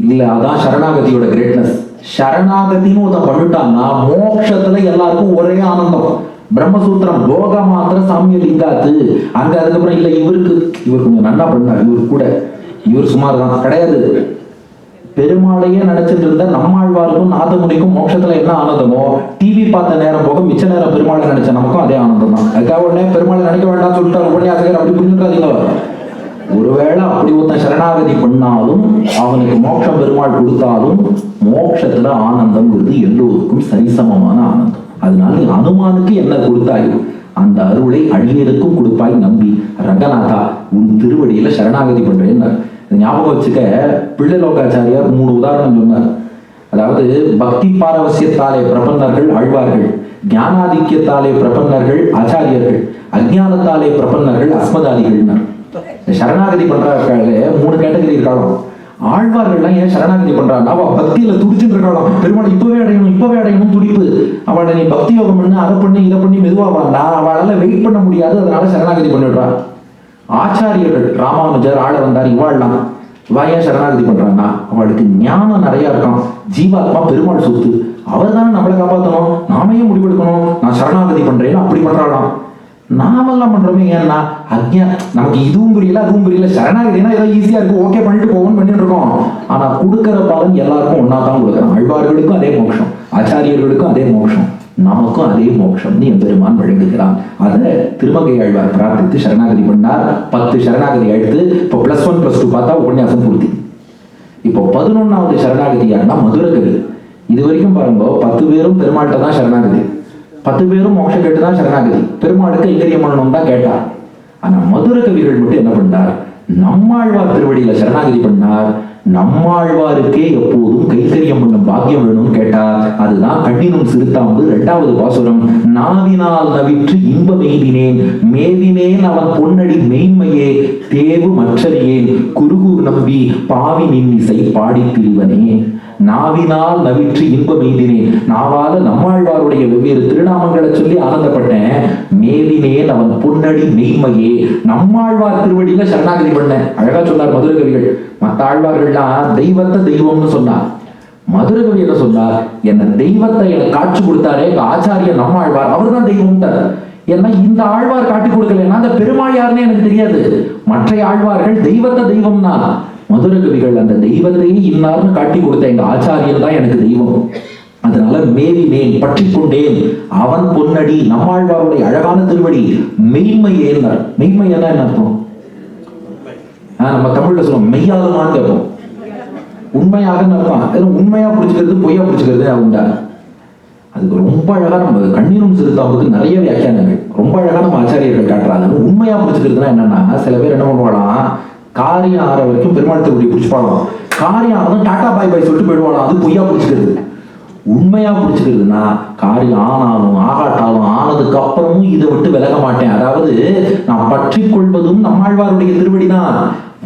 இல்ல, அதான் சரணாகதியோட கிரேட்னஸ். சரணாகதின்னு ஒருத்தன் பண்ணிட்டான்னா மோட்சத்துல எல்லாருக்கும் ஒரே ஆனந்தம். பிரம்மசூத்திரம் லோக மாத்திர சாமிய லிங்காத்து. அங்க அதுக்கப்புறம் இல்ல இவர் கொஞ்சம் நல்லா பண்ணார், இவர் சுமார் தான் கிடையாது. பெருமாளையே நினைச்சிட்டு இருந்த நம்மாழ்வாருக்கும் நாதமுனிக்கும் மோட்சத்துல என்ன ஆனந்தமோ, டிவி பார்த்த நேரம் போக மிச்ச நேரம் பெருமாளை நினைச்ச நமக்கும் அதே ஆனந்தம் தான். அதுக்காக உடனே பெருமாளை நினைக்க வேண்டாம் சொல்லிட்டாரு உபன்யாசகர், அப்படி புரிஞ்சுக்காதீங்க. ஒருவேளை அப்படி ஒருத்தன் சரணாகதி பண்ணாலும் அவனுக்கு மோட்சம் பெருமாள் கொடுத்தாலும் மோட்சத்துல ஆனந்தம் எல்லோருக்கும் சரிசமமான ஆனந்தம். அதனால நீ ஹனுமானுக்கு என்ன கொடுத்தாயோ அந்த அருளை அடியருக்கும் கொடுப்பாய் நம்பி ரங்கநாதா உன் திருவடியில சரணாகதி பண்றேன்னு ஞாபகம் வச்சுக்க. பிள்ளைலோகாச்சாரியார் 3 உதாரணம் சொன்னார். அதாவது பக்தி பாரவசியத்தாலே பிரபன்னர்கள் ஆழ்வார்கள், ஞானாதிக்கியத்தாலே பிரபன்னர்கள் ஆச்சாரியர்கள், அஜ்ஞானத்தாலே பிரபன்னர்கள் அஸ்மதாதிகள். சரணாகதி பண்றாங்க 3 கேட்டகரி இருக்காலும். ஆழ்வார்கள்லாம் ஏன் சரணாகதி பண்றாங்க, அவ பக்தியில துடிச்சுட்டு இருக்காளாம். பெருமாள் இப்பவே அடையணும் துடிப்பு. அவளை நீ பக்தி யோகம் பண்ணு, அதை பண்ணி இதை பண்ணி மெதுவா வாண்டா, அவளால வெயிட் பண்ண முடியாது, அதனால சரணாகதி பண்ணிடுறான். ஆச்சாரியர்கள் ராமானுஜர் ஆள வந்தார், இவாள்லாம் இவா ஏன் சரணாகதி பண்றான்னா அவளுக்கு ஞானம் நிறைய இருக்கான். ஜீவாத்மா பெருமாள் சொத்து, அவர் தானே நம்மளை காப்பாற்றணும், நாமையே முடிவெடுக்கணும், நான் சரணாகதி பண்றேன்னு அப்படி பண்றாளாம். நாமெல்லாம் பண்றோமே ஏன்னா அக்ஞா, நமக்கு இதுவும் புரியல அதுவும் புரியல. சரணாகதினா ஏதோ ஈஸியா இருக்கு, ஓகே பண்ணிட்டு போவோம்னு பண்ணிட்டு இருக்கோம். ஆனா கொடுக்கிற பலன் எல்லாருக்கும் ஒன்னா தான் கொடுக்குறான். ஆழ்வார்களுக்கும் அதே மோட்சம், ஆச்சாரியர்களுக்கும் அதே மோட்சம், நமக்கும் அதே மோட்சம் நீ எம்பெருமான் வழங்குகிறான். அதை திருமங்கை ஆழ்வார் பிரார்த்தித்து சரணாகதி பண்ணார். 10 சரணாகதி எடுத்து இப்போ +1 +2 பார்த்தா உபன்யாசம் பூர்த்தி. இப்போ 11வது சரணாகதியானா மதுரகவி. இது வரைக்கும் பாருங்க 10 பேரும் பெருமாள்கிட்ட தான் சரணாகதி, 10 பேரும் மோட்சம் கேட்டு தான் சரணாகதி, பெருமாளுக்கு கைங்கரியம் பண்ணணும் தான் கேட்டார். ஆனா மதுர கவிகள் மட்டும் என்ன பண்ணார், நம்மாழ்வார் திருவடியில சரணாகதி பண்ணார். நம்மாழ்வாருக்கே எப்போதும் கைங்கரியம் பண்ணும் பாக்கியம் வேணும்னு கேட்டார். அதுதான் கண்ணினும் சிறுத்தாம்பு 2வது பாசுரம். நாவினால் நவிற்று இன்ப மெய்தினேன், மேவினேன் அவன் பொன்னடி மெய்மையே, தேவு மற்றறியேன் குருகூர் நம்பி பாவி நின்னிசை பாடி திரிவனே. நாவினால் நவிற்று இன்ப மெய்தினேன், நாவால நம்மாழ்வாருடைய வெவ்வேறு திருநாமங்களை சொல்லி ஆனந்தப்பட்டேன். மேவினேன் அவன் பொன்னடி மெய்மையே, நம்மாழ்வார் திருவடியில சரணாகதி பண்ணேன். அழகா சொன்னார் மதுர கவிகள். மற்ற ஆழ்வார்கள்லாம் தெய்வத்தை தெய்வம்னு சொன்னார். மதுர கவி என்ன சொன்னார், என்ன தெய்வத்தை எனக்கு காட்சி கொடுத்தாரே ஆச்சாரிய நம்மாழ்வார், அவர் தான் தெய்வம். ஏன்னா இந்த ஆழ்வார் காட்டி கொடுக்கலன்னா அந்த பெருமாள் யாருன்னு எனக்கு தெரியாது. மற்ற ஆழ்வார்கள் தெய்வத்தை தெய்வம்னா, மதுர கவிகள் அந்த தெய்வத்தையே இன்னார்னு காட்டி கொடுத்த எங்க ஆச்சாரியன் தான் எனக்கு தெய்வம். அதனால மேவினேன், பற்றி கொண்டேன் அவன் பொன்னடி. நம்மாழ்வாருடைய அழகான திருவடி மெய்மையேன்னார். மெய்மையன்னா என்ன அர்த்தம்? நம்ம தமிழ்ல சொல்லுவோம் மெய்யாகுமான்னு கேட்போம். உண்மையாக அர்த்தம். உண்மையா பிடிச்சிக்கிறது பொய்யா பிடிச்சிக்கிறது உண்டா? அதுக்கு ரொம்ப அழகா நம்ம கண்ணீரும் சிறுத்தாவுக்கு நிறைய வியாக்கியானங்கள் ரொம்ப அழகா நம்ம ஆச்சாரியர்கள் காட்டுறாங்க. உண்மையா பிடிச்சிக்கிறதுனா என்னன்னா, சில பேர் என்ன பண்ணுவாங்களாம், காரியம் ஆற வரைக்கும் பெருமாள் திருவடி பிடிச்சிப்பாங்க, காரியம் ஆனதும் டாட்டா பாய் பாய் சொல்லிட்டு போயிடுவாங்க. அது பொய்யா பிடிச்சிக்கிறது. உண்மையா பிடிச்சிக்கிறதுனா, காரியம் ஆனாலும் ஆகாட்டாலும் ஆனதுக்கு அப்புறமும் இதை விட்டு விலக மாட்டேன். அதாவது நான் பற்றி கொள்வதும் நம்மாழ்வாருடைய திருவடிதான்.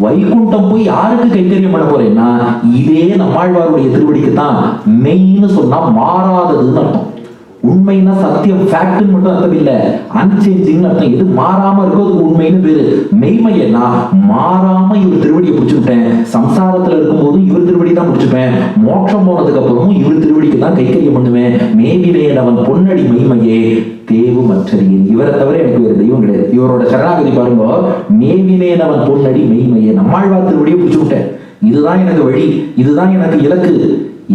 வைகுண்டம் போய் யாருக்கு கைங்கரியம் பண்ண போறேன்னா இதே நம்மாழ்வாருடைய திருவடிக்கு தான். மெய்ன்னு சொன்னா மாறாததுன்னு அர்த்தம். உண்மைன்னா சத்தியம், ஃபேக்ட்னு மட்டும் அர்த்தம் இல்ல, அன்சேஞ்சிங்னு அர்த்தம். இது மாறாம இருக்கிறதுக்கு உண்மைன்னு பேரு. மெய்மையன்னா மாறாம இவர் திருவடியை பிடிச்சுட்டேன், சம்சாரத்துல இருக்கும் போதும் இவர் திருவடி தான் பிடிச்சுப்பேன், மோட்சம் போனதுக்கு அப்புறமும் இவர் திருவடிக்கு தான் கைக்கரியம் பண்ணுவேன். மேவினேன் அவன் பொன்னடி மெய்மையே தேவு மற்றறியே. இவரை தவிர எனக்கு வேறு தெய்வம் கிடையாது. இவரோட சரணாகதி பாருங்க, மேவினேன் அவன் பொன்னடி மெய்மையே. நம்மாழ்வார் திருவடியை பிடிச்சுட்டேன், இதுதான் எனக்கு வழி, இதுதான் எனக்கு இலக்கு,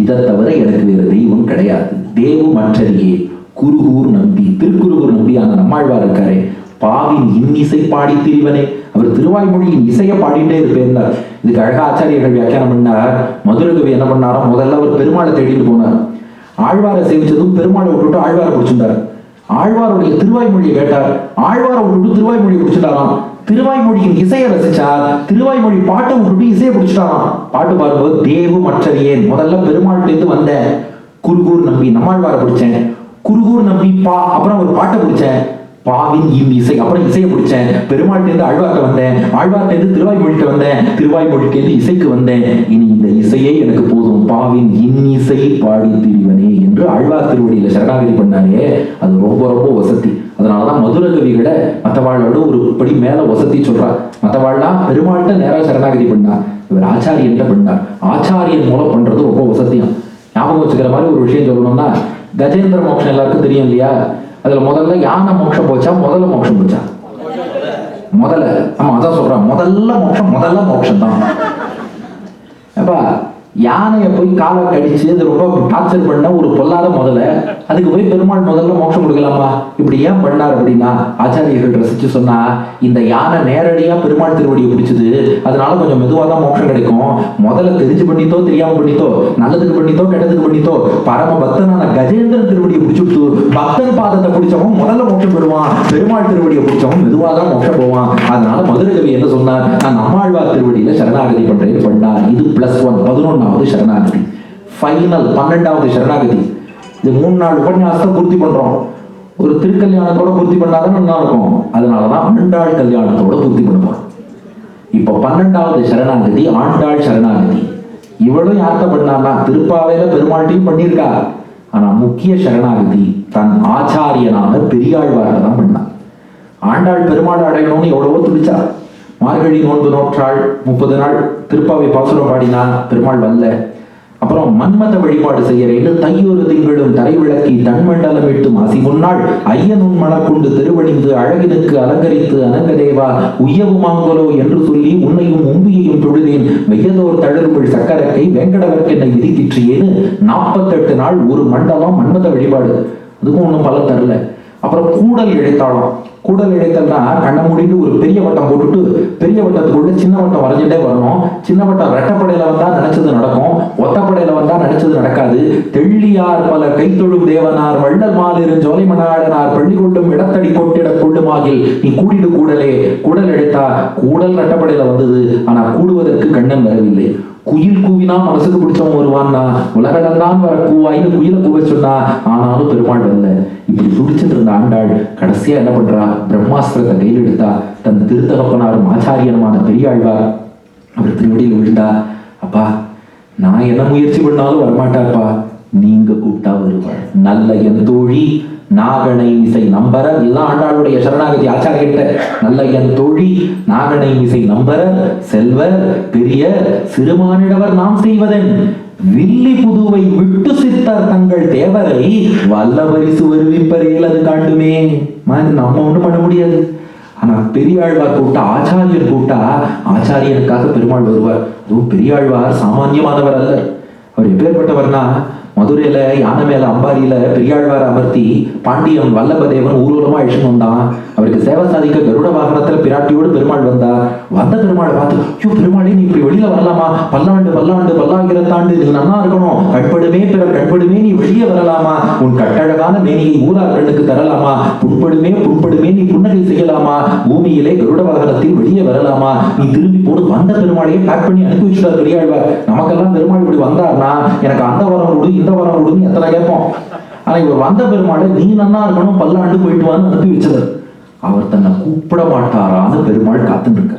இதை தவிர எனக்கு வேறு தெய்வம் கிடையாது. தேவு மற்றறியே குருகூர் நம்பி. திருக்குருகூர் நம்பியான நம்மாழ்வார் இருக்காரே, பாவின் இன்னிசை பாடி திரிவனே. அவர் திருவாய்மொழியின் இசையை பாடிட்டே இருப்பேன்னார். இதுக்கு அழகா ஆச்சாரியர்கள் வியாக்கியானம் பண்ணார். மதுரகவி என்ன பண்ணாரோ, முதல்ல அவர் பெருமாளை தேடிட்டு போனார். ஆழ்வாரை சேவிச்சதும் பெருமாளை விட்டுட்டு ஆழ்வாரை பிடிச்சிட்டார். ஆழ்வாருடைய திருவாய்மொழியை கேட்டார், ஆழ்வாரை விட்டுட்டு திருவாய்மொழியை பிடிச்சிட்டாராம். திருவாய்மொழியின் இசையை ரசிச்சார், திருவாய்மொழி பாட்டை விட்டுட்டு இசையை பிடிச்சிட்டாராம். பாட்டு பாரும்போது தேவு மற்றறியேன். முதல்ல பெருமாள்கிட்ட வந்தேன், குருகூர் நம்பி நம்மாழ்வாரை பிடிச்சேன், குருகூர் நம்பி அப்புறம் ஒரு பாட்டை பிடிச்சேன், பாவின் இசை, அப்புறம் இசையை பிடிச்சேன், பெருமாள்கிட்ட ஆழ்வார்ட்ட வந்தேன், ஆழ்வார்ட்ட திருவாய்மொழிக்கு வந்தேன், திருவாய்மொழிக்கு இசைக்கு வந்தேன், இனி இந்த இசையே எனக்கு போதும், பாவின் இன்னிசை பாடி திரிவனே என்று ஆழ்வார் திருவடியில சரணாகதி பண்ணாரே, அது ரொம்ப ரொம்ப வசதி. அதனாலதான் மதுர கவிகளை மற்றவாளோட ஒரு படி மேல வசதி சொல்றார். மற்றவாள்லாம் பெருமாள்கிட்ட நேராக சரணாகதி பண்ணார், இவர் ஆச்சாரியன்ட்ட பண்ணார். ஆச்சாரியன் மூலம் பண்றது ரொம்ப வசதியும். ஞாபகம் வச்சுக்கிற மாதிரி ஒரு விஷயம் சொல்லணும்னா, கஜேந்திர மோட்சம் எல்லாருக்கும் தெரியும் இல்லையா? அதுல முதல்ல யானை மோட்சம் போச்சா, முதல்ல மோட்சம் போச்சா? முதல்ல. ஆமா, அதான் சொல்றான், முதல்ல மோட்சம் தான். அப்பா யானையை போய் காலை கடிச்சு அது ரொம்ப டார்ச்சர் பண்ண ஒரு பொல்லாத முதல்ல, அதுக்கு போய் பெருமாள் முதல்ல மோட்சம் கொடுக்கலாமா? இப்படி ஏன் பண்ணார் அப்படின்னா, ஆச்சாரியர்கள் ரசிச்சு சொன்னா, இந்த யானை நேரடியா பெருமாள் திருவடியை பிடிச்சது, அதனால கொஞ்சம் மெதுவா தான் மோட்சம் கிடைக்கும். முதல்ல தெரிஞ்சு பண்ணித்தோ தெரியாம பண்ணித்தோ, நல்லதுக்கு பண்ணித்தோ கெட்டதுக்கு பண்ணித்தோ, பரம பக்தனான கஜேந்திரன் திருவடியை பிடிச்சுட்டு பக்தன் பாதத்தை பிடிச்சவன் முதல்ல மோட்சம் பெறுவான், பெருமாள் திருவடியை பிடிச்சவன் மெதுவா தான் மோட்சம் போவான். அதனால மதுரை கவி என்ன சொன்னார், நான் நம்மாழ்வார் திருவடியில சரணாகதி பண்றேன்னு பண்ணார். இது +1 11வது சரணாகதி. ஃபைனல் 12வது சரணாகதி. இது 3 நாள் உபன்யாசத்தை பூர்த்தி பண்றோம். ஒரு திருக்கல்யாணத்தோட பூர்த்தி பண்ணாதான் நல்லா இருக்கும். அதனாலதான் ஆண்டாள் கல்யாணத்தோட பூர்த்தி பண்ண போறோம். இப்ப 12வது சரணாகதி ஆண்டாள் சரணாகதி. இவளும் யார்த்த பண்ணான்னா, திருப்பாவையில பெருமாள்கிட்டையும் பண்ணியிருக்கா. ஆனா முக்கிய சரணாகதி தன் ஆச்சாரியனான பெரியாழ்வார்ட்ட தான் பண்ணா. ஆண்டாள் பெருமாள் அடையணும்னு எவ்வளவோ துடிச்சா. மார்கழி நோன்பு நோற்றாள், 30 நாள் திருப்பாவை பாசுரம் பாடினா, பெருமாள் வரல. அப்புறம் மன்மத வழிபாடு செய்யறேன்னு தையொரு திங்களும் தரை விளக்கி தன்மண்டலம் விட்டு மாசி முன்னாள் ஐயனும் மணக்குண்டு திருவணிந்து அழகினுக்கு அலங்கரித்து அனங்கதேவா உய்யவுமாங்கோலோ என்று சொல்லி உன்னையும் உம்பியையும் தொழுதேன் வெய்யதோர் தளர்வுள் சக்கரக்கை வேங்கடவர்க்கென்னை விதிக்கிற்றியேன்னு 48 நாள் ஒரு மண்டலம் மன்மத வழிபாடு. அதுக்கும் ஒன்றும் பலன் தரல. அப்புறம் கூடல் இழைத்தாளாம். கூடல் இழைத்தல்னா கண்ணை மூடிட்டு ஒரு பெரிய வட்டம் போட்டுட்டு பெரிய வட்டத்துக்குள்ள சின்ன வட்டம் வரைஞ்சிட்டே வரணும். சின்ன வட்டம் ரெட்டப்படையில வந்தா நினைச்சது நடக்கும், ஒத்தப்படையில வந்தா நினைச்சது நடக்காது. தெள்ளியார் பல கைத்தொழும் தேவனார் வள்ளல் மாலிரும் ஜோலை மணாளனார் பள்ளி கொள்ளும் இடத்தடி கொட்டிட கொள்ளுமாகில் நீ கூடிடு கூடலே. கூடல் இழைத்தா கூடல் ரெட்டப்படையில வந்தது, ஆனா கூடுவதற்கு கண்ணன் வரவில்லை. குயில் கூவினா மனசுக்கு பிடிச்சவன் வருவான்னா, உலகடந்தான் வர கூவாயின்னு குயில கூவ சொன்னா, ஆனாலும் பெருமாள் வரல. இப்படி துடிச்சிட்டு இருந்த ஆண்டாள் கடைசியா என்ன பண்றா, பிரம்மாஸ்திரத்தை கையில் எடுத்தா. தன் திருத்தகப்பனாரும் ஆச்சாரியனுமான பெரியாழ்வார் அவர் திருவடியில் விழுந்தா. அப்பா, நான் என்ன முயற்சி பண்ணாலும் வரமாட்டாப்பா, நீங்க கூப்பிட்டா வருவாள். நல்ல என் தோழி நாகனை இசை நம்பர, இதுதான் ஆண்டாளுடைய சரணாகதி ஆச்சாரியர்கிட்ட. நல்ல என் தோழி நாகனை இசை நம்பர செல்வர் பெரிய சிறுமானிடவர் நாம் செய்வதன் வில்லி புதுவை விட்டு சித்தர் தங்கள் தேவரை வல்லவரிசு வருவிப்பறையில் அது காட்டுமே. நம்ம ஒண்ணும் பண்ண முடியாது. ஆனா பெரியாழ்வார் கூப்பிட்டா, ஆச்சாரியர் கூப்பிட்டா ஆச்சாரியனுக்காக பெருமாள் வருவார். அதுவும் பெரியாழ்வார் சாமானியமானவர் அல்ல. அவர் எப்பேற்பட்டவர்னா, மதுரையில யானை மேல அம்பாரியில பெரியாழ்வார் அமர்த்தி பாண்டியன் வல்லபதேவன் ஊர்வலமா அழிச்சுன்னு வந்தான். அவருக்கு சேவை சாதிக்க கருட வாகனத்துல பிராட்டியோடு பெருமாள் வந்தா. வந்த பெருமாளை பார்த்து, ஐயோ பெருமாளே நீ இப்படி வெளியில வரலாமா? பல்லாண்டு பல்லாண்டு பல்லாயிரத்தாண்டு நீ நல்லா இருக்கணும், கண்படுமே பிறர் கண்படுமே நீ வெளியே வரலாமா? உன் கட்டழகான மேனியை ஊரார் கண்ணுக்கு தரலாமா? புண்படுமே நீ புன்னகை செய்யலாமா? பூமியிலே கருட வாகனத்தில் வெளியே வரலாமா? நீ திரும்பி போடு. வந்த பெருமாளையே பேக் பண்ணி அனுப்பி வச்சுட்டார் பெரியாழ்வார். நமக்கெல்லாம் பெருமாள் இப்படி வந்தார்னா எனக்கு அந்த வரம் கொடு இந்த வரம் கொடுன்னு எத்தனை கேட்போம். ஆனா இவர் வந்த பெருமாளை நீ நல்லா இருக்கணும் பல்லாண்டு போயிட்டு வான்னு அனுப்பி வச்சவர். அவர் தன்னை கூப்பிட மாட்டாரான்னு பெருமாள் காத்துட்டு இருக்க.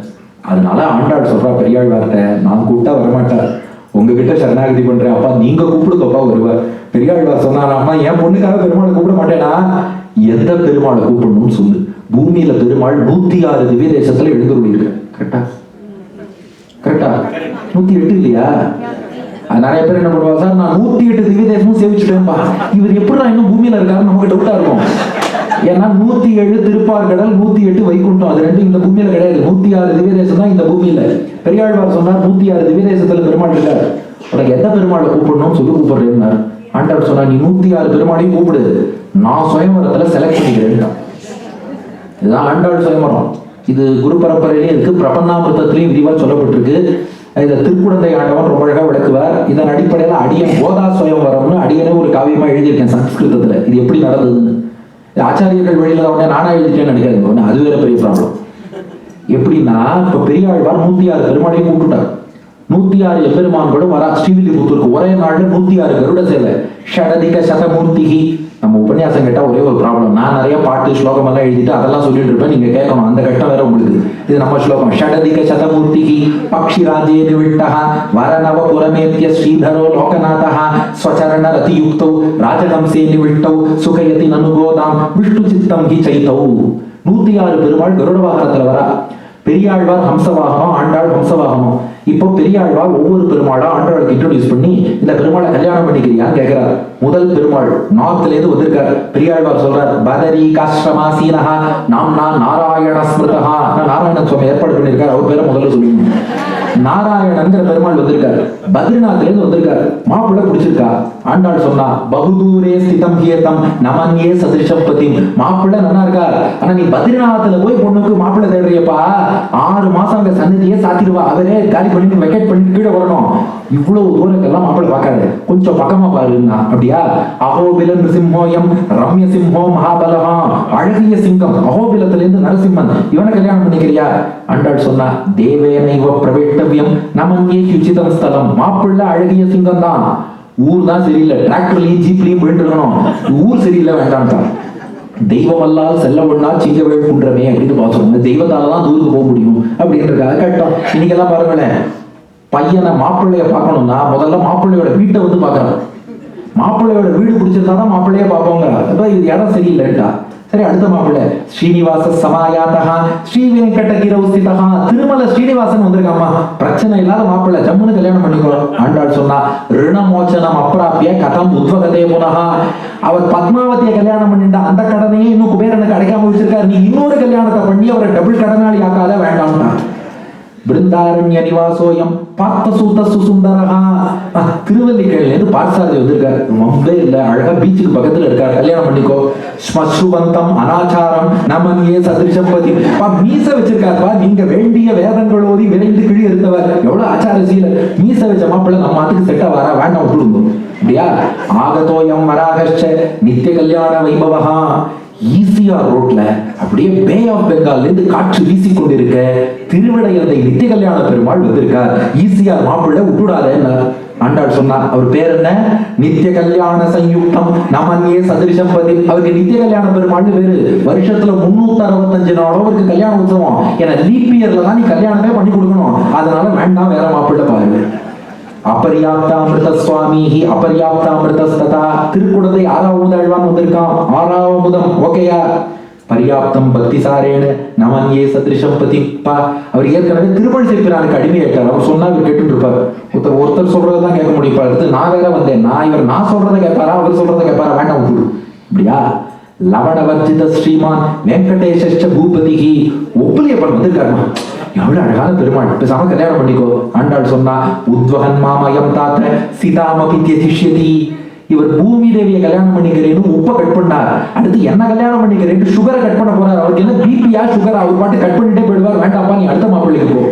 அதனால ஆண்டாள் சொல்றா பெரியாழ்வார்ட்ட, நான் கூப்பிட்டா வரமாட்டார், உங்ககிட்ட சரணாகதி பண்றேன் அப்பா, நீங்க கூப்பிடுங்கப்பா வருவார். பெரியாழ்வார் சொன்னார், அம்மா என் பொண்ணுக்காக பெருமாளை கூப்பிட மாட்டேனா? எந்த பெருமாளை கூப்பிடணும்னு சொல்லு. பூமியில பெருமாள் 106 திவ்ய தேசத்துல எழுந்துருளி இருக்க. கரெக்டா? கரெக்டா? 108 இல்லையா? நிறைய பேர் என்ன பண்ணுவாங்க, சார் நான் 108 திவ்ய தேசமும் சேவிச்சுட்டேன்பா, இவர் எப்படிடா இன்னும் பூமியில இருக்காரு நமக்கு டவுட்டா இருக்கும். ஏன்னா 107 திருப்பார்கடல், 108 வைகுண்டம், அது ரெண்டும் இந்த பூமியில கிடையாது. 106 திவ்ய தேசம் தான் இந்த பூமியில. பெரியாழ்வார் சொன்னார் 106 திவ்ய தேசத்துல பெருமாள் இருக்காரு, உனக்கு எந்த பெருமாளை கூப்பிடணும்னு சொல்லி கூப்பிடுறேன். ஆண்டவர் சொன்னா, நீ 106 பெருமாளையும் கூப்பிடு, நான் சுயம்பரத்துல செலக்ட் பண்ணிக்கிறேன். இதுதான் ஆண்டாள் சுயம்பரம். இது குரு பரம்பரையிலேயே இருக்கு, பிரபன்னாமிர்தத்திலையும் விரிவா சொல்லப்பட்டிருக்கு. இதை திருக்குடந்தை ஆண்டவன் ரொம்ப அழகா விளக்குவார். இதன் அடிப்படையில் அடியன் கோதா சுயம்பரம்னு அடியனே ஒரு காவியமா எழுதியிருக்கேன் சம்ஸ்கிருதத்துல. இது எப்படி நடந்ததுன்னு ஆச்சாரியர்கள் வழியில உடனே நானா எழுதிட்டேன்னு நினைக்காது, அது வேற பெரிய ப்ராப்ளம். எப்படின்னா, இப்ப பெரியாழ்வார் 106 பெருமாளையும் கூப்பிட்டார். 106 எம்பெருமான் கூட வரா ஸ்ரீவில்லிபுத்தூருக்கு ஒரே நாள்ல 106 கருட சேவை. ஷடதிக சதமூர்த்திகி. நம்ம உபன்யாசம் கேட்டா ஒரே ஒரு ப்ராப்ளம், நான் நிறைய பாட்டு ஸ்லோகம் எல்லாம் எழுதிட்டு அதெல்லாம் சொல்லிட்டு இருப்பேன், நீங்க கேட்கணும், அந்த கட்டம் வேற உங்களுக்கு. இது நம்ம ஸ்லோகம். ஷடதிக சதமூர்த்திகி பக்ஷி ராஜே நிவிட்டஹ வரநவ புரமேத்ய ஸ்ரீதரோ லோகநாதஹ ஸ்வச்சரண ரதியுக்தௌ ராஜஹம்சே நிவிட்டௌ சுகயதி நனுகோதாம் விஷ்ணு சித்தம் ஹி சைதௌ. 106 பெருமாள் கருட வாகனத்துல வரா. பெரியாழ்வார் ஹம்சவாகனம், ஆண்டாள் ஹம்சவாகனம். இப்போ பெரியாழ்வார் ஒவ்வொரு பெருமாளா ஆண்டாளுக்கு இன்ட்ரோடியூஸ் பண்ணி, இந்த பெருமாளை கல்யாணம் பண்ணிக்கிறியான்னு கேட்கிறார். முதல் பெருமாள் நார்த்ல இருந்து வந்திருக்காரு. பெரியாழ்வார் சொல்றார், பதரி காஷ்டமாசீனஹா நாம்னா நாராயண ஸ்மிருதஹா. நாராயண சுவாமி ஏற்பாடு பண்ணியிருக்காரு, அவர் பேரை முதல்ல சொல்லுங்க. நாராயணங்கிற பெருமாள் வந்திருக்காரு, பத்ரிநாத்ல இருந்து வந்திருக்காரு. மாப்பிள்ளை பிடிச்சிருக்கா? ஆண்டாள் சொன்னா, பகுதூரே ஸ்திதம் ஹியதம் நமன்யே சதிருஷபதி. மாப்பிள்ளை நல்லா இருக்கார், ஆனா நீ பத்ரிநாத்ல போய் பொண்ணுக்கு மாப்பிள்ளை தேடுறியப்பா, 6 மாசம் அங்க சன்னதியே சாத்திடுவா, அவரே காலி பண்ணி வெக்கெட் பண்ணிட்டு கீழே வரணும். இவ்வளவு தூரத்துக்கெல்லாம் மாப்பிள்ளை பார்க்காது, கொஞ்சம் பக்கமா பாருன்னா. அப்படியா? அஹோபில நிருசிம்ஹோயம் ரம்ய சிம்ஹோ மகாபலஹா. அழகிய சிங்கம், அஹோபிலத்துல இருந்து நரசிம்மன், இவனை கல்யாணம் பண்ணிக்கிறியா? ஆண்டாள் சொன்னா, தேவேனைவ பிரவேட்டவியம் நமன்யே உச்சிதம் ஸ்தலம். மாப்பிள்ளை அழகிய சிங்கம் தான், ஊர் தான் சரியில்லை, டிராக்டர்லயும் ஜீப்லயும் போயிட்டு இருக்கணும், ஊர் சரியில்லை வேண்டாம்ட்டான். தெய்வம் அல்லால் செல்ல ஒண்ணா சிங்க வேண்டுன்றமே அப்படின்னு பாத்துருவோம். தெய்வத்தாலதான் தூருக்கு போக முடியும் அப்படின்றதுக்காக கட்டம். இன்னைக்கெல்லாம் பாருங்களேன், பையனை மாப்பிள்ளைய பார்க்கணும்னா முதல்ல மாப்பிள்ளையோட வீட்டை வந்து பாக்குறாங்க. மாப்பிள்ளையோட வீடு பிடிச்சிருந்தாதான் மாப்பிள்ளைய பார்ப்போங்க. அப்ப இது இடம் சரியில்லைட்டா, சரி அடுத்த மாப்பிள்ளை ஸ்ரீனிவாச சமாயாதஹா ஸ்ரீ வெங்கடகிரௌஸ்திதஹா. திருமலை ஸ்ரீனிவாசன் வந்திருக்காமா, பிரச்சனை இல்லாத மாப்பிள்ளை, ஜம்முன்னு கல்யாணம் பண்ணிக்கோ. ஆண்டாள் சொன்னா, ரிணமோச்சனம் அப்ராபிய கதம் உத்வகதே புனஹா. அவர் பத்மாவதியை கல்யாணம் பண்ணிட்டா, அந்த கடனையே இன்னும் குபேரனுக்கு அடைக்காம வச்சிருக்காரு, நீ இன்னொரு கல்யாணத்தை பண்ணி அவரை டபுள் கடனாளி ஆக்காத வேண்டாம்னா. பிருந்தாரண்ய நிவாசோயம் பார்த்தசூத சுசுந்தரஹா. திருவல்லிக்கேணில இருந்து பார்சாரதி வந்திருக்காரு, ரொம்ப இல்ல அழகா பீச்சுக்கு பக்கத்துல இருக்காரு, கல்யாணம் பண்ணிக்கோ. ஸ்மஸ்ருவந்தம் அனாச்சாரம் நமன்யே சதிருஷபதி. மீச வச்சிருக்காருப்பா, நீங்க வேண்டிய வேதங்கள் ஓதி விரைந்து கிழி இருந்தவர், எவ்வளவு ஆச்சாரசீல. மீச வச்ச மாப்பிள்ளை நம்ம நாட்டுக்கு செட்டா வர வேண்டாம் விட்டுடுங்க. அப்படியா? ஆகதோயம் வராகச்ச நித்திய கல்யாண வைபவஹா. ஈசிஆர் ரோட்ல அப்படியே பே ஆஃப் பெங்கால்ல இருந்து காற்று வீசி கொண்டிருக்க திருவிடையந்தை நித்திய கல்யாண பெருமாள் வந்திருக்கார். ஈசிஆர் மாப்பிள்ளை விட்டுடாதேன்னு ஆண்டாள் சொன்னா. அவர் பேர் என்ன? நித்திய கல்யாண சயுக்தம் நமன்யே சதிருஷபதி. அவருக்கு நித்திய கல்யாண பெருமாள் வேறு. வருஷத்துல 365 நாளும் அவருக்கு கல்யாண உற்சவம். ஏன்னா லீப் இயர்ல தான் நீ கல்யாணமே பண்ணி கொடுக்கணும், அதனால வேண்டாம் வேற மாப்பிள்ளை பாருங்க. அபர்யாப்தாமிருத சுவாமிஹி அபர்யாப்தாமிருதஸ்ததா. திருக்குடந்தை 6வது ஆழ்வான் வந்திருக்கான், 6ஆவதும் ஓகேயா? பர்யாப்தம் பக்தி சாரேன நமன்யே சதிருஷபதி. அவர் ஏற்கனவே திருமணி சேர்க்கிறாருக்கு அடிமையாயிட்டார். அவர் சொன்னா இவர் கேட்டு இருப்பார், ஒருத்தர் சொல்றதுதான் கேட்க முடியும். அடுத்து நான் வேற வந்தேன், நான் சொல்றதை கேட்பாரா அவர் சொல்றதை கேட்பாரா? வேண்டாம் விட்டுடு. இப்படியா? லவணவர்ஜித ஸ்ரீமான் வெங்கடேஷ பூபதிகி ஒப்புலியப்பன் வந்திருக்காருமா. எவ்வளவு அழகான பெருமாள், பேசாம கல்யாணம் பண்ணிக்கோ. ஆண்டாள் சொன்னா, உத்வகன் மாமயம் தாத்த சீதாமபி தியதிஷ்யதி. இவர் பூமி தேவியை கல்யாணம் பண்ணிக்கிறேன்னு உப்பை கட் பண்ணார், அடுத்து என்ன கல்யாணம் பண்ணிக்கிறேன்னு சுகரை கட் பண்ண போறார். அவருக்கு என்ன பிபியா சுகர், அவர் பாட்டு கட் பண்ணிட்டே போயிடுவார். வேண்டாப்பா நீ அடுத்த மாப்பிள்ளைக்கு போ.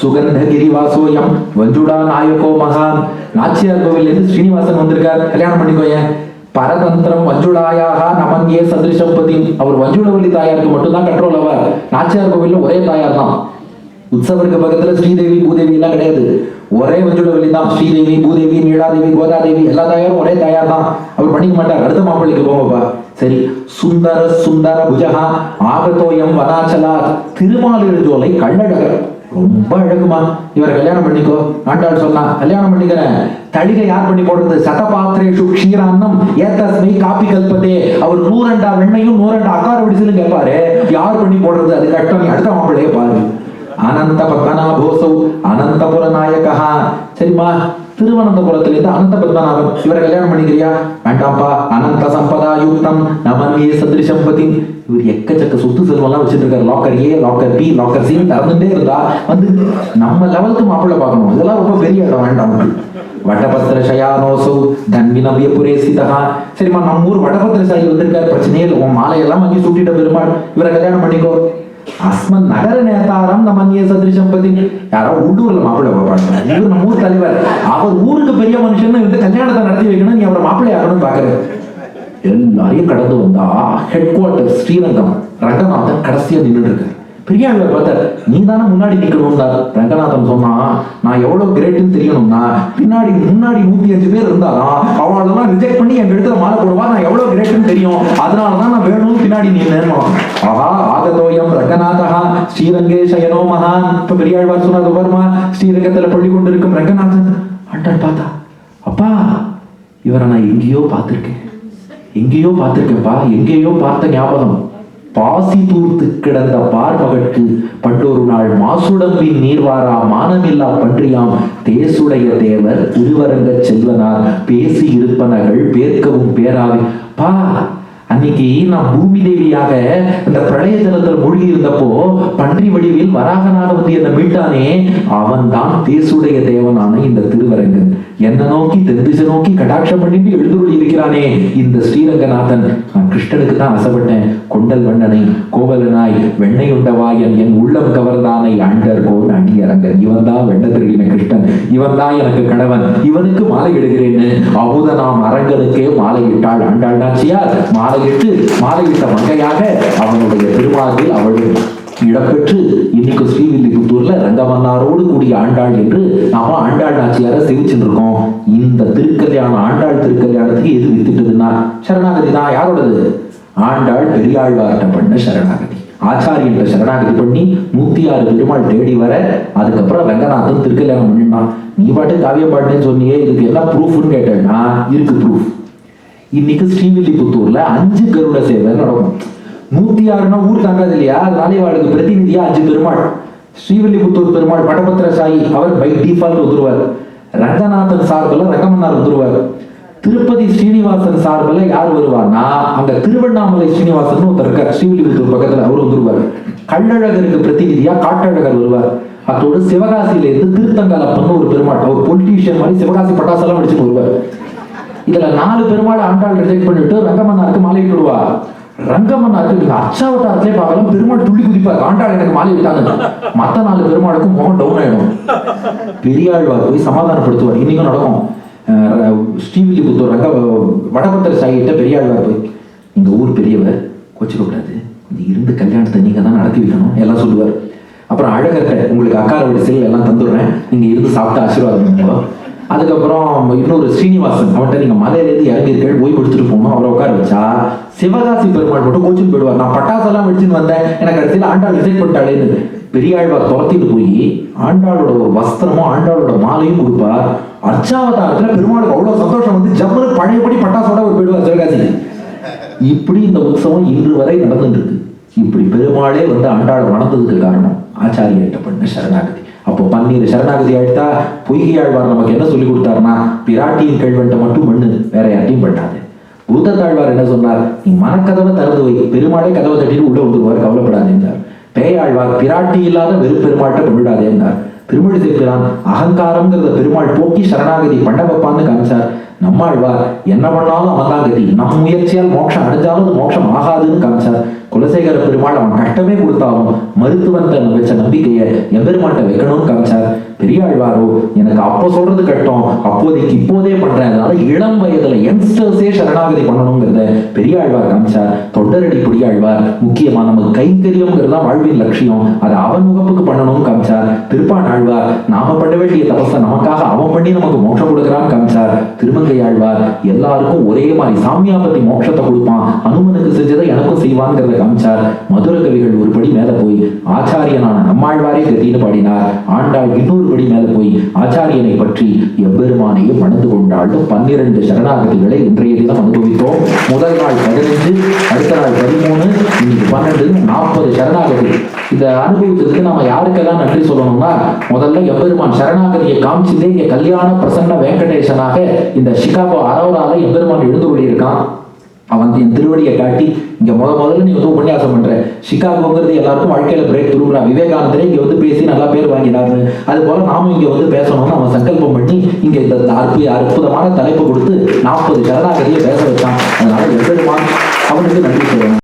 சுகந்த கிரிவாசோயம் வஞ்சுடா நாயகோ மகான். நாச்சியார் கோவில் இருந்து ஸ்ரீனிவாசன் வந்திருக்காரு, கல்யாணம் பண்ணிக்கோய. பரதந்திரம் வஞ்சுடாயாக நமன்யே சதிருஷம்பதி. அவர் வஞ்சுடவல்லி தாயாருக்கு மட்டும்தான் கண்ட்ரோல் ஆவார். நாச்சியார் கோவில்ல ஒரே தாயார் தான். உற்சவருக்கு பக்கத்துல ஸ்ரீதேவி பூதேவி எல்லாம் கிடையாது, ஒரே வஞ்சுடவல்லி தான். ஸ்ரீதேவி பூதேவி நீலாதேவி கோதாதேவி எல்லா தாயாரும் ஒரே தாயார் தான். அவர் பண்ணிக்க மாட்டார், அடுத்த மாப்பிள்ளைக்கு போங்கப்பா. சரி, சுந்தர சுந்தர புஜகா ஆகத்தோயம் வனாச்சலா. திருமாலிருஞ்சோலை கள்ளழகர், ரொம்ப அழகுமா, இவரை கல்யாணம் பண்ணிக்கோ. ஆண்டாள் சொன்னா, கல்யாணம் பண்ணிக்கிறேன். தளிகை யார் பண்ணி போடுறது? சதபாத்திரேஷு க்ஷீரான்னம் ஏதஸ்மை காப்பி கல்பத்தே. அவர் 100 வெண்ணையும் 100 அக்கார விடிசலும் கேட்பாரு, யார் பண்ணி போடுறது? அது கஷ்டம், நீ அடுத்த மாப்பிள்ளையே பாரு. அனந்த பத்மநாபோசௌ அனந்தபுர நாயகா. சரிம்மா, திருவனந்தபுரத்திலிருந்து அனந்த பத்மநாபன், இவரை கல்யாணம் பண்ணிக்கிறியா? வேண்டாம்ப்பா. அனந்த சம்பதா யுக்தம் நமன்யே சதிருஷம்பதி. இவர் எக்கச்சக்க சொத்து செல்வம்லாம் வச்சுட்டு இருக்காரு. லாக்கர் ஏ, லாக்கர் பி, லாக்கர் சி திறந்துட்டே இருந்தா வந்து நம்ம லெவலுக்கு மாப்பிள்ளை பார்க்கணும். இதெல்லாம் ரொம்ப பெரிய இடம், வேண்டாம். வடபத்திர சயானோசௌ தன்வினவிய புரேசிதா. சரிம்மா, நம்ம ஊர் வடபத்திர சாயி வந்திருக்காரு, பிரச்சனையே இல்லை. உன் மாலையெல்லாம் வாங்கி சுட்டிட்ட பெருமாள், இவரை கல்யாணம் பண்ணிக்கோ. அஸ்மன் நகர நேதாரம் நமன்யே சதிருஷம்பதி. யாரோ உள்ளூர்ல மாப்பிள்ளை பார்ப்பாங்க, இவர் நம்ம ஊர் தலைவர், அவர் ஊருக்கு பெரிய மனுஷன், இவங்க கல்யாணத்தை நடத்தி வைக்கணும், நீ அவரை மாப்பிள்ளை ஆகணும்னு பாக்குற. எல்லாரையும் கடந்து வந்தா ஹெட் குவார்டர் ஸ்ரீரங்கம். ரங்கநாதன் கடைசியா நின்றுட்டு இருக்காரு. பெரியாழ்வார் பார்த்தார், நீ தானே முன்னாடி நிக்கணும். ரங்கநாதன் சொன்னா, நான் எவ்வளவு கிரேட்னு தெரியணும்னா முன்னாடி 105 பேர் இருந்தாலும் அவளெல்லாம் ரிஜெக்ட் பண்ணி என் இடத்துல மாலை போடுவா, நான் எவ்வளவு கிரேட்னு தெரியும், அதனாலதான் நான் வேணும் பின்னாடி நீ நேரணும். ஆஹா ஆகதோயம் ரங்கநாதா ஸ்ரீரங்கே சயனோ மகான். இப்ப பெரியாழ்வார் சொன்னார், வருமா ஸ்ரீரங்கத்துல பள்ளி கொண்டு இருக்கும் ரங்கநாதன். ஆண்டாள் பார்த்தா, அப்பா இவரை நான் எங்கேயோ பார்த்திருக்கேன், எங்கேயோ பார்த்திருக்கேன்ப்பா, எங்கேயோ பார்த்த ஞாபகம். பாசி தூர்த்து கிடந்த பார்மகற்கு பண்டொரு நாள் மாசுடம்பின் நீர்வாரா மானமில்லா பன்றியாம் தேசுடைய தேவர் திருவரங்க செல்வனார் பேசி இருப்பனகள் பேர்க்கவும் பேராவே. பா, அன்னைக்கு நான் பூமி தேவியாக இந்த பிரளய ஜலத்தில் மூழ்கி இருந்தப்போ பன்றி வடிவில் வராகனாக வந்து என்னை மீட்டானே, அவன் தான் தேசுடைய தேவனான இந்த திருவரங்கன். என்ன நோக்கி தென்திசை நோக்கி கடாட்சம் பண்ணிட்டு எழுதுருள் இருக்கிறானே இந்த ஸ்ரீரங்கநாதன். நான் கிருஷ்ணனுக்கு தான் ஆசைப்பட்டேன். கொண்டல் வண்ணனை கோவலனாய் வெண்ணை உண்டவாயன் என் உள்ளம் கவர்ந்தானை அண்டர் கோன் அணியரங்கன். இவன் தான் வெண்ண திருடின கிருஷ்ணன், இவன் தான் எனக்கு கணவன், இவனுக்கு மாலை இடுகிறேன்னு அமுத நாம் அரங்கனுக்கே மாலை இட்டாள் ஆண்டாள் நாச்சியார். மாலையிட்ட மங்கையாக அவனுடைய திருமார்பில் அவள் இடம்பெற்று இன்னைக்கு ஸ்ரீவில்லிபுத்தூர்ல ரங்கமன்னாரோடு கூடிய ஆண்டாள் என்று நாம ஆண்டாள் நாச்சியார சேவிச்சுட்டு இருக்கோம். இந்த திருக்கல்யாணம், ஆண்டாள் திருக்கல்யாணத்துக்கு எது வித்துட்டதுன்னா சரணாகதி தான். யாரோடது? ஆண்டாள் பெரியாழ்வார்ட்ட பண்ண சரணாகதி. ஆச்சாரியன் சரணாகதி பண்ணி 106 பெருமாள் தேடி வர, அதுக்கப்புறம் ரங்கநாதன் திருக்கல்யாணம் பண்ணினான். நீ பாட்டு காவிய பாட்டுன்னு சொன்னியே, இதுக்கு என்ன ப்ரூஃப்னு கேட்டேன்னா இருக்கு ப்ரூஃப். இன்னைக்கு ஸ்ரீவில்லிபுத்தூர்ல 5 கருட சேவை நடக்கும். 106 ஊர் தாங்காது இல்லையா, அதனாலே அவளுக்கு பிரதிநிதியா 5 பெருமாள். ஸ்ரீவில்லிபுத்தூர் பெருமாள் வடபத்திர சாயி, அவர் பை டிஃபால்ட் வந்துருவார். ரங்கநாதன் சார்பில் ரங்கமன்னார் வந்துருவார். திருப்பதி ஸ்ரீனிவாசன் சார்பில் யார் வருவார்னா அங்க திருவண்ணாமலை ஸ்ரீனிவாசன் ஒருத்தர் இருக்கார் ஸ்ரீவில்லிபுத்தூர் பக்கத்துல, அவர் வந்துருவார். கள்ளழகருக்கு பிரதிநிதியா காட்டழகர் வருவார். அதோடு சிவகாசியில இருந்து திருத்தங்கலப்பன் ஒரு பெருமாள், அவர் பொலிட்டீஷியன் மாதிரி சிவகாசி பட்டாசெல்லாம் அடிச்சு வருவார். இதுல 4 பெருமாள் ஆண்டாள் ரிஜெக்ட் பண்ணிட்டு ரங்கமன்னாருக்கு மாலை விடுவா. ரங்கமன்னாருக்கு நீங்க அச்சாவதாரத்திலே பார்க்கலாம், பெருமாள் துள்ளி குதிப்பார், ஆண்டாள் எனக்கு மாலை விட்டாங்க. மத்த 4 பெருமாளுக்கும் முகம் டவுன் ஆயிடும். பெரியாழ்வார் போய் சமாதானப்படுத்துவார். இன்னைக்கும் நடக்கும். ஸ்ரீவில்லிபுத்தூர் வடபத்திர சாயிட்ட பெரியாழ்வார் போய், இந்த ஊர் பெரியவர் கொச்சிக்க கூடாது, இந்த இருந்து கல்யாணத்தை நீங்க தான் நடத்தி வைக்கணும் எல்லாம் சொல்லுவார். அப்புறம் அழகர்கிட்ட உங்களுக்கு அக்கார வடிசையில் எல்லாம் தந்துடுறேன், நீங்க இருந்து சாப்பிட்டு ஆசீர்வாதம் பண்ணுவோம். அதுக்கப்புறம் இன்னொரு ஸ்ரீனிவாசன், அவன்கிட்ட நீங்க மலையிலேருந்து இறங்கியிருக்க ஓய்வு எடுத்துட்டு போகணும், அவரை உட்கார வச்சா சிவகாசி பெருமாள் மட்டும் கோச்சின்னு போயிடுவார். நான் பட்டாசெல்லாம் வெடிச்சுன்னு வந்தேன், எனக்கு கடைசியில் ஆண்டாள் ரிஜெக்ட் பண்ணிட்டாளேன்னு பெரியாழ்வார் துரத்திட்டு போய் ஆண்டாளோட ஒரு வஸ்திரமும் ஆண்டாளோட மாலையும் கொடுப்பார். அர்ச்சாவதாரத்துல பெருமாளுக்கு அவ்வளவு சந்தோஷம் வந்து ஜம்முன்னு பழையபடி பட்டாசோட ஒரு போயிடுவார் சிவகாசி. இப்படி இந்த உற்சவம் இன்று வரை நடந்துட்டு இருக்கு. இப்படி பெருமாளே வந்து ஆண்டாள் வளர்ந்ததுக்கு காரணம் ஆச்சாரியர்கிட்ட பண்ண சரணாகதி. அப்போ பன்னீர் சரணாகதி ஆயிட்டா பொய்கை ஆழ்வார் நமக்கு என்ன சொல்லி கொடுத்தாருன்னா, பிராட்டியின் கேள்வன்ட்ட மட்டும் பண்ணு, வேற யார்ட்டையும் பண்ணாது. பூதத்தாழ்வார் என்ன சொன்னார்? நீ மனக்கதவை திறந்து வை, பெருமாளே கதவை தட்டிட்டு உள்ள விட்டுருவார், கவலைப்படாது என்றார். பேயாழ்வார் பிராட்டி இல்லாத வெறும் பெருமாட்டை கொண்டுடாதே என்றார். திருமொழி சேர்க்கிறான், அகங்காரம்ங்கிறத பெருமாள் போக்கி சரணாகதி பண்ண வைப்பான்னு காமிச்சார். நம்மாழ்வார் என்ன பண்ணாலும் அவன் தான் கதி, நம் முயற்சியால் மோட்சம் அடைஞ்சாலும் அது மோட்சம் ஆகாதுன்னு காமிச்சார். குலசேகர பெருமாள் அவன் கஷ்டமே கொடுத்தாலும் மருத்துவன் தன்னை வச்ச நம்பிக்கையை எம்பெருமாட்ட வைக்கணும்னு காமிச்சார். பெரியாழ்வாரோ எனக்கு அப்போ சொல்றது கட்டம், அப்போதைக்கு இப்போதே பண்றேன், அதனால இளம் வயதுல யங்ஸ்டர்ஸே சரணாகதி பண்ணணுங்கிறத பெரியாழ்வார் காமிச்சார். தொண்டரடி பெரியாழ்வார் முக்கியமா நமக்கு கைங்கரியம்ங்கிறதா வாழ்வின் லட்சியம், அதை அவன் முகப்புக்கு பண்ணணும்னு காமிச்சார். திருப்பான் ஆழ்வார் நாம பண்ண வேண்டிய தபஸை நமக்காக அவன் பண்ணி நமக்கு மோட்சம் கொடுக்கிறான்னு காமிச்சார். திருமங்கை ஆழ்வார் எல்லாருக்கும் ஒரே மாதிரி சாமியாபத்தி மோட்சத்தை கொடுப்பான், அனுமனுக்கு செஞ்சதை எனக்கும் செய்வான்ங்கிறத காமிச்சார். மதுர கவிகள் ஒரு படி மேல போய் ஆச்சாரியனான நம்மாழ்வாரே கத்தின்னு பாடினார். ஆண்டாள் இன்னொரு படி மேல போய் ஆச்சாரியனை பற்றி எவ்வெருமானையும் மணந்து கொண்டாலும் 12 சரணாகதிகளை இன்றைய தினம் அனுபவித்தோம். முதல் நாள் 15, அடுத்த நாள் 13, இன்னைக்கு 12, 40 சரணாகதி. இந்த அனுபவத்துக்கு நம்ம யாருக்கெல்லாம் நன்றி சொல்லணும்னா, முதல்ல எம்பெருமான் சரணாகதியை காமிச்சதே இங்க கல்யாண பிரசன்ன வெங்கடேசனாக இந்த சிகாகோ அரோரால எம்பெருமான் எழுந்து இருக்கான். அவன் என் திருவடியை காட்டி இங்க முதல்ல நீ வந்து உபன்யாசம் பண்ற, சிகாகோங்கிறது எல்லாருக்கும் வாழ்க்கையில பிரேக் துருவுறா, விவேகானந்தரே இங்க வந்து பேசி நல்லா பேர் வாங்கினாரு, அது போல நாமும் இங்க வந்து பேசணும்னு அவன் சங்கல்பம் பண்ணி இங்க இந்த அற்புதமான தலைப்பு கொடுத்து 40 சரணாகதியை பேச வச்சான். அதனால எம்பெருமான் அவனுக்கு நன்றி சொல்லணும்.